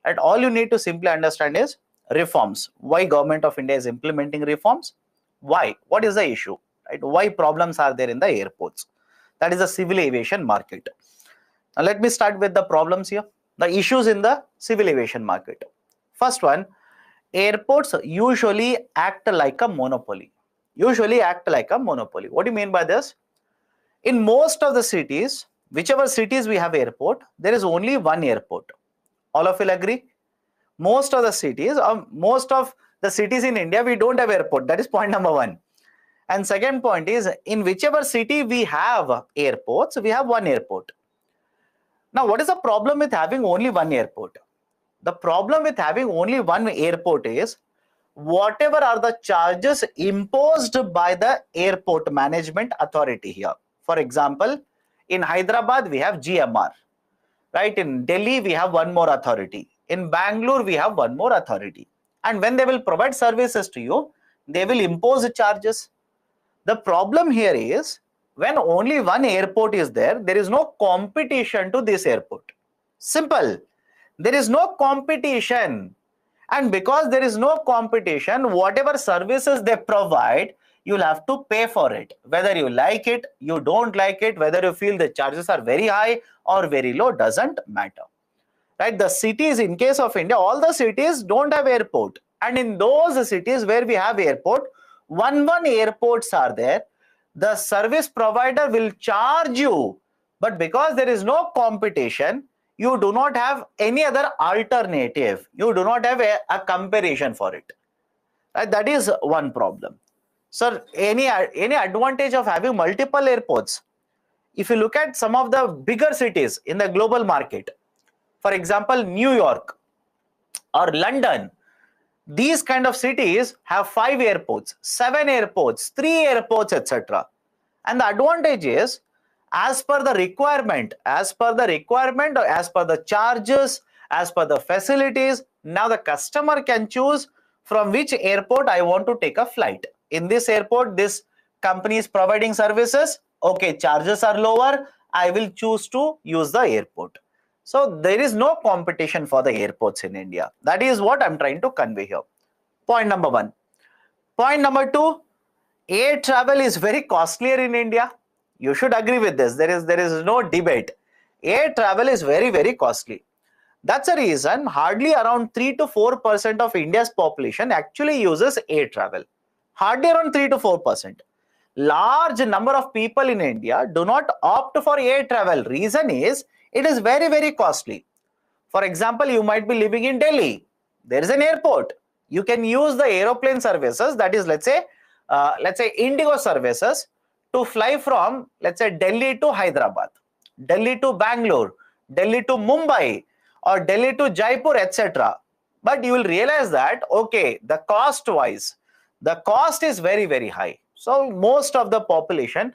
Right? All you need to simply understand is reforms. Why government of India is implementing reforms? Why? What is the issue? Right? Why problems are there in the airports? That is the civil aviation market. Now let me start with the problems here. The issues in the civil aviation market. First one, airports usually act like a monopoly. Usually act like a monopoly. What do you mean by this? In most of the cities, whichever cities we have airport, there is only one airport. All of you will agree? Most of the cities in India, we don't have airport. That is point number one. And second point is, in whichever city we have airports, we have one airport. Now, what is the problem with having only one airport? The problem with having only one airport is, whatever are the charges imposed by the airport management authority here. For example, in Hyderabad, we have GMR. Right? In Delhi, we have one more authority. In Bangalore, we have one more authority. And when they will provide services to you, they will impose charges. The problem here is, when only one airport is there is no competition to this airport. Simple. There is no competition. And because there is no competition, whatever services they provide, you'll have to pay for it. Whether you like it, you don't like it, whether you feel the charges are very high or very low, doesn't matter. Right? The cities, in case of India, all the cities don't have airport. And in those cities where we have airport, one airports are there, the service provider will charge you. But because there is no competition, you do not have any other alternative. You do not have a comparison for it. Right? That is one problem. Sir, any advantage of having multiple airports? If you look at some of the bigger cities in the global market, for example, New York or London, these kind of cities have 5 airports, 7 airports, 3 airports, etc. And the advantage is, as per the requirement, as per the charges, as per the facilities, now the customer can choose from which airport I want to take a flight. In this airport, this company is providing services. Okay, charges are lower. I will choose to use the airport. So there is no competition for the airports in India. That is what I'm trying to convey here. Point number one. Point number two, air travel is very costlier in India. You should agree with this. There is no debate. Air travel is very, very costly. That's the reason hardly around 3 to 4% of India's population actually uses air travel. Hardly around 3 to 4%. Large number of people in India do not opt for air travel. Reason is, it is very, very costly. For example, you might be living in Delhi. There is an airport. You can use the aeroplane services, that is, let's say Indigo services, to fly from, let's say, Delhi to Hyderabad, Delhi to Bangalore, Delhi to Mumbai, or Delhi to Jaipur, etc. But you will realize that, okay, the cost wise, the cost is very, very high. So most of the population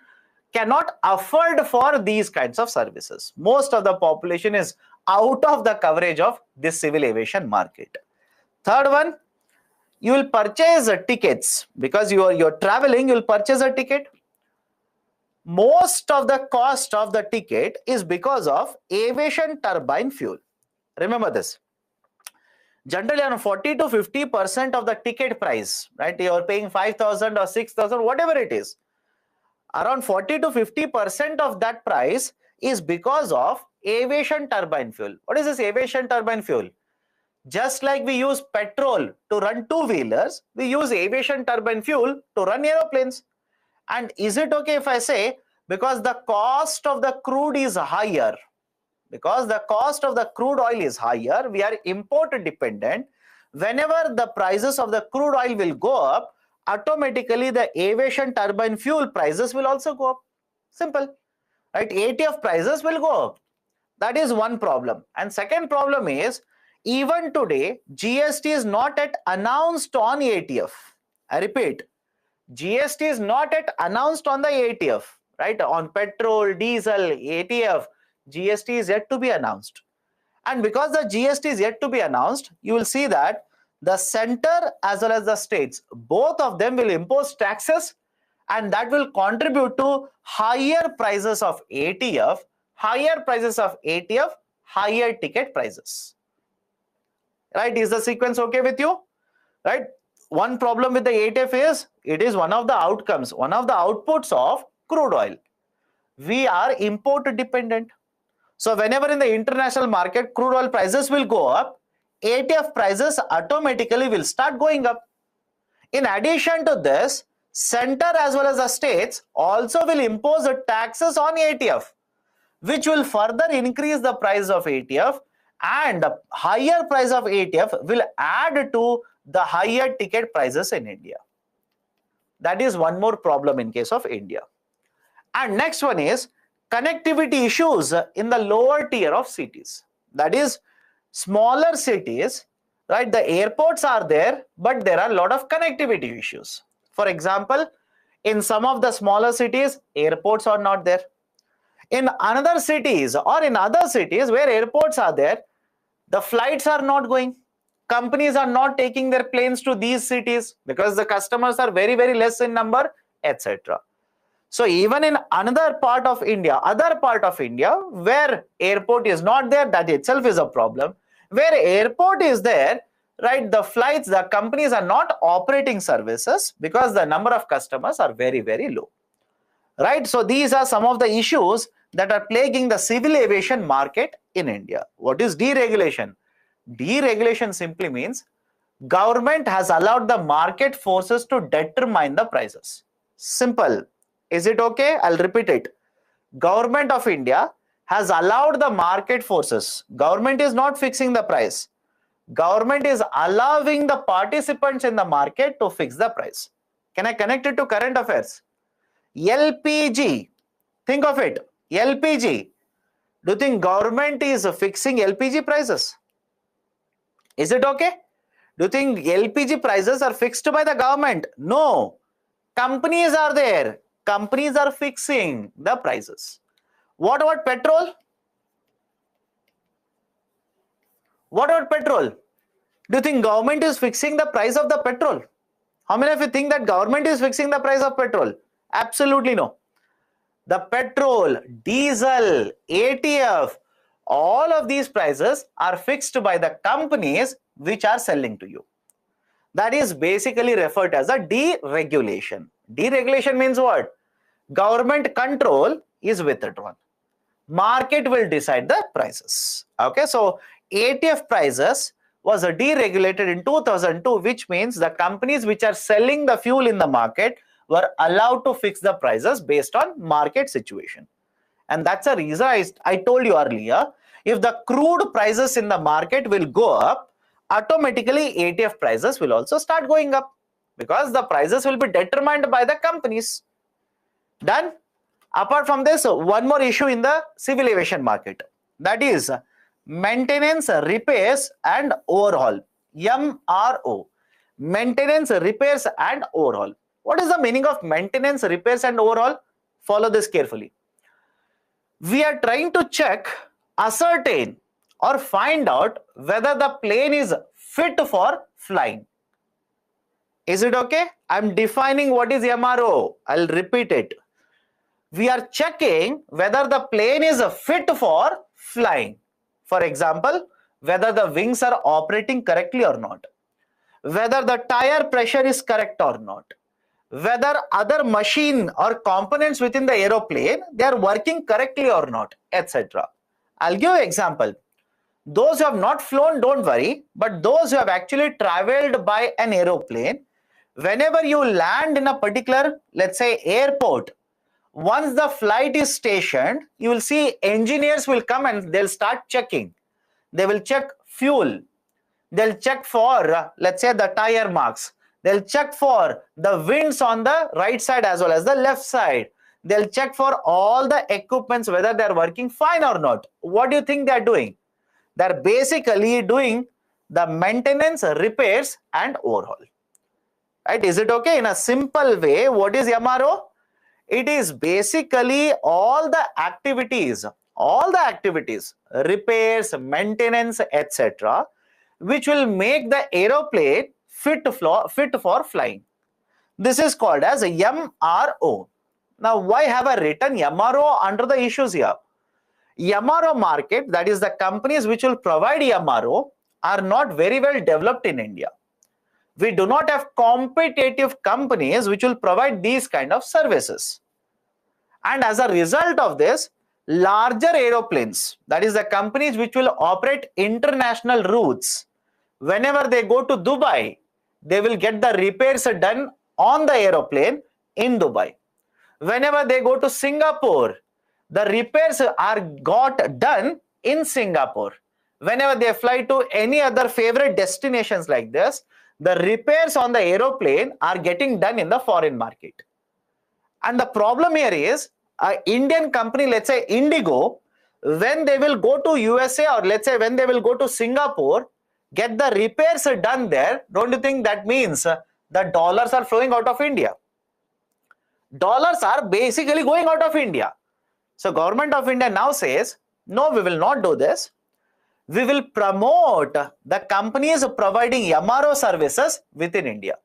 cannot afford for these kinds of services. Most of the population is out of the coverage of this civil aviation market. Third one, you will purchase tickets because you're traveling. You'll purchase a ticket. Most of the cost of the ticket is because of aviation turbine fuel. Remember this. Generally, on 40 to 50% of the ticket price, right? You're paying 5,000 or 6,000, whatever it is. Around 40 to 50% of that price is because of aviation turbine fuel. What is this aviation turbine fuel? Just like we use petrol to run two-wheelers, we use aviation turbine fuel to run aeroplanes. And is it okay if I say, because the cost of the crude is higher, because the cost of the crude oil is higher, we are import dependent. Whenever the prices of the crude oil will go up, automatically the aviation turbine fuel prices will also go up. Simple. Right? ATF prices will go up. That is one problem. And second problem is, even today, GST is not yet announced on ATF. I repeat, GST is not yet announced on the ATF, right? On petrol, diesel, ATF, GST is yet to be announced. And because the GST is yet to be announced, you will see that the center as well as the states, both of them will impose taxes, and that will contribute to higher prices of ATF, higher ticket prices. Right? Is the sequence okay with you? Right? One problem with the ATF is it is one of the outcomes, one of the outputs of crude oil. We are import dependent. So whenever in the international market crude oil prices will go up, ATF prices automatically will start going up. In addition to this, center as well as the states also will impose the taxes on ATF, which will further increase the price of ATF, and the higher price of ATF will add to the higher ticket prices in India. That is one more problem in case of India. And next one is connectivity issues in the lower tier of cities. That is, smaller cities, right? The airports are there, but there are a lot of connectivity issues. For example, in some of the smaller cities, airports are not there. In another cities or in other cities where airports are there, the flights are not going. Companies are not taking their planes to these cities because the customers are very, very less in number, etc. So even in another part of India, where airport is not there, that itself is a problem. Where airport is there, right, the flights, the companies are not operating services because the number of customers are very, very low. Right? So these are some of the issues that are plaguing the civil aviation market in India. What is deregulation? Deregulation simply means government has allowed the market forces to determine the prices. Simple. Is it okay? I'll repeat it. Government of India has allowed the market forces. Government is not fixing the price. Government is allowing the participants in the market to fix the price. Can I connect it to current affairs? LPG. Think of it. LPG. Do you think government is fixing LPG prices? Is it okay? Do you think LPG prices are fixed by the government? No. Companies are there. Companies are fixing the prices. What about petrol? What about petrol? Do you think government is fixing the price of the petrol? How many of you think that government is fixing the price of petrol? Absolutely no. The petrol, diesel, ATF, all of these prices are fixed by the companies which are selling to you. That is basically referred as a deregulation. Deregulation means what? Government control is withdrawn. Market will decide the prices. Okay, so ATF prices was deregulated in 2002, which means the companies which are selling the fuel in the market were allowed to fix the prices based on market situation. And that's the reason I told you earlier, if the crude prices in the market will go up, automatically ATF prices will also start going up because the prices will be determined by the companies. Done? Apart from this, one more issue in the civil aviation market, that is maintenance, repairs and overhaul. MRO. Maintenance, repairs and overhaul. What is the meaning of maintenance, repairs and overhaul? Follow this carefully. We are trying to check, ascertain or find out whether the plane is fit for flying. Is it okay? I'm defining what is MRO. I'll repeat it. We are checking whether the plane is fit for flying. For example, whether the wings are operating correctly or not, whether the tire pressure is correct or not, whether other machine or components within the aeroplane, they are working correctly or not, etc. I'll give an example. Those who have not flown, don't worry, but those who have actually traveled by an aeroplane, whenever you land in a particular, let's say, airport, once the flight is stationed, you will see engineers will come and they'll start checking. They will check fuel. They'll check for, let's say, the tire marks. They'll check for the winds on the right side as well as the left side. They'll check for all the equipments, whether they're working fine or not. What do you think they're doing? They're basically doing the maintenance, repairs and overhaul. Right? Is it okay? In a simple way, what is MRO? It is basically all the activities, repairs, maintenance, etc., which will make the aeroplane fit for flying. This is called as MRO. Now, why have I written MRO under the issues here? MRO market, that is the companies which will provide MRO, are not very well developed in India. We do not have competitive companies which will provide these kind of services. And as a result of this, larger aeroplanes, that is the companies which will operate international routes, whenever they go to Dubai, they will get the repairs done on the aeroplane in Dubai. Whenever they go to Singapore, the repairs are got done in Singapore. Whenever they fly to any other favorite destinations like this, the repairs on the aeroplane are getting done in the foreign market. And the problem here is, an Indian company, let's say Indigo, when they will go to USA, or let's say when they will go to Singapore, get the repairs done there, don't you think that means the dollars are flowing out of India? Dollars are basically going out of India. So government of India now says, no, we will not do this. We will promote the companies providing MRO services within India.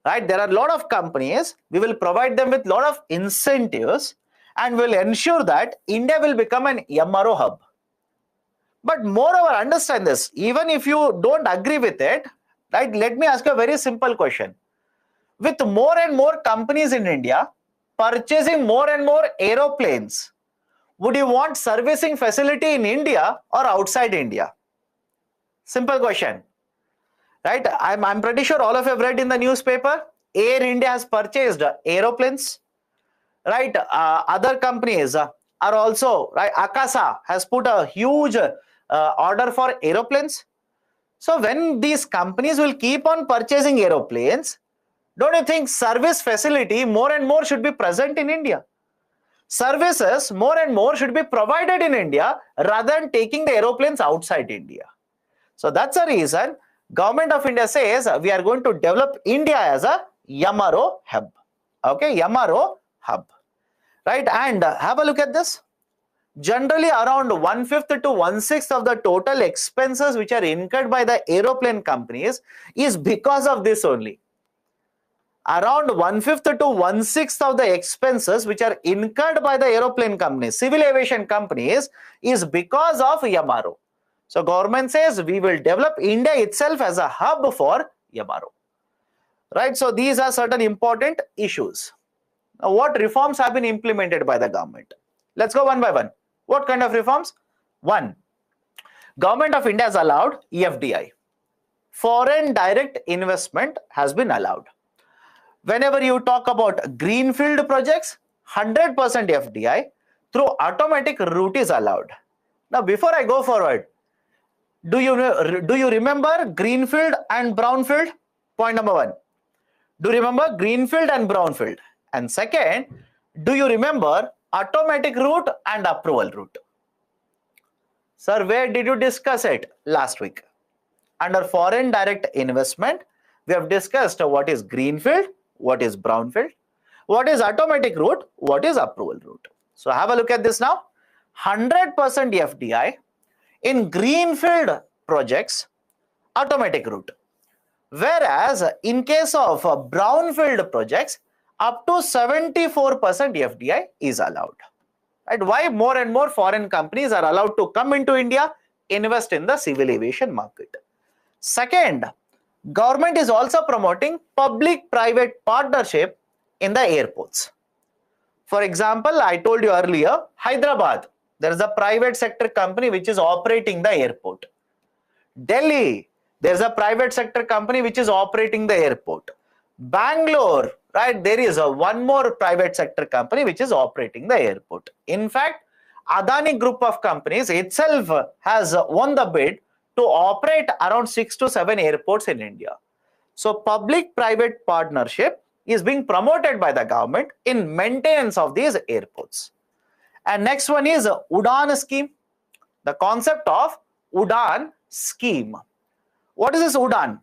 Right? There are a lot of companies, we will provide them with a lot of incentives and will ensure that India will become an MRO hub. But moreover, understand this, even if you don't agree with it, right? Let me ask you a very simple question. With more and more companies in India purchasing more and more aeroplanes, would you want servicing facility in India or outside India? Simple question. Right? I'm pretty sure all of you have read in the newspaper, Air India has purchased aeroplanes. Right? Other companies are also, right? Akasa has put a huge order for aeroplanes. So when these companies will keep on purchasing aeroplanes, don't you think service facility more and more should be present in India? Services more and more should be provided in India rather than taking the aeroplanes outside India. So that's the reason Government of India says we are going to develop India as a MRO hub. Okay, MRO hub. Right? And have a look at this. Generally, around 1/5 to 1/6 of the total expenses which are incurred by the aeroplane companies is because of this only. Around 1/5 to 1/6 of the expenses which are incurred by the aeroplane companies, civil aviation companies, is because of MRO. So government says we will develop India itself as a hub for MRO. Right? So these are certain important issues. Now, what reforms have been implemented by the government? Let's go one by one. What kind of reforms? One, Government of India has allowed FDI. Foreign direct investment has been allowed. Whenever you talk about greenfield projects, 100% FDI through automatic route is allowed. Now, before I go forward, do you remember greenfield and brownfield? Point number one. Do you remember greenfield and brownfield? And second, do you remember automatic route and approval route? Sir, where did you discuss it? Last week. Under foreign direct investment, we have discussed what is greenfield, what is brownfield, what is automatic route, what is approval route. So have a look at this now. 100% FDI in greenfield projects, automatic route. Whereas in case of brownfield projects, up to 74% FDI is allowed. Right? Why more and more foreign companies are allowed to come into India, invest in the civil aviation market. Second, government is also promoting public-private partnership in the airports. For example, I told you earlier, Hyderabad, there is a private sector company which is operating the airport. Delhi, there is a private sector company which is operating the airport. Bangalore, right, there is one more private sector company which is operating the airport. In fact, Adani group of companies itself has won the bid to operate around 6 to 7 airports in India. So public-private partnership is being promoted by the government in maintenance of these airports. And next one is Udan scheme. The concept of Udan scheme. What is this UDAN?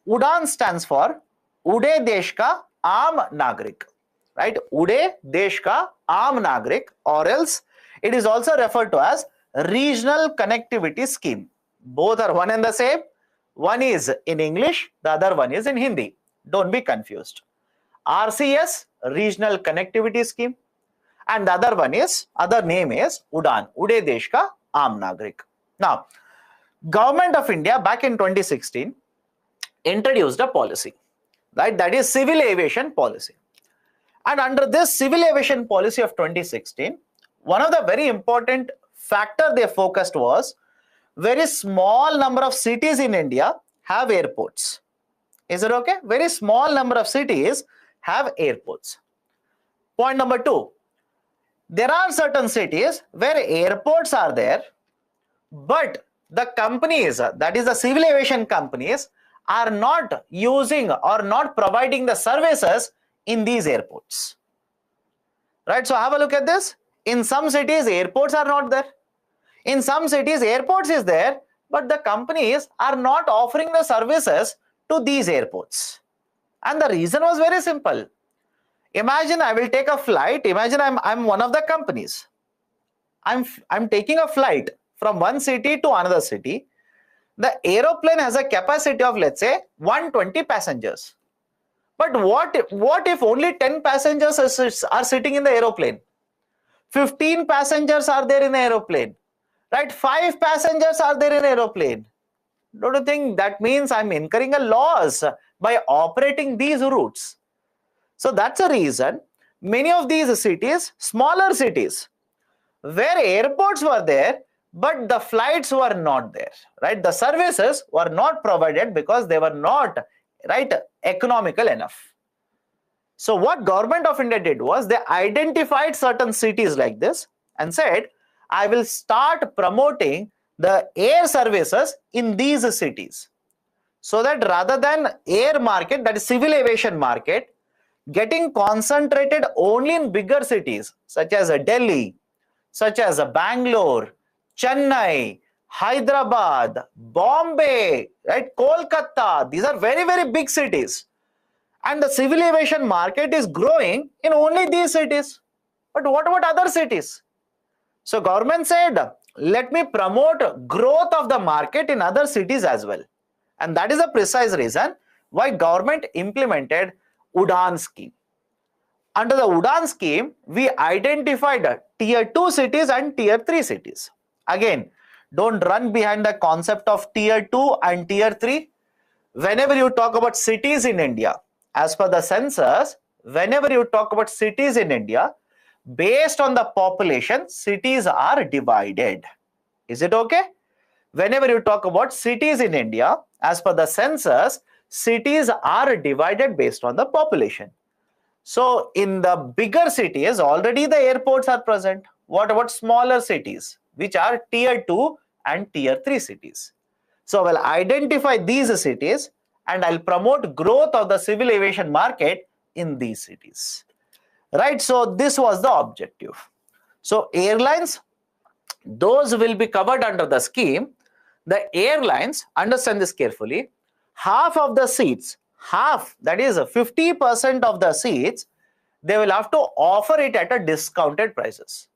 UDAN stands for Ude Desh Ka Aam Nagrik, right? Ude Desh Ka Aam Nagrik, or else it is also referred to as Regional Connectivity Scheme. Both are one and the same. One is in English, the other one is in Hindi. Don't be confused. RCS, Regional Connectivity Scheme, and the other name is UDAN, Ude Desh Ka Aam Nagrik. Now, Government of India back in 2016 introduced a policy, right? That is Civil Aviation Policy. And under this Civil Aviation Policy of 2016, one of the very important factor they focused was very small number of cities in India have airports. Is it okay? Very small number of cities have airports. Point number 2, there are certain cities where airports are there, but the companies, that is the civil aviation companies, are not using or not providing the services in these airports. Right? So have a look at this. In some cities, airports are not there. In some cities, airports is there, but the companies are not offering the services to these airports. And the reason was very simple. Imagine I will take a flight. Imagine I'm one of the companies. I'm taking a flight from one city to another city. The aeroplane has a capacity of, let's say, 120 passengers. But what if only 10 passengers are sitting in the aeroplane? 15 passengers are there in the aeroplane, right? 5 passengers are there in the aeroplane. Don't you think that means I'm incurring a loss by operating these routes? So that's a reason many of these cities, smaller cities, where airports were there, but the flights were not there, right? The services were not provided because they were not, right, economical enough. So what Government of India did was they identified certain cities like this and said, I will start promoting the air services in these cities. So that rather than air market, that is civil aviation market, getting concentrated only in bigger cities such as Delhi, such as Bangalore, Chennai, Hyderabad, Bombay, right, Kolkata, these are very, very big cities. And the civil aviation market is growing in only these cities. But what about other cities? So government said, let me promote growth of the market in other cities as well. And that is the precise reason why government implemented UDAN scheme. Under the UDAN scheme, we identified tier 2 cities and tier 3 cities. Again, don't run behind the concept of tier 2 and tier 3. Whenever you talk about cities in India, as per the census, whenever you talk about cities in India, based on the population, cities are divided. Is it okay? Whenever you talk about cities in India, as per the census, cities are divided based on the population. So in the bigger cities, already the airports are present. What about smaller cities, which are tier 2 and tier 3 cities? So I will identify these cities and I'll promote growth of the civil aviation market in these cities. Right? So this was the objective. So airlines, those will be covered under the scheme. The airlines, understand this carefully, half of the seats, that is 50% of the seats, they will have to offer it at a discounted prices.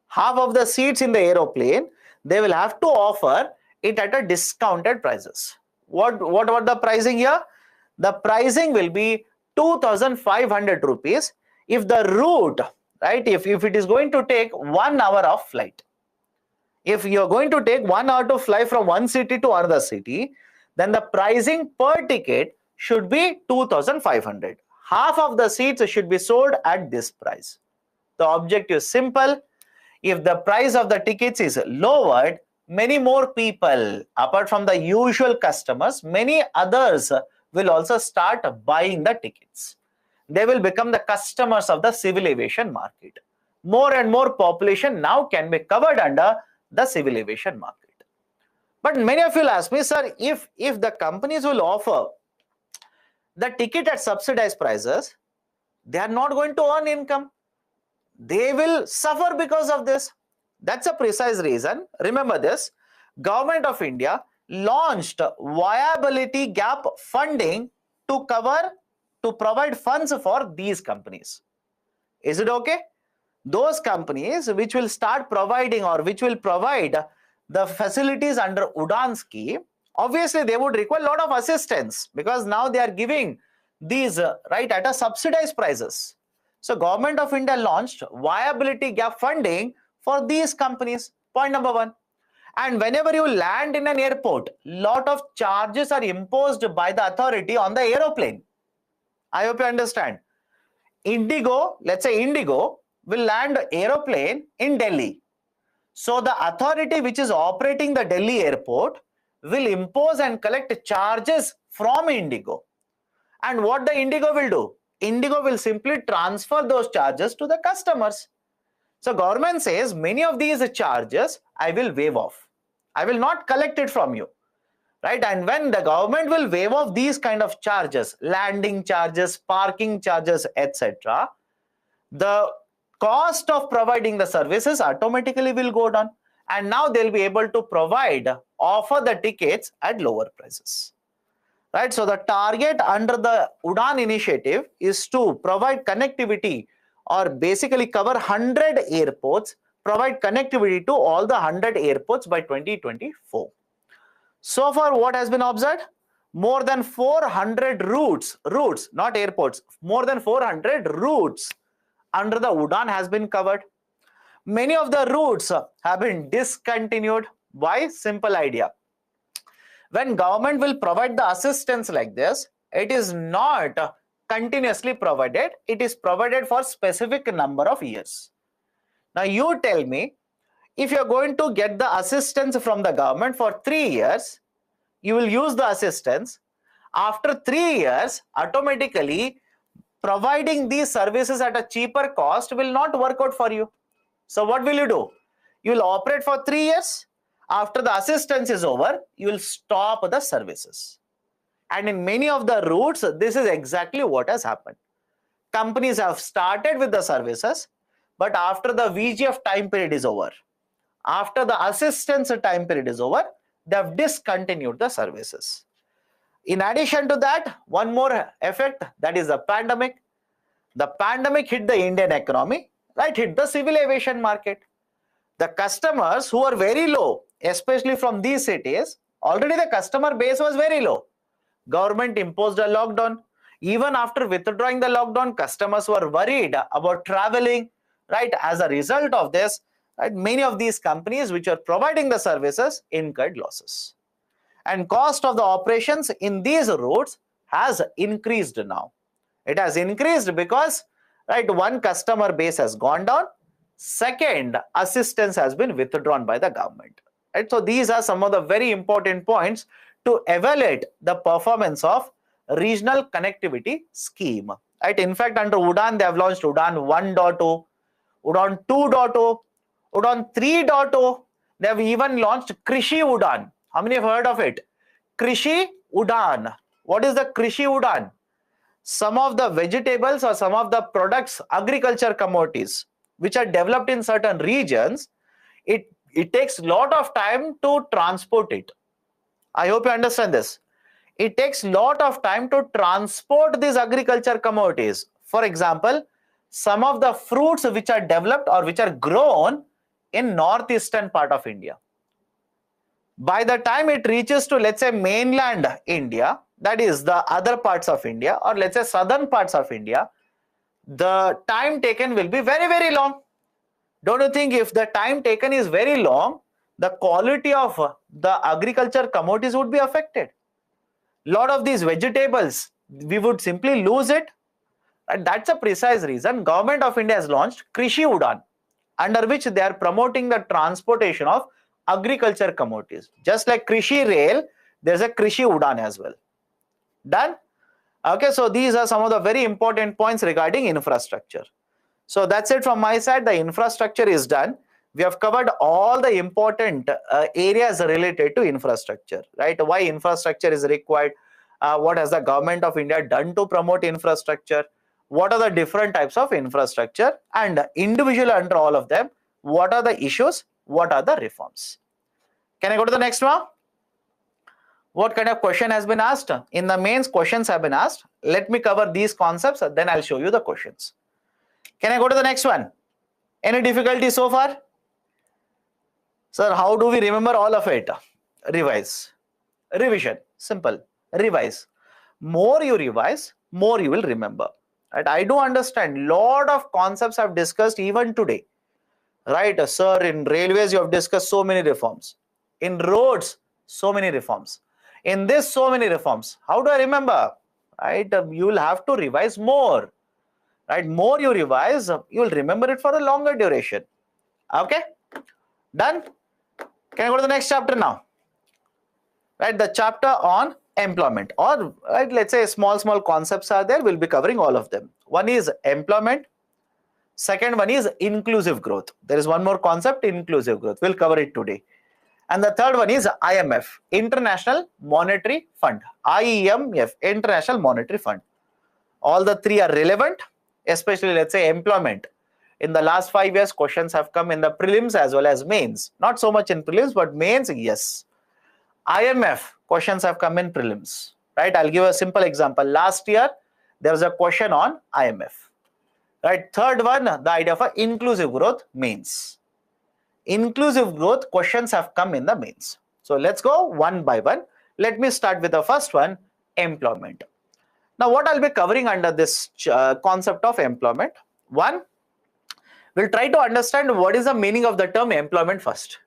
Half of the seats in the aeroplane, they will have to offer it at a discounted prices. What about the pricing here? The pricing will be 2,500 rupees if the route, right, if it is going to take 1 hour of flight. If you're going to take 1 hour to fly from one city to another city, then the pricing per ticket should be 2,500. Half of the seats should be sold at this price. The objective is simple. If the price of the tickets is lowered, many more people, apart from the usual customers, many others will also start buying the tickets. They will become the customers of the civil aviation market. More and more population now can be covered under the civil aviation market. But many of you will ask me, sir, if the companies will offer the ticket at subsidized prices, they are not going to earn income. They will suffer because of this. That's a precise reason. Remember this, Government of India launched viability gap funding to provide funds for these companies. Is it okay? Those companies which will start providing or which will provide the facilities under UDAN scheme, obviously they would require a lot of assistance, because now they are giving these right at a subsidized prices. So Government of India launched viability gap funding for these companies. Point number one. And whenever you land in an airport, lot of charges are imposed by the authority on the aeroplane. I hope you understand. Indigo, let's say Indigo will land aeroplane in Delhi. So the authority which is operating the Delhi airport will impose and collect charges from Indigo. And what the Indigo will do? Indigo will simply transfer those charges to the customers. So government says many of these charges I will waive off. I will not collect it from you. Right? And when the government will waive off these kind of charges, landing charges, parking charges, etc., the cost of providing the services automatically will go down, and now they'll be able to offer the tickets at lower prices. Right? So the target under the UDAN initiative is to provide connectivity, or basically cover 100 airports, provide connectivity to all the 100 airports by 2024. So far, what has been observed? More than 400 routes, not airports, more than 400 routes under the UDAN has been covered. Many of the routes have been discontinued. Why? Simple idea. When government will provide the assistance like this, it is not continuously provided. It is provided for specific number of years. Now you tell me, if you are going to get the assistance from the government for 3 years, you will use the assistance. After 3 years, automatically providing these services at a cheaper cost will not work out for you. So what will you do? You will operate for 3 years. After the assistance is over, you will stop the services. And in many of the routes, this is exactly what has happened. Companies have started with the services, but after the VGF time period is over, after the assistance time period is over, they have discontinued the services. In addition to that, one more effect, that is the pandemic. The pandemic hit the Indian economy, right? Hit the civil aviation market. The customers who are very low, especially from these cities, already the customer base was very low. Government imposed a lockdown. Even after withdrawing the lockdown, customers were worried about traveling, right? As a result of this, right, many of these companies which are providing the services incurred losses. And cost of the operations in these routes has increased now. It has increased because, right, one, customer base has gone down. Second, assistance has been withdrawn by the government. Right? So these are some of the very important points to evaluate the performance of regional connectivity scheme. Right? In fact, under UDAN, they have launched UDAN 1.0, UDAN 2.0, UDAN 3.0. They have even launched Krishi UDAN. How many have heard of it? Krishi UDAN. What is the Krishi UDAN? Some of the vegetables or some of the products, agriculture commodities, which are developed in certain regions, it takes a lot of time to transport it. I hope you understand this. It takes a lot of time to transport these agriculture commodities. For example, some of the fruits which are developed or which are grown in northeastern part of India, by the time it reaches to, let's say, mainland India, that is the other parts of India, or let's say southern parts of India, the time taken will be very, very long. Don't you think if the time taken is very long, the quality of the agriculture commodities would be affected? Lot of these vegetables, we would simply lose it. And that's a precise reason Government of India has launched Krishi UDAN, under which they are promoting the transportation of agriculture commodities. Just like Krishi Rail, there's a Krishi UDAN as well. Done? Okay, so these are some of the very important points regarding infrastructure. So that's it from my side. The infrastructure is done. We have covered all the important areas related to infrastructure, right? Why infrastructure is required, what has the Government of India done to promote infrastructure, what are the different types of infrastructure, and individually under all of them, what are the issues, what are the reforms. Can I go to the next one? What kind of question has been asked? In the mains, questions have been asked. Let me cover these concepts, then I'll show you the questions. Can I go to the next one? Any difficulty so far? Sir, how do we remember all of it? Revise. Revision. Simple. Revise. More you revise, more you will remember. Right? I do understand lot of concepts I've discussed even today. Right, sir, in railways you have discussed so many reforms. In roads, so many reforms. In this, so many reforms. How do I remember? Right, you will have to revise more. Right, more you revise, you will remember it for a longer duration. Okay, done? Can I go to the next chapter now? Right, the chapter on employment, or right, let's say small concepts are there. We'll be covering all of them. One is employment. Second one is inclusive growth. There is one more concept, inclusive growth. We'll cover it today. And the third one is IMF, International Monetary Fund. IMF, International Monetary Fund. All the three are relevant, especially let's say employment. In the last 5 years, questions have come in the prelims as well as mains. Not so much in prelims, but mains, yes. IMF, questions have come in prelims. Right? I'll give a simple example. Last year, there was a question on IMF. Right, third one, the idea of inclusive growth, mains. Inclusive growth questions have come in the mains. So let's go one by one. Let me start with the first one, employment. Now what I'll be covering under this concept of employment. One, we'll try to understand what is the meaning of the term employment first.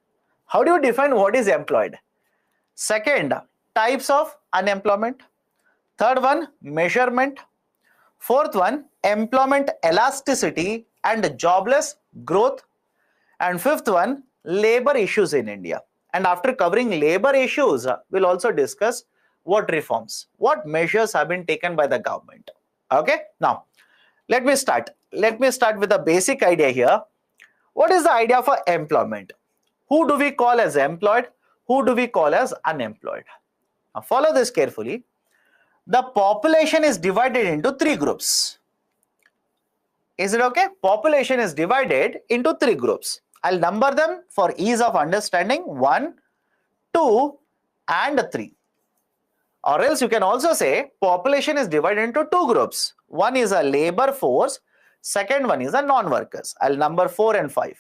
How do you define what is employed? Second, types of unemployment. Third one, measurement. Fourth one, employment elasticity and jobless growth. And fifth one, labor issues in India. And after covering labor issues, we'll also discuss what reforms, what measures have been taken by the government. Okay, now let me start. Let me start with a basic idea here. What is the idea for employment? Who do we call as employed? Who do we call as unemployed? Now follow this carefully. The population is divided into three groups. Is it okay? Population is divided into three groups. I'll number them for ease of understanding. 1, 2, and 3. Or else you can also say population is divided into two groups. One is a labor force. Second one is a non-workers. I'll number 4 and 5.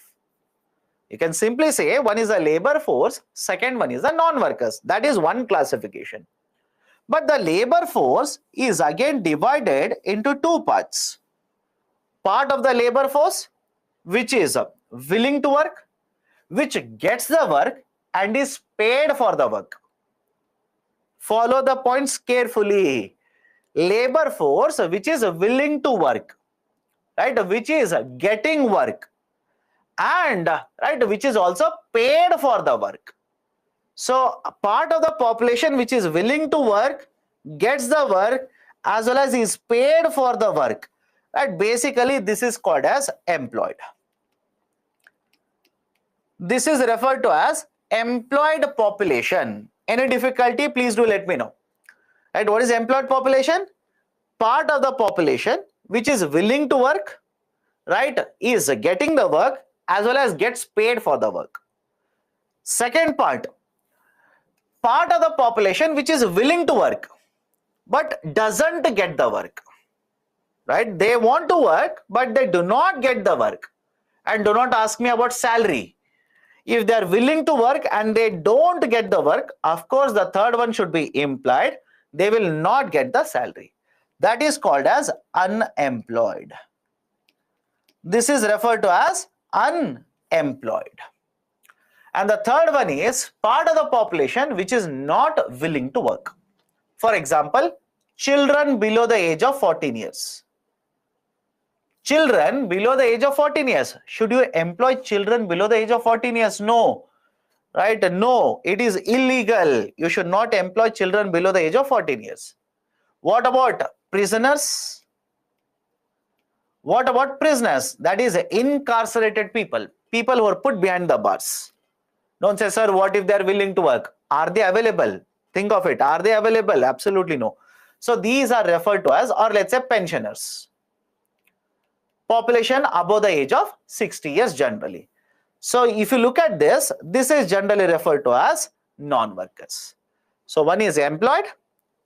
You can simply say one is a labor force. Second one is a non-workers. That is one classification. But the labor force is again divided into two parts. Part of the labor force which is willing to work, which gets the work and is paid for the work. Follow the points carefully. Labor force which is willing to work, right, which is getting work, and right, which is also paid for the work. So a part of the population which is willing to work, gets the work, as well as is paid for the work. Right? Basically, this is called as employed. This is referred to as employed population. Any difficulty, please do let me know. Right? What is employed population? Part of the population which is willing to work, right, is getting the work as well as gets paid for the work. Second part of the population which is willing to work but doesn't get the work. Right? They want to work but they do not get the work. And do not ask me about salary. If they are willing to work and they don't get the work, of course the third one should be implied. They will not get the salary. That is called as unemployed. This is referred to as unemployed. And the third one is part of the population which is not willing to work. For example, children below the age of 14 years. Children below the age of 14 years. Should you employ children below the age of 14 years? No. Right? No. It is illegal. You should not employ children below the age of 14 years. What about prisoners? What about prisoners? That is incarcerated people. People who are put behind the bars. Don't say, sir, what if they are willing to work? Are they available? Think of it. Are they available? Absolutely no. So these are referred to as, or let's say, pensioners. Population above the age of 60 years generally. So if you look at this, this is generally referred to as non-workers. So one is employed,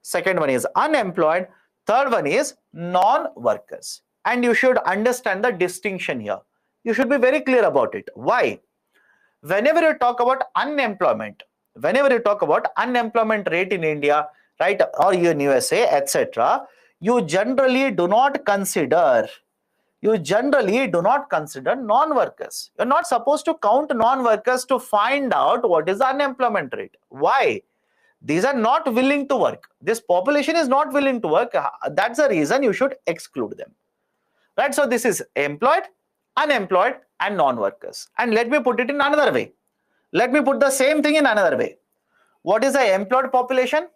second one is unemployed, third one is non-workers. And you should understand the distinction here. You should be very clear about it. Why? Whenever you talk about unemployment rate in India, right, or in USA, etc., you generally do not consider non-workers. You're not supposed to count non-workers to find out what is the unemployment rate. Why? These are not willing to work. This population is not willing to work. That's the reason you should exclude them. Right? So this is employed, unemployed, and non-workers. And let me put it in another way. Let me put the same thing in another way. What is the employed population?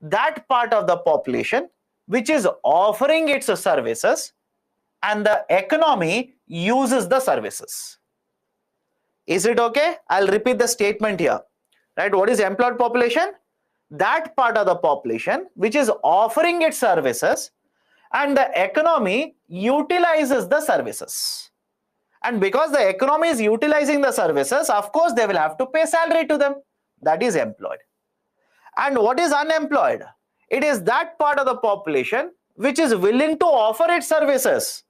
That part of the population which is offering its services and the economy uses the services. Is it okay? I'll repeat the statement here. Right? What is employed population? That part of the population which is offering its services and the economy utilizes the services. And because the economy is utilizing the services, of course, they will have to pay salary to them. That is employed. And what is unemployed? It is that part of the population which is willing to offer its services,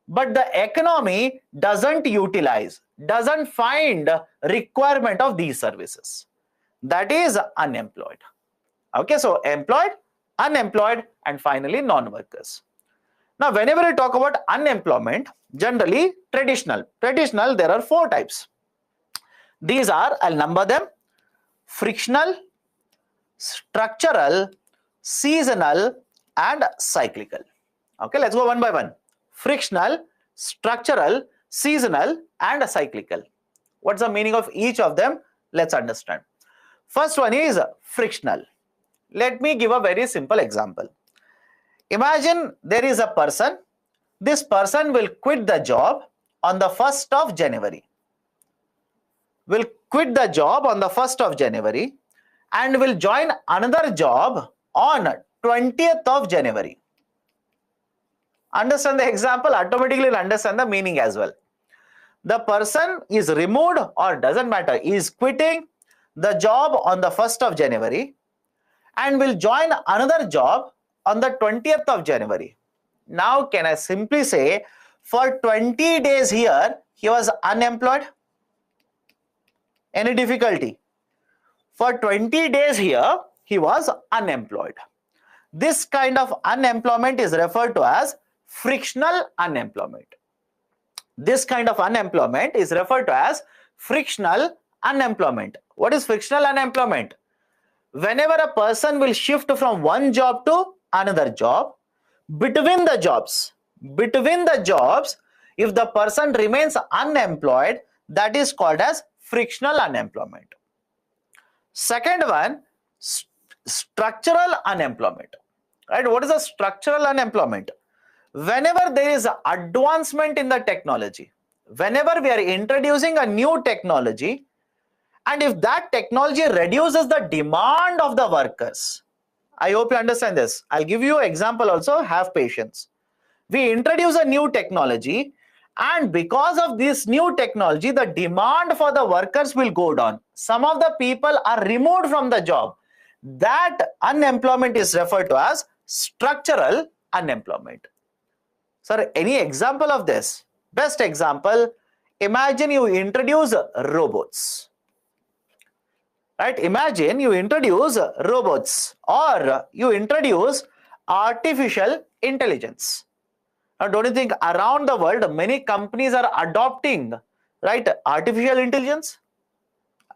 but the economy doesn't utilize, doesn't find requirement of these services. That is unemployed. Okay, so employed, unemployed, and finally non-workers. Now, whenever we talk about unemployment, generally traditional, there are 4 types. These are, I'll number them: frictional, structural, seasonal, and cyclical. Okay, let's go one by one. Frictional, structural, seasonal, and cyclical. What's the meaning of each of them? Let's understand. First one is frictional. Let me give a very simple example. Imagine there is a person. This person will quit the job on the 1st of January. Will quit the job on the 1st of January and will join another job on 20th of January. Understand the example, automatically you'll understand the meaning as well. The person is removed, or doesn't matter, is quitting the job on the 1st of January and will join another job on the 20th of January. Now, can I simply say for 20 days here, he was unemployed? Any difficulty? For 20 days here, he was unemployed. This kind of unemployment is referred to as frictional unemployment. This kind of unemployment is referred to as frictional unemployment. What is frictional unemployment? Whenever a person will shift from one job to another job, between the jobs, if the person remains unemployed, that is called as frictional unemployment. Second one, structural unemployment. Right? What is a structural unemployment? Whenever there is advancement in the technology, whenever we are introducing a new technology, and if that technology reduces the demand of the workers, I hope you understand this. I'll give you an example also, have patience. We introduce a new technology, and because of this new technology, the demand for the workers will go down. Some of the people are removed from the job. That unemployment is referred to as structural unemployment. Sir, any example of this? Best example, imagine you introduce robots. Right? Imagine you introduce robots or you introduce artificial intelligence. Now, don't you think around the world many companies are adopting, right, artificial intelligence?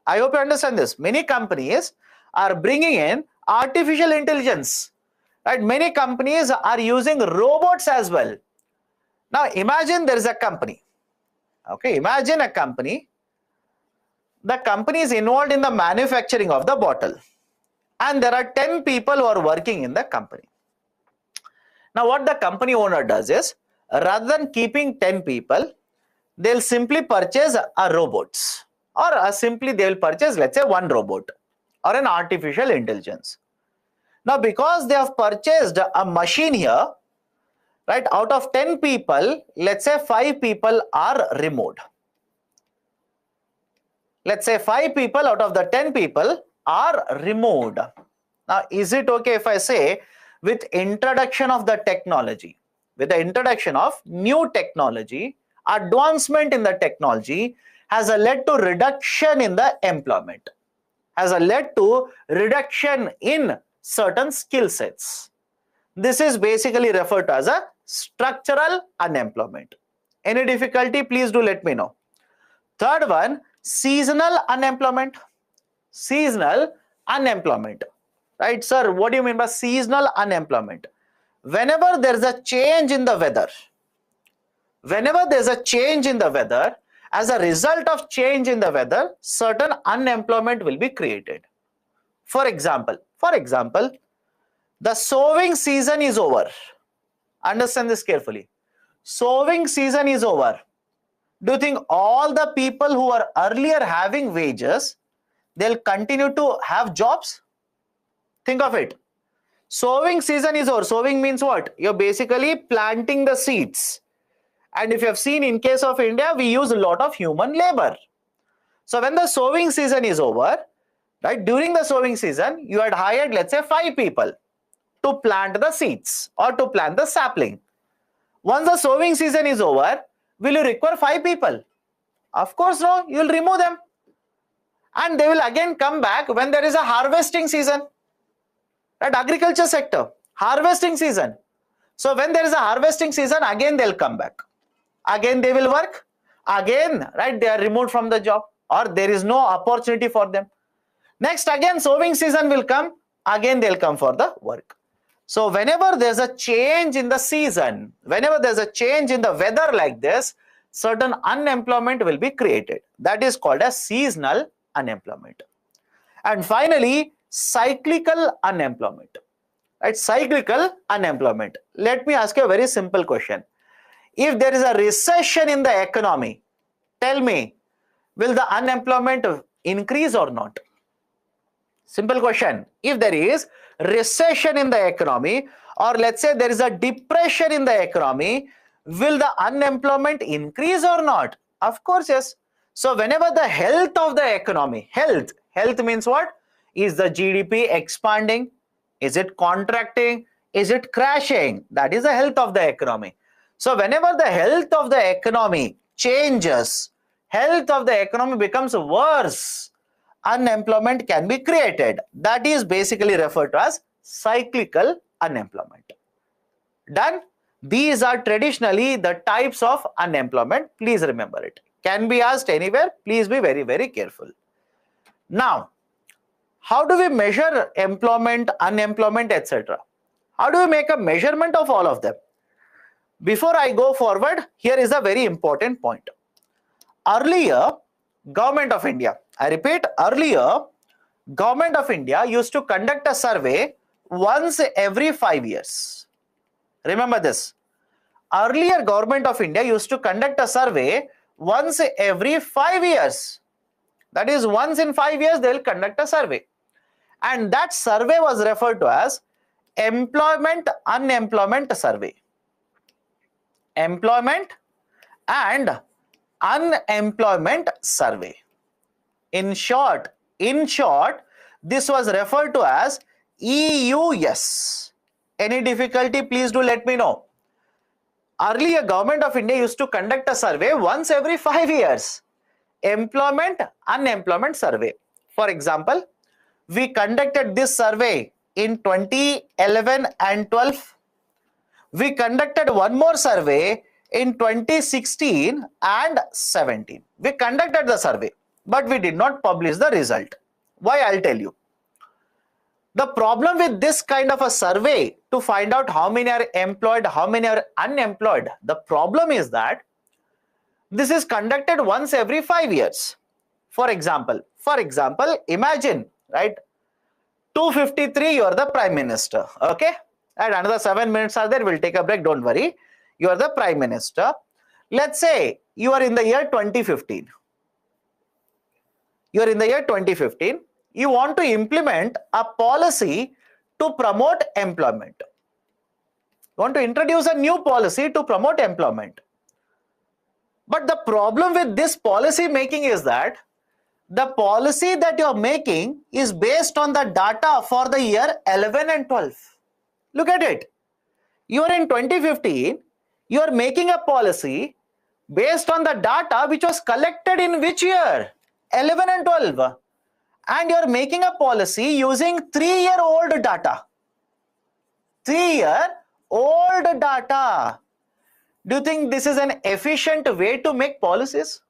I hope you understand this. Many companies are bringing in artificial intelligence. Right? Many companies are using robots as well. Now, imagine there is a company. Okay, imagine a company. The company is involved in the manufacturing of the bottle, and there are 10 people who are working in the company. Now, what the company owner does is, rather than keeping 10 people, they'll simply purchase a robots, or simply they will purchase, let's say, one robot or an artificial intelligence. Now, because they have purchased a machine here, right, out of 10 people, let's say 5 people are removed. Let's say 5 people out of the 10 people are removed. Now, is it okay if I say with introduction of the technology, with the introduction of new technology, advancement in the technology has led to reduction in the employment, has led to reduction in certain skill sets. This is basically referred to as a structural unemployment. Any difficulty, please do let me know. Third one, seasonal unemployment. Seasonal unemployment. Right, sir, what do you mean by seasonal unemployment? Whenever there is a change in the weather, as a result of change in the weather, certain unemployment will be created. For example, the sowing season is over. Understand this carefully. Sowing season is over. Do you think all the people who are earlier having wages, they'll continue to have jobs? Think of it. Sowing season is over. Sowing means what? You're basically planting the seeds. And if you have seen in case of India, we use a lot of human labor. So when the sowing season is over, right, during the sowing season, you had hired, let's say, 5 people to plant the seeds or to plant the sapling. Once the sowing season is over, will you require 5 people? Of course no, you will remove them. And they will again come back when there is a harvesting season. Right, agriculture sector, harvesting season. So when there is a harvesting season, again they'll come back. Again they will work. Again, right, they are removed from the job or there is no opportunity for them. Next, again sowing season will come. Again they'll come for the work. So whenever there's a change in the season, whenever there's a change in the weather like this, certain unemployment will be created. That is called as seasonal unemployment. And finally, cyclical unemployment. Right? Cyclical unemployment. Let me ask you a very simple question. If there is a recession in the economy, tell me, will the unemployment increase or not? Simple question. If there is recession in the economy, or let's say there is a depression in the economy, will the unemployment increase or not? Of course, yes. So whenever the health of the economy, health means what? Is the GDP expanding? Is it contracting? Is it crashing? That is the health of the economy. So whenever the health of the economy changes, health of the economy becomes worse, unemployment can be created. That is basically referred to as cyclical unemployment. Done? These are traditionally the types of unemployment. Please remember it. Can be asked anywhere. Please be very, very careful. Now, how do we measure employment, unemployment, etc.? How do we make a measurement of all of them? Before I go forward, here is a very important point. Earlier, Government of India, I repeat, earlier, Government of India used to conduct a survey once every 5 years. Remember this. Earlier, Government of India used to conduct a survey once every 5 years. That is, once in 5 years, they will conduct a survey. And that survey was referred to as Employment Unemployment Survey. Employment and Unemployment Survey. In short, this was referred to as EUS. Any difficulty, please do let me know. Earlier, Government of India used to conduct a survey once every 5 years. Employment Unemployment Survey. For example, we conducted this survey in 2011 and 12. We conducted one more survey in 2016 and 17. We conducted the survey, but we did not publish the result. Why? I'll tell you. The problem with this kind of a survey to find out how many are employed, how many are unemployed, the problem is that this is conducted once every 5 years. For example, imagine, right, 2:53, you are the Prime Minister, okay? And another 7 minutes are there, we'll take a break, don't worry. You are the Prime Minister. Let's say you are in the year 2015. You are in the year 2015. You want to implement a policy to promote employment. You want to introduce a new policy to promote employment. But the problem with this policy making is that The policy that you are making is based on the data for the year 11 and 12. Look at it. You are in 2015, you are making a policy based on the data which was collected in which year? 11 and 12. And you are making a policy using 3-year-old data. 3-year-old data. Do you think this is an efficient way to make policies?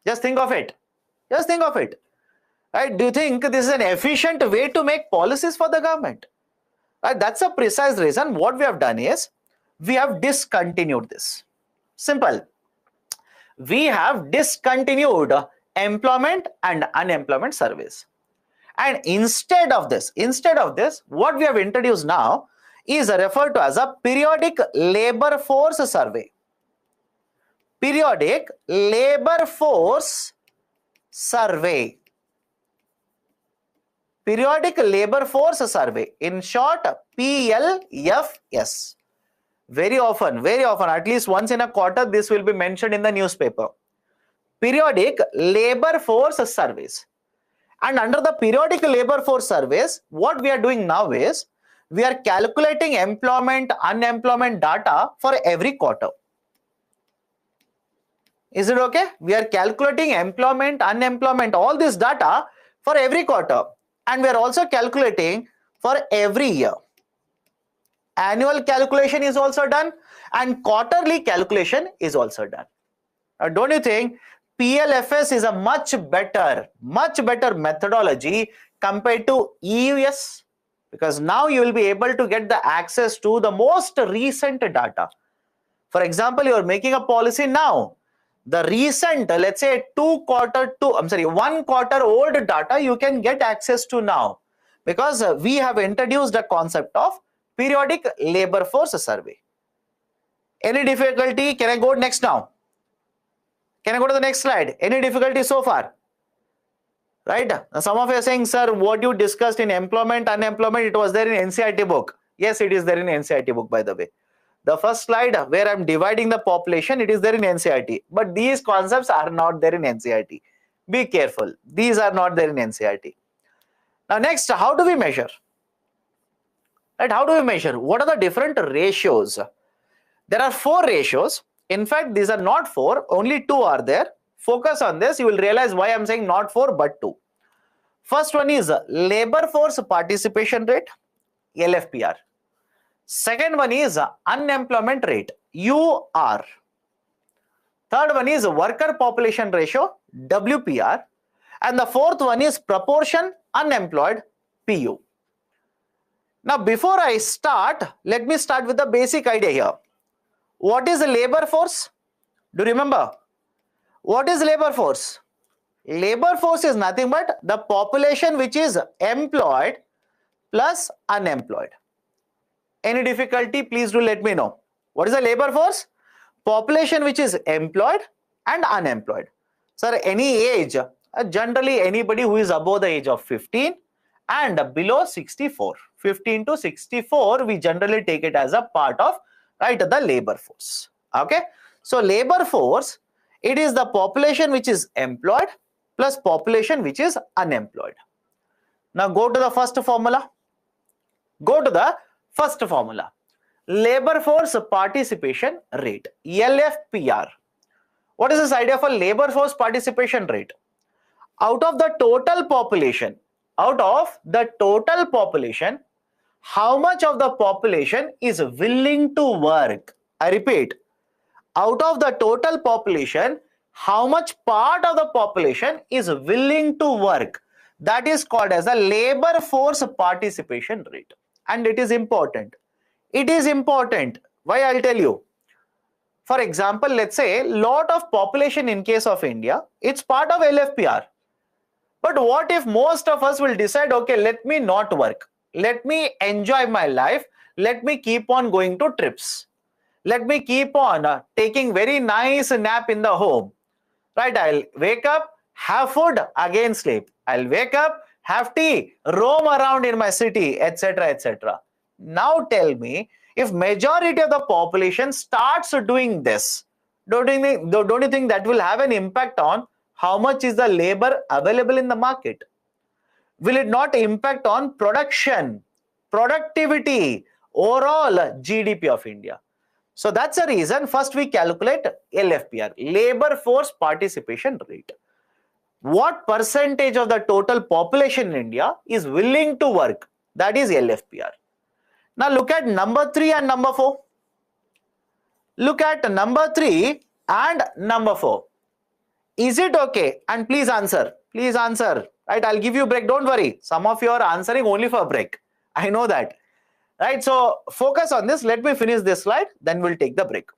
Just think of it. Just think of it. Right? Do you think this is an efficient way to make policies for the government? Right? That's a precise reason. What we have done is we have discontinued this. Simple. We have discontinued employment and unemployment surveys. And instead of this, what we have introduced now is referred to as a periodic labor force survey. Periodic labor force survey. Periodic labor force survey. In short, PLFS. Very often, at least once in a quarter, this will be mentioned in the newspaper. Periodic labor force surveys. And under the periodic labor force surveys, what we are doing now is we are calculating employment, unemployment data for every quarter. Is it okay? We are calculating employment, unemployment, all this data for every quarter. And we are also calculating for every year. Annual calculation is also done and quarterly calculation is also done. Now, don't you think PLFS is a much better methodology compared to EUS? Because now you will be able to get the access to the most recent data. For example, you are making a policy now. The recent, let's say 1 quarter old data you can get access to now, because we have introduced the concept of periodic labor force survey. Any difficulty? Can I go next now? Can I go to the next slide? Any difficulty so far? Right? Now, some of you are saying, sir, what you discussed in employment, unemployment, it was there in NCERT book. Yes, it is there in NCERT book, by the way. The first slide where I'm dividing the population, it is there in NCERT. But these concepts are not there in NCERT. Be careful. These are not there in NCERT. Now, next, how do we measure? Right? How do we measure? What are the different ratios? There are 4 ratios. In fact, these are not 4, only 2 are there. Focus on this, you will realize why I'm saying not 4 but 2. First one is labor force participation rate, LFPR. Second one is unemployment rate, UR. Third one is worker population ratio, WPR. And the fourth one is proportion unemployed, PU. Now, before I start, let me start with the basic idea here. What is the labor force? Do you remember? What is labor force? Labor force is nothing but the population which is employed plus unemployed. Any difficulty? Please do let me know. What is the labor force? Population which is employed and unemployed. Sir, any age, generally anybody who is above the age of 15 and below 64. 15 to 64, we generally take it as a part of, right, the labor force. Okay. So, labor force, it is the population which is employed plus population which is unemployed. Now, go to the first formula. Go to the first formula. Labor force participation rate, LFPR. What is this idea of a labor force participation rate? Out of the total population, how much of the population is willing to work? I repeat, out of the total population, how much part of the population is willing to work? That is called as a labor force participation rate. And it is important. It is important. Why? I'll tell you. For example, let's say lot of population in case of India, it's part of LFPR. But what if most of us will decide, okay, let me not work. Let me enjoy my life. Let me keep on going to trips. Let me keep on taking very nice nap in the home. Right? I'll wake up, have food, again sleep. I'll wake up, have tea, roam around in my city, etc., etc. Now tell me, if majority of the population starts doing this, don't you think that will have an impact on how much is the labor available in the market? Will it not impact on production, productivity, overall GDP of India? So that's the reason first we calculate LFPR, labor force participation rate. What percentage of the total population in India is willing to work? That is LFPR. Now look at number 3 and number 4. Look at number 3 and number 4. Is it okay? And please answer. Please answer. Right? I'll give you a break. Don't worry. Some of you are answering only for a break. I know that. Right? So focus on this. Let me finish this slide. Then we'll take the break.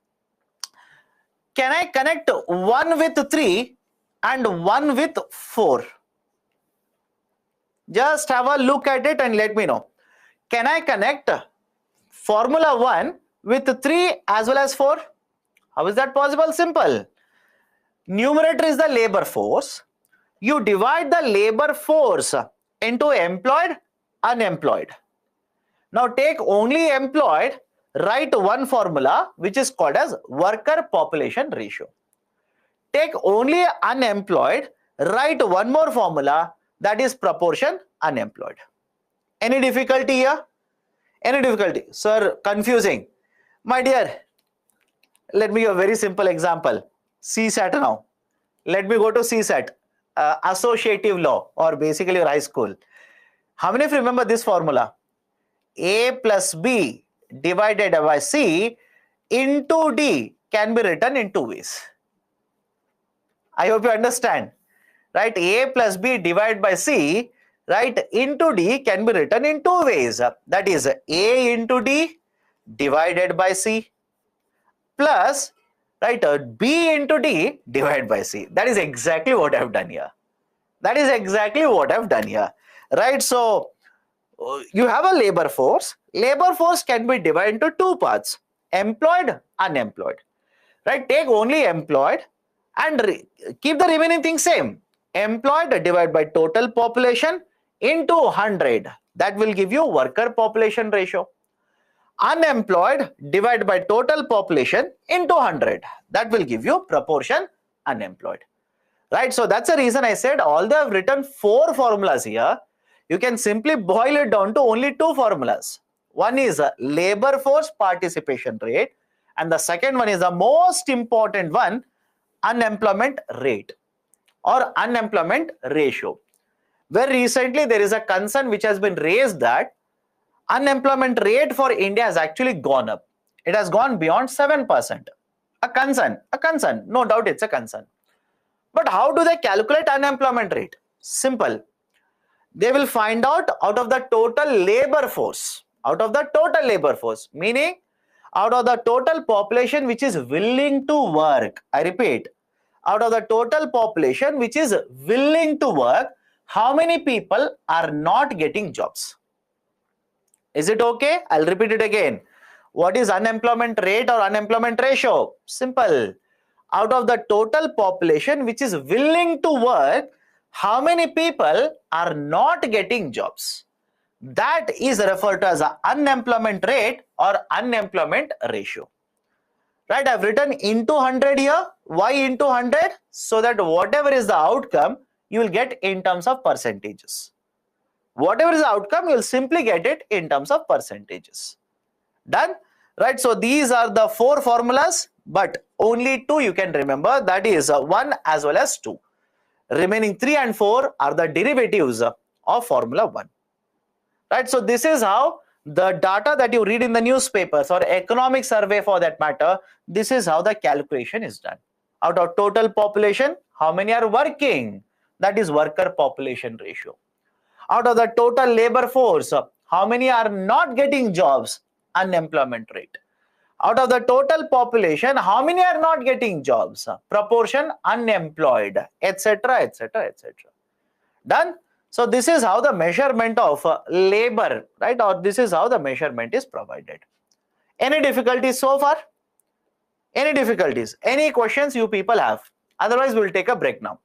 Can I connect 1 with 3 and 1 with 4? Just have a look at it and let me know. Can I connect formula 1 with 3 as well as 4? How is that possible? Simple. Numerator is the labor force. You divide the labor force into employed, unemployed. Now take only employed, write one formula which is called as worker population ratio. Take only unemployed, write one more formula, that is proportion unemployed. Any difficulty here? Any difficulty? Sir, confusing. My dear, let me give a very simple example. CSAT now. Let me go to CSAT, associative law, or basically your high school. How many of you remember this formula? A plus B divided by C into D can be written in two ways. I hope you understand. Right? A plus B divided by C, right, into D can be written in two ways. That is A into D divided by C plus, right, B into D divided by C. That is exactly what I have done here. That is exactly what I have done here. Right? So you have a labor force. Labor force can be divided into two parts: employed, unemployed. Right? Take only employed and keep the remaining thing same. Employed divided by total population into 100. That will give you worker population ratio. Unemployed divided by total population into 100. That will give you proportion unemployed. Right? So that's the reason I said although I've written 4 formulas here, you can simply boil it down to only 2 formulas. One is labor force participation rate, and the second one is the most important one, unemployment rate or unemployment ratio. Very recently there is a concern which has been raised that unemployment rate for India has actually gone up. It has gone beyond 7%. A concern, no doubt it's a concern. But how do they calculate unemployment rate? Simple. They will find out of the total labor force, meaning out of the total population which is willing to work. I repeat, out of the total population which is willing to work, how many people are not getting jobs? Is it okay? I'll repeat it again. What is unemployment rate or unemployment ratio? Simple. Out of the total population which is willing to work, how many people are not getting jobs? That is referred to as the unemployment rate or unemployment ratio. Right? I've written into 100 here. Why into 100? So that whatever is the outcome, you will get in terms of percentages. Whatever is the outcome, you will simply get it in terms of percentages. Done? Right? So these are the 4 formulas, but only 2 you can remember. That is 1 as well as 2. Remaining 3 and 4 are the derivatives of formula 1. Right? So this is how the data that you read in the newspapers or economic survey for that matter, this is how the calculation is done. Out of total population, how many are working? That is worker population ratio. Out of the total labor force, how many are not getting jobs? Unemployment rate. Out of the total population, how many are not getting jobs? Proportion unemployed, etc., etc., etc. Done? So this is how the measurement of labor, right? Or this is how the measurement is provided. Any difficulties so far? Any difficulties? Any questions you people have? Otherwise, we will take a break now.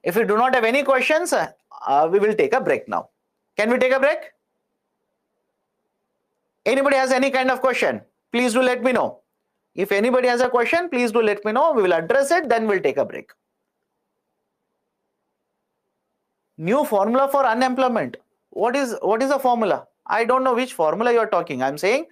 If you do not have any questions, we will take a break now. Can we take a break? Anybody has any kind of question? Please do let me know. If anybody has a question, please do let me know. We will address it, then we'll take a break. New formula for unemployment. What is the formula? I don't know which formula you are talking. I'm saying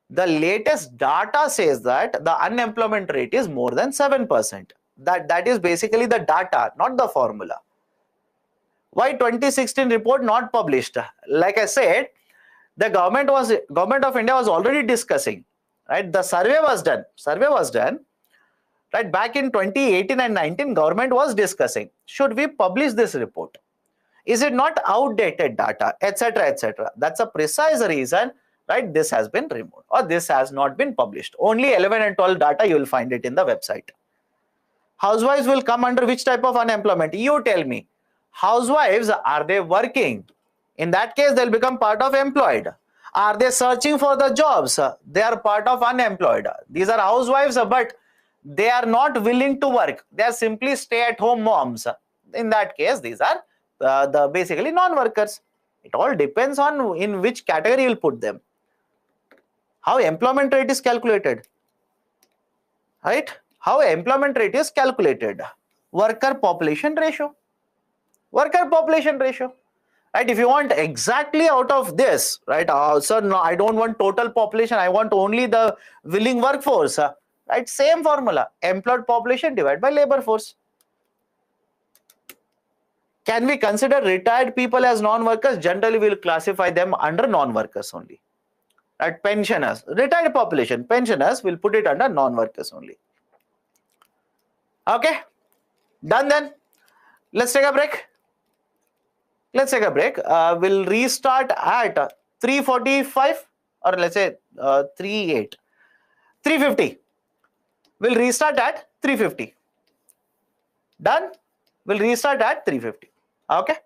the latest data says that the unemployment rate is more than 7%. That is basically the data, not the formula. Why 2016 report not published? Like I said, the government of India was already discussing, right? The survey was done, right? Back in 2018 and 19, government was discussing, should we publish this report? Is it not outdated data, etc., etc.? That's a precise reason, right? This has been removed or this has not been published. Only 11 and 12 data you will find it in the website. Housewives will come under which type of unemployment? You tell me. Housewives, are they working? In that case, they'll become part of employed. Are they searching for the jobs? They are part of unemployed. These are housewives, but they are not willing to work. They are simply stay-at-home moms. In that case, these are the basically non-workers. It all depends on in which category you'll put them. How employment rate is calculated, right? How employment rate is calculated? Worker population ratio. Worker population ratio. Right? If you want exactly out of this, right? Sir, no, I don't want total population. I want only the willing workforce. Right? Same formula. Employed population divided by labor force. Can we consider retired people as non-workers? Generally, we will classify them under non-workers only. Right? Pensioners, retired population, pensioners, will put it under non-workers only. Okay, done then. Let's take a break. We'll restart at 3:45 or let's say 3:08. 3:50. We'll restart at 3:50. Done? We'll restart at 3:50. Okay.